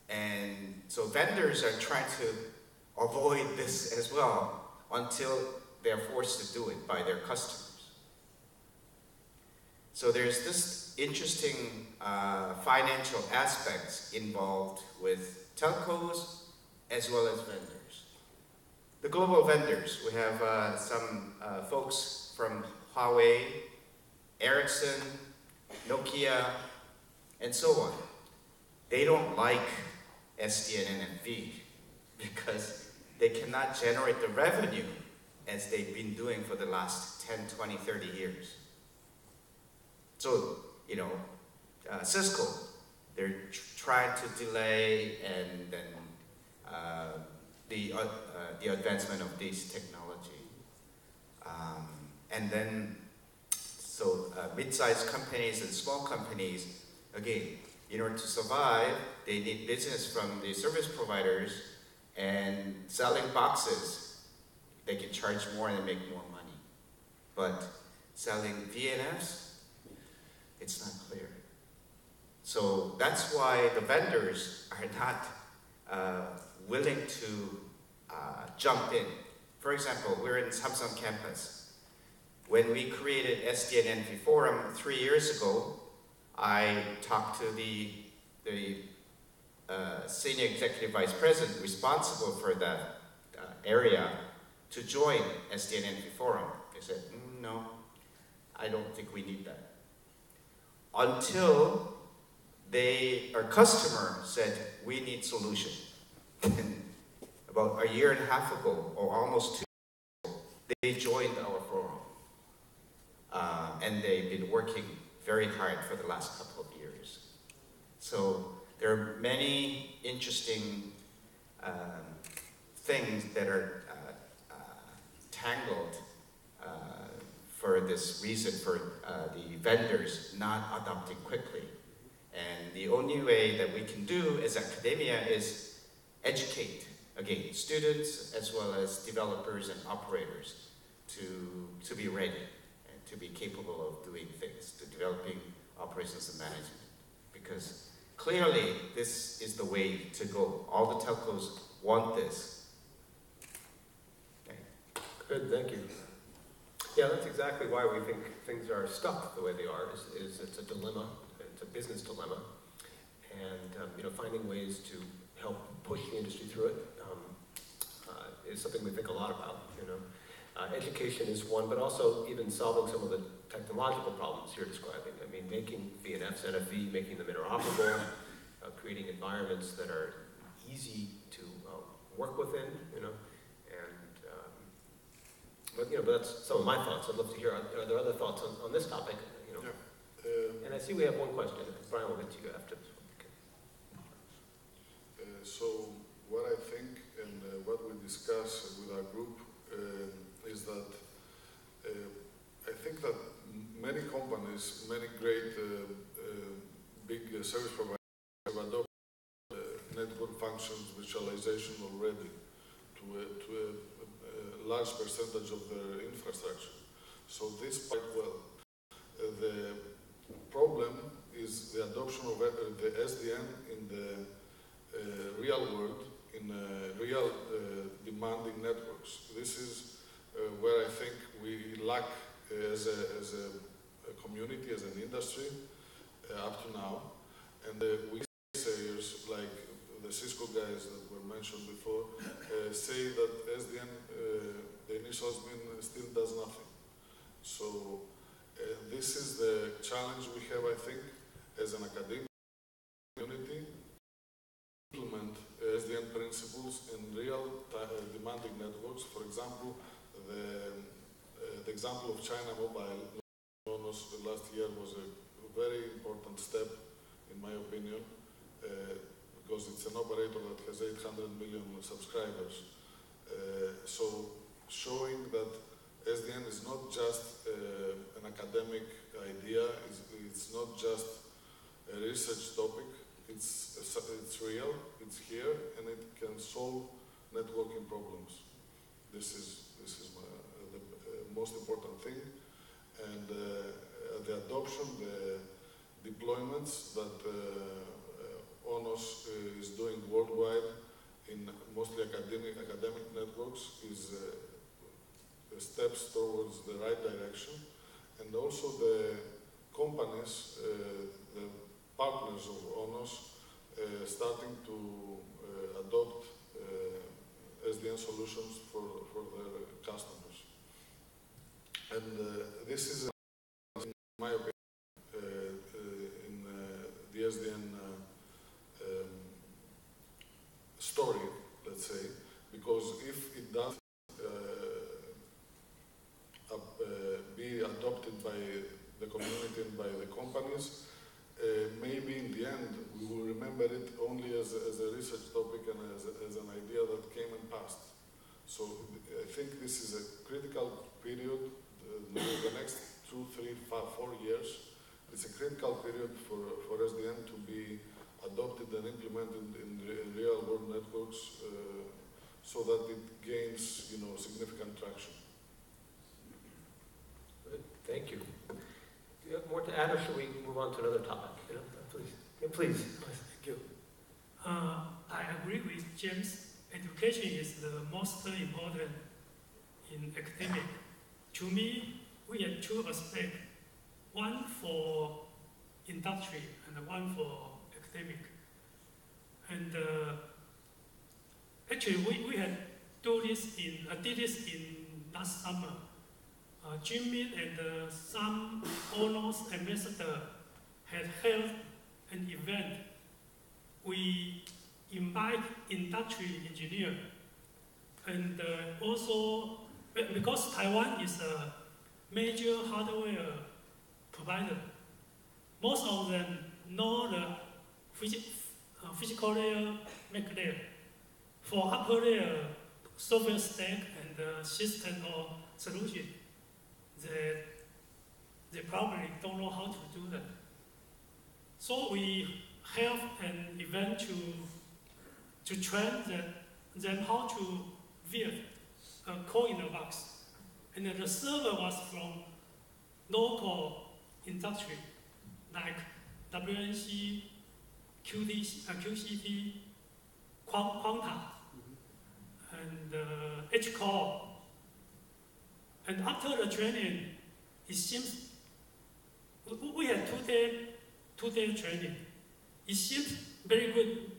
And so vendors are trying to avoid this as well until they're forced to do it by their customers. So there's this interesting financial aspects involved with telcos as well as vendors. The global vendors, we have some folks from Huawei, Ericsson, Nokia, and so on. They don't like SDN and NFV because they cannot generate the revenue as they've been doing for the last 10, 20, 30 years. So, Cisco, they're trying to delay and then the advancement of this technology. And then, so mid-sized companies and small companies, again, in order to survive, they need business from the service providers, and selling boxes, they can charge more and make more money. But selling VNFs, it's not clear. So that's why the vendors are not willing to jump in. For example, we're in Samsung campus. When we created SDN NV Forum 3 years ago, I talked to the senior executive vice president responsible for that area to join SDN NV Forum. They said, no, I don't think we need that. Until our customer said, we need solution. And about a year and a half ago, or almost 2 years ago, they joined our forum. And they've been working very hard for the last couple of years. So there are many interesting things that are tangled for this reason for the vendors not adopting quickly. And the only way that we can do as academia is educate, again, students as well as developers and operators to be ready and to be capable of doing things, to developing operations and management. Because clearly this is the way to go. All the telcos want this. Okay. Good, thank you. Yeah, that's exactly why we think things are stuck the way they are, is it's a dilemma, it's a business dilemma. And finding ways to help push the industry through it is something we think a lot about. Education is one, but also even solving some of the technological problems you're describing. I mean, making VNFs, NFV, making them interoperable, creating environments that are easy to work within, But that's some of my thoughts. I'd love to hear, are there other thoughts on this topic? And I see we have one question. Brian, we'll get to you after this one. Okay. So what I think and what we discuss with our group is that I think that many companies, many great big service providers have adopted network functions virtualization already to a large percentage of their infrastructure. So this quite well. The problem is the adoption of the SDN in the real world, in real demanding networks. This is where I think we lack as a community, as an industry, up to now. And we sayers like the Cisco guys that were mentioned before say that SDN, the initial SDN still does nothing. So this is the challenge we have, I think, as an academic community, implement SDN principles in real demanding networks. For example, the example of China Mobile, ONOS last year was a very important step, in my opinion, because it's an operator that has 800 million subscribers. So showing that SDN is not just an academic idea, it's not just a research topic, it's real, it's here, and it can solve networking problems. This is the most important thing. And the adoption, the deployments that ONOS is doing worldwide in mostly academic networks is steps towards the right direction. And also the companies, the partners of ONOS, starting to adopt SDN solutions for their customers. And this is, in my opinion, in the SDN story, let's say, because if it does be adopted by the community and by the companies, maybe in the end we will remember it only as a research topic and as an idea that came and passed. So I think this is a critical period, the next 2, 3, 4 years. It's a critical period for SDN to be adopted and implemented in real world networks so that it gains, significant traction. Good. Thank you. Do you have more to add, or should we move on to another topic? Please. Yeah, please. Thank you. I agree with James. education is the most important in academic. To me, we have two aspects, one for industry and one for academic. And actually, we had did this in last summer. Jin Min and some ONOS ambassador had held an event. We invite industry engineer, and also because Taiwan is a major hardware provider, most of them know the physical layer, make layer. For upper layer, software stack and system or solution, they probably don't know how to do that. So we have an event to train them how to build a code in a box. And the server was from local industry, like WNC, QCT, Quanta, and HCore. And after the training, it seems we had two-day training. It seems very good.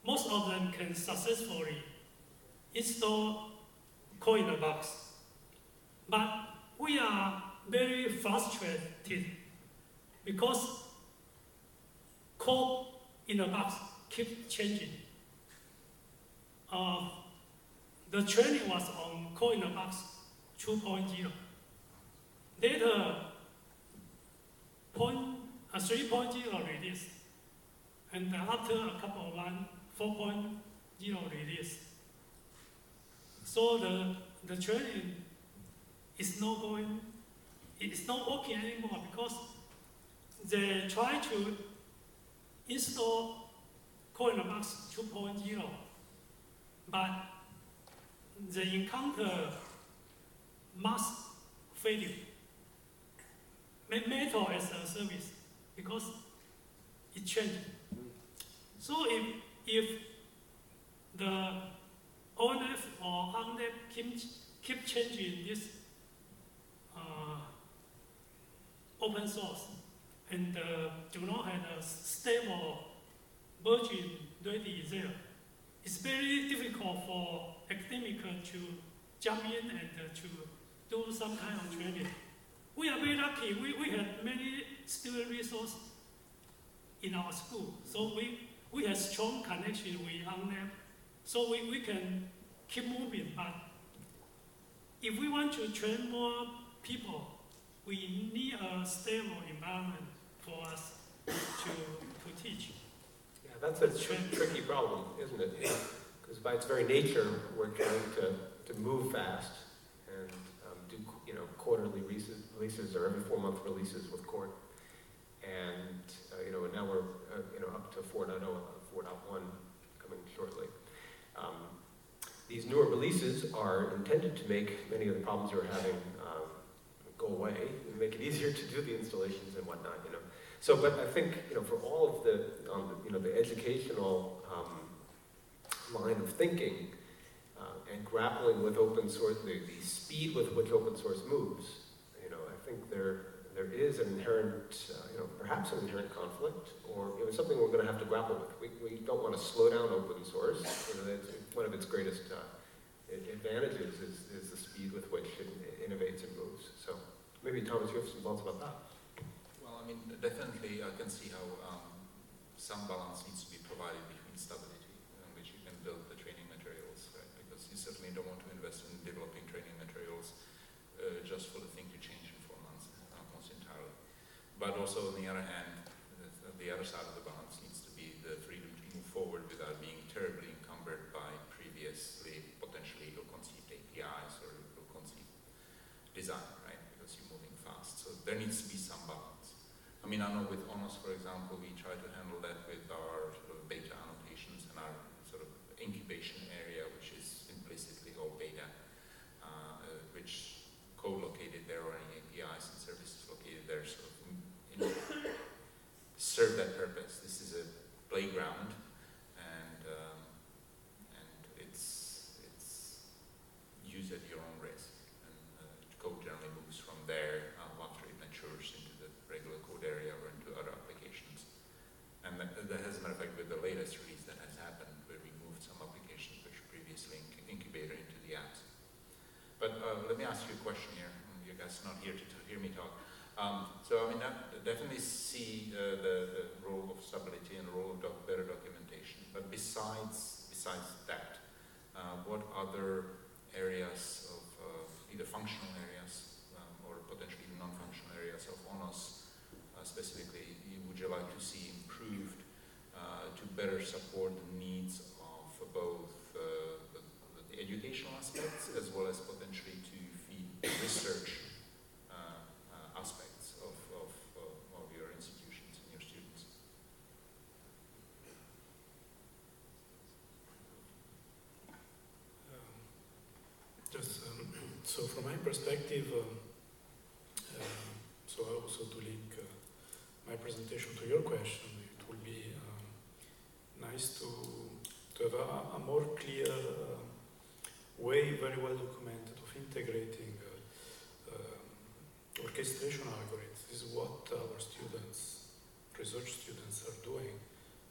Most of them can successfully install code in a box. But we are very frustrated because code in a box keeps changing. The training was on code in a box 2.0. Later, 3.0 release, and after a couple of months, 4.0 release. So the training is not going, it's not working anymore because they try to install code in a box 2.0, but they encounter mass failure. Metal as a service because it changed. So if the ONF or ON.Lab keep changing this open source and do not have a stable version ready there, it's very difficult for academic to jump in and to do some kind of training. We are very lucky. We have many student resources in our school. So we have strong connection with ON.Lab. So we can keep moving. But if we want to train more people, we need a stable environment for us to teach. Yeah, that's a tricky problem, isn't it? Because by its very nature, we're trying to move fast and do quarterly releases or every 4-month releases with Core. And now we're up to 4.0, 4.1 coming shortly. These newer releases are intended to make many of the problems you're having go away and make it easier to do the installations and whatnot. So, but I think for all of the educational line of thinking and grappling with open source, the speed with which open source moves, I think there is an inherent, perhaps an inherent conflict, or something we're going to have to grapple with. We don't want to slow down open source. One of its greatest advantages is the speed with which it innovates and moves. So maybe Thomas, you have some thoughts about that. Well, I mean, definitely I can see how some balance needs to be provided between stability, which you can build the training materials, right? Because you certainly don't want to invest in developing training materials just for the thing to change in 4 months, almost entirely. But also on the other hand, the other side of the balance needs to be the freedom to move forward without being terribly encumbered by previously potentially ill-conceived APIs or ill-conceived design, right? Because you're moving fast. So there needs to be some balance. I mean, I know with ONOS, for example, we try to handle that with our sort of beta annotations and our sort of incubation area, which is implicitly all beta, which co-located there or any APIs and services located there sort of serve that purpose. This is a playground, and it's perhaps not here to hear me talk. So I mean, I definitely see the role of stability and the role of better documentation. But besides that, what other areas of either functional areas or potentially even non-functional areas of ONOS specifically would you like to see improved to better support the needs of both the educational aspects as well as potentially to feed research aspects of your institutions and your students? So from my perspective, so also to link my presentation to your question, it will be nice to have a more clear way, very well documented, of integrating orchestration algorithms. This is what our students, research students, are doing.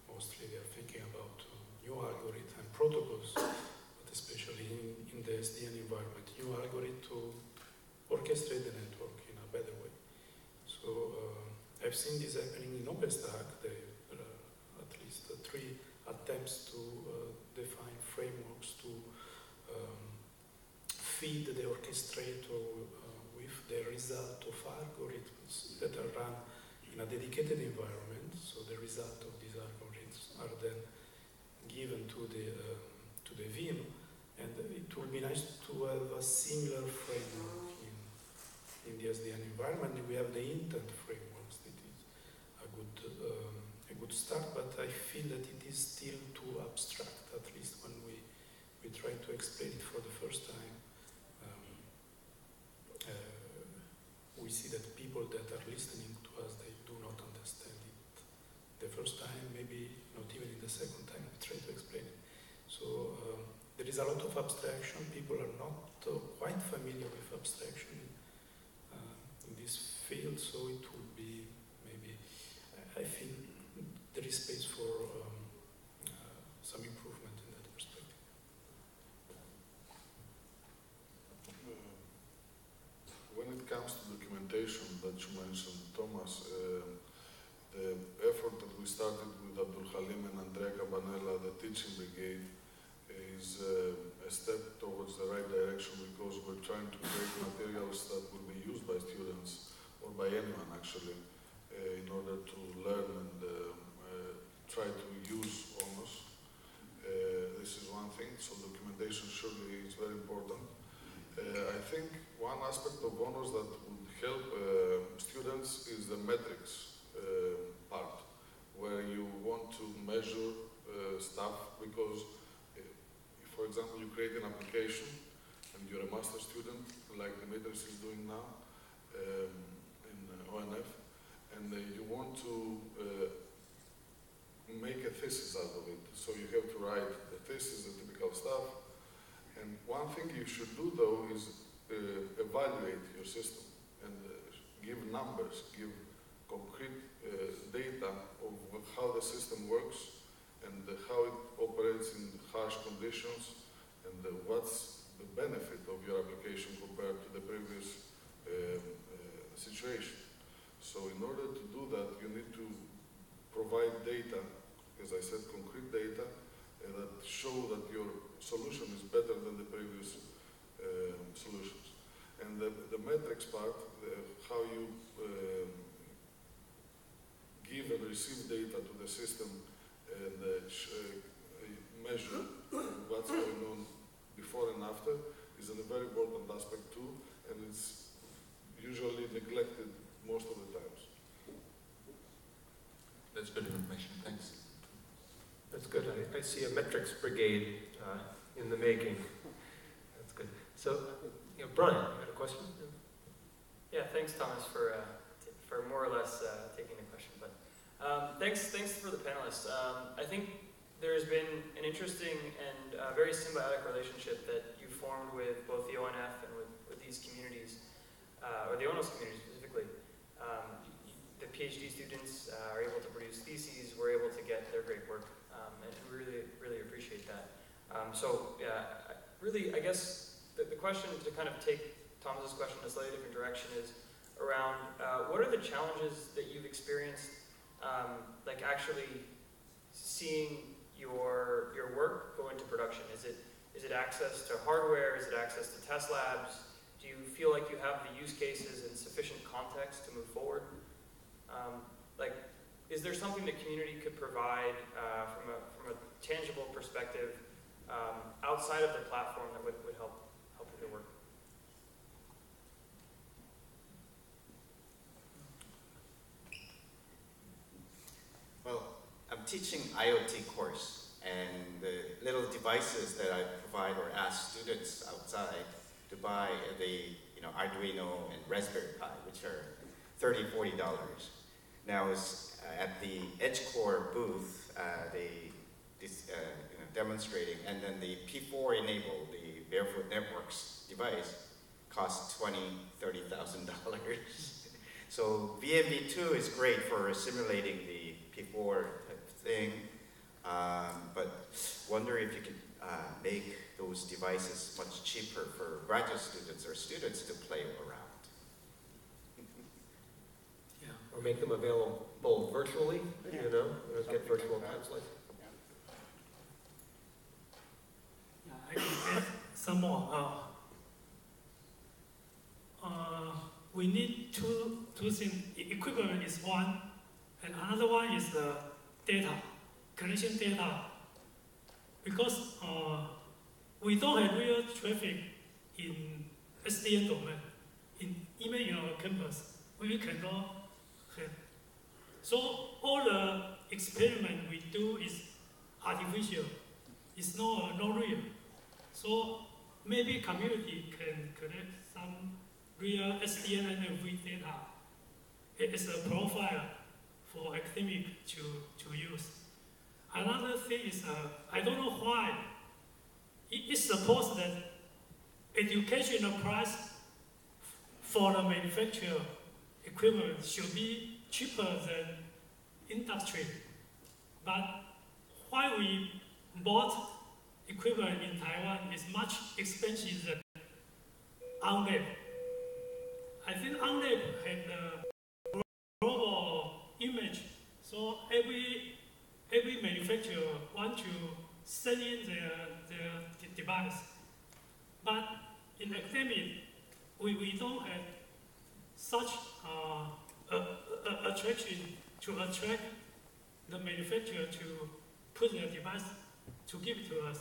Mostly they are thinking about new algorithms and protocols, but especially in the SDN environment, new algorithm to orchestrate the network in a better way. So I've seen this happening in OpenStack. There are at least 3 attempts to define frameworks to feed the orchestrator with the result of algorithms that are run in a dedicated environment. So the result of these algorithms are then given to the VM, and it will be nice to have a similar framework in the SDN environment. We have the intent frameworks. That is a good start, but I feel that it is still too abstract, at least when we try to explain it for the first time. We see that people that are listening to us, they do not understand it the first time, maybe not even in the second time we try to explain it. So there is a lot of abstraction. People are not quite familiar with abstraction in this field, so it would be maybe, I feel there is space for some improvement in that perspective. When it comes to documentation that you mentioned, Thomas, the effort that we started with Abdul Halim and Andrea Cabanella, the teaching brigade, is a step towards the right direction, because we're trying to create materials that will be used by students or by anyone actually in order to learn and try to use ONOS. This is one thing, so documentation surely is very important. I think one aspect of ONOS that would help students is the metrics part, where you want to measure stuff, because for example, you create an application and you're a master student, like Dimitris is doing now in ONF, and you want to make a thesis out of it. So you have to write the thesis, the typical stuff. And one thing you should do, though, is evaluate your system and give numbers, give concrete data of how the system works and how it operates in harsh conditions, and what's the benefit of your application compared to the previous situation. So in order to do that, you need to provide data, as I said, concrete data, that show that your solution is better than the previous solutions. And the metrics part, how you give and receive data to the system and measure what's going on before and after, is a very important aspect too, and it's usually neglected most of the times. That's good information, thanks. That's good. I see a metrics brigade in the making. That's good. So, Brian, you had a question? Yeah, thanks, Thomas, for more or less taking the question. But thanks for the panelists. I think there's been an interesting and very symbiotic relationship that you formed with both the ONF and with these communities, or the ONOS community specifically. The PhD students are able to produce theses, we're able to get their great work, and we really appreciate that. So, really, I guess the question to kind of take Thomas's question in a slightly different direction, is around what are the challenges that you've experienced, like actually seeing your work go into production? Is it access to hardware? Is it access to test labs? Do you feel like you have the use cases and sufficient context to move forward? Like, is there something the community could provide from a tangible perspective outside of the platform that would help with your work? Well, I'm teaching IoT course, and the little devices that I provide or ask students outside to buy the Arduino and Raspberry Pi, which are $30, $40. Now, at the EdgeCore booth, demonstrating, and then the P4 enabled, the Barefoot Networks device, costs $20,000, $30,000. So VMV2 is great for simulating the P4 type thing, but wonder if you could make those devices much cheaper for graduate students or students to play around. Or make them available virtually, get virtual translate. I can add some more. We need two things. Equipment is one, and another one is the data, connection data. Because we don't have real traffic in SDN domain. Even in our campus, we cannot have. So all the experiment we do is artificial. It's not real. So maybe community can collect some real SDN and NFV data. It is a profile for academic to use. Another thing is, I don't know why, it's supposed that educational price for the manufacturer equipment should be cheaper than industry. But why we bought equipment in Taiwan is much expensive than ON.Lab. I think ON.Lab had a global image, so every manufacturer wants to send in their device. But in academic, we don't have such attraction to attract the manufacturer to put their device to give it to us.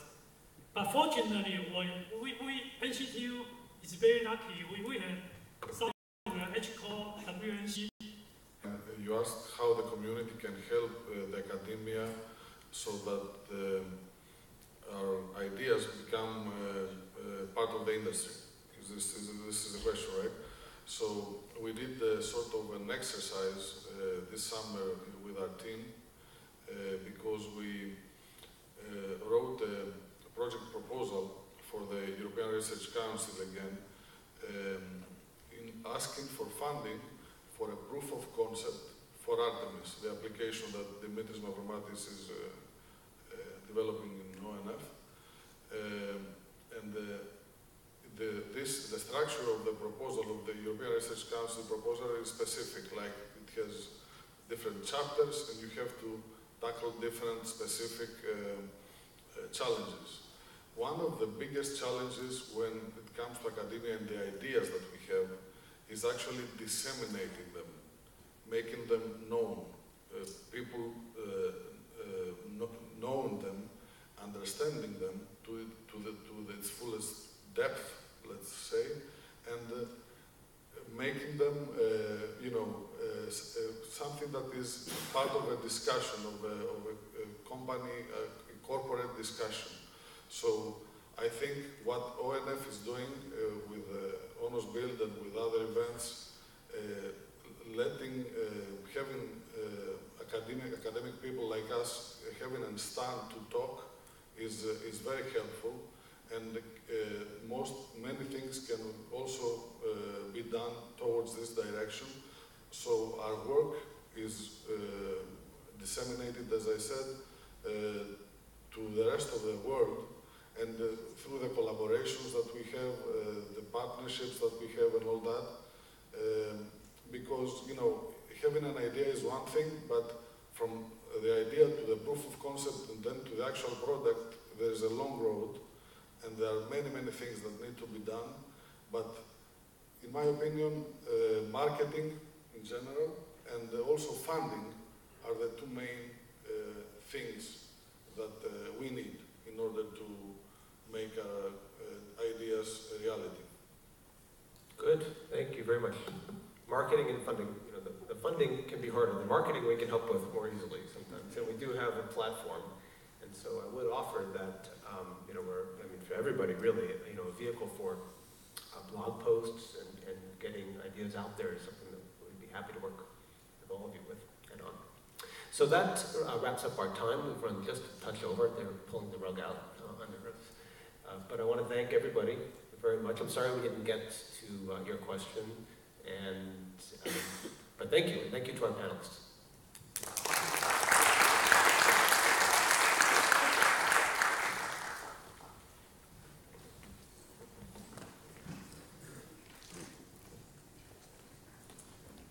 But fortunately, NCTU is very lucky. We have some HCore, WNC. You asked how the community can help the academia so that our ideas become part of the industry. This is the question, right? So we did sort of an exercise this summer with our team because we wrote a project proposal for the European Research Council again, in asking for funding for a proof of concept for Artemis, the application that Dimitris Mavromatis is developing in ONF. And the structure of the proposal of the European Research Council proposal is specific, like it has different chapters and you have to tackle different specific challenges. One of the biggest challenges when it comes to academia and the ideas that we have is actually disseminating them, making them known. People knowing them, understanding them to its fullest depth, let's say, and making them, something that is part of a discussion, of a company, a corporate discussion. So I think what ONF is doing with ONOS Build and with other events, having academic people like us having a stand to talk is very helpful, and many things can also be done towards this direction. So our work is disseminated, as I said, to the rest of the world, And through the collaborations that we have, the partnerships that we have and all that, because, you know, having an idea is one thing, but from the idea to the proof of concept and then to the actual product, there's a long road, and there are many, many things that need to be done. But in my opinion, marketing in general and also funding are the two main things that we need in order to make our ideas a reality. Good, thank you very much. Marketing and funding, you know, the funding can be harder. The marketing we can help with more easily sometimes, and we do have a platform. And so I would offer that, you know, for everybody really, you know, a vehicle for blog posts and getting ideas out there is something that we'd be happy to work with all of you with and on. So that wraps up our time. We've run just a touch over. They're pulling the rug out under us. But I want to thank everybody very much. I'm sorry we didn't get to your question, but thank you, and thank you to our panelists.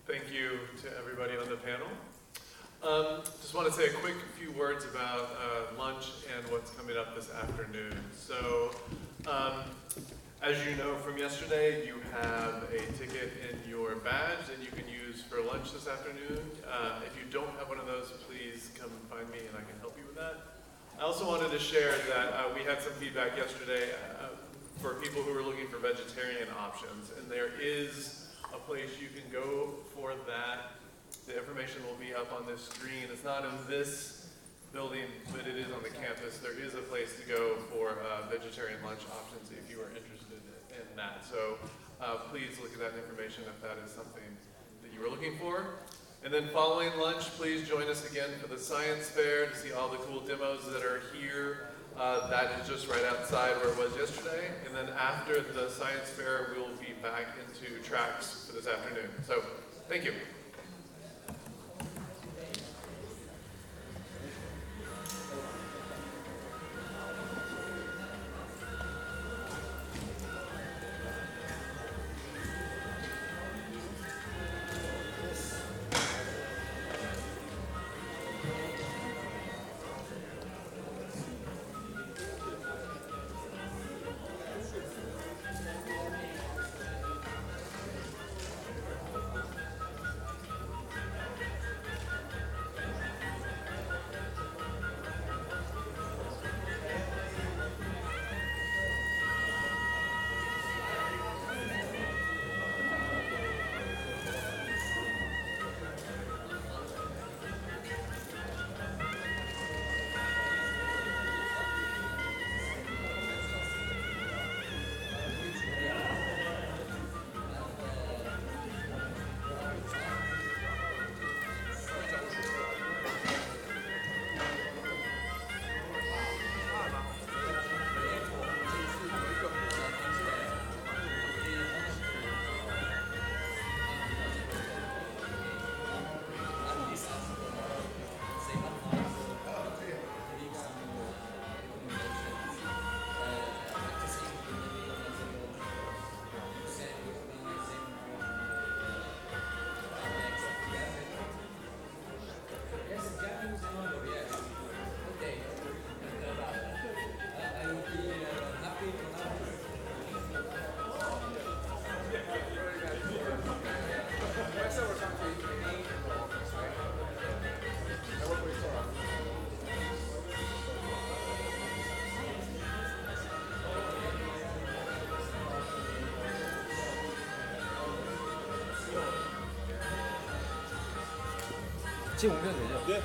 Thank you to everybody on the panel. Just want to say a quick few words about lunch and what's coming up this afternoon. So, as you know from yesterday, you have a ticket in your badge that you can use for lunch this afternoon. If you don't have one of those, please come find me and I can help you with that. I also wanted to share that we had some feedback yesterday for people who are looking for vegetarian options, and there is a place you can go for that. The information will be up on this screen. It's not in this building, but it is on the campus. There is a place to go for vegetarian lunch options if you are interested in that. So please look at that information if that is something that you are looking for. And then following lunch, please join us again for the science fair to see all the cool demos that are here. That is just right outside where it was yesterday. And then after the science fair, we'll be back into tracks for this afternoon. So thank you. 지금 오면 되죠? 네.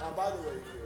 By the way,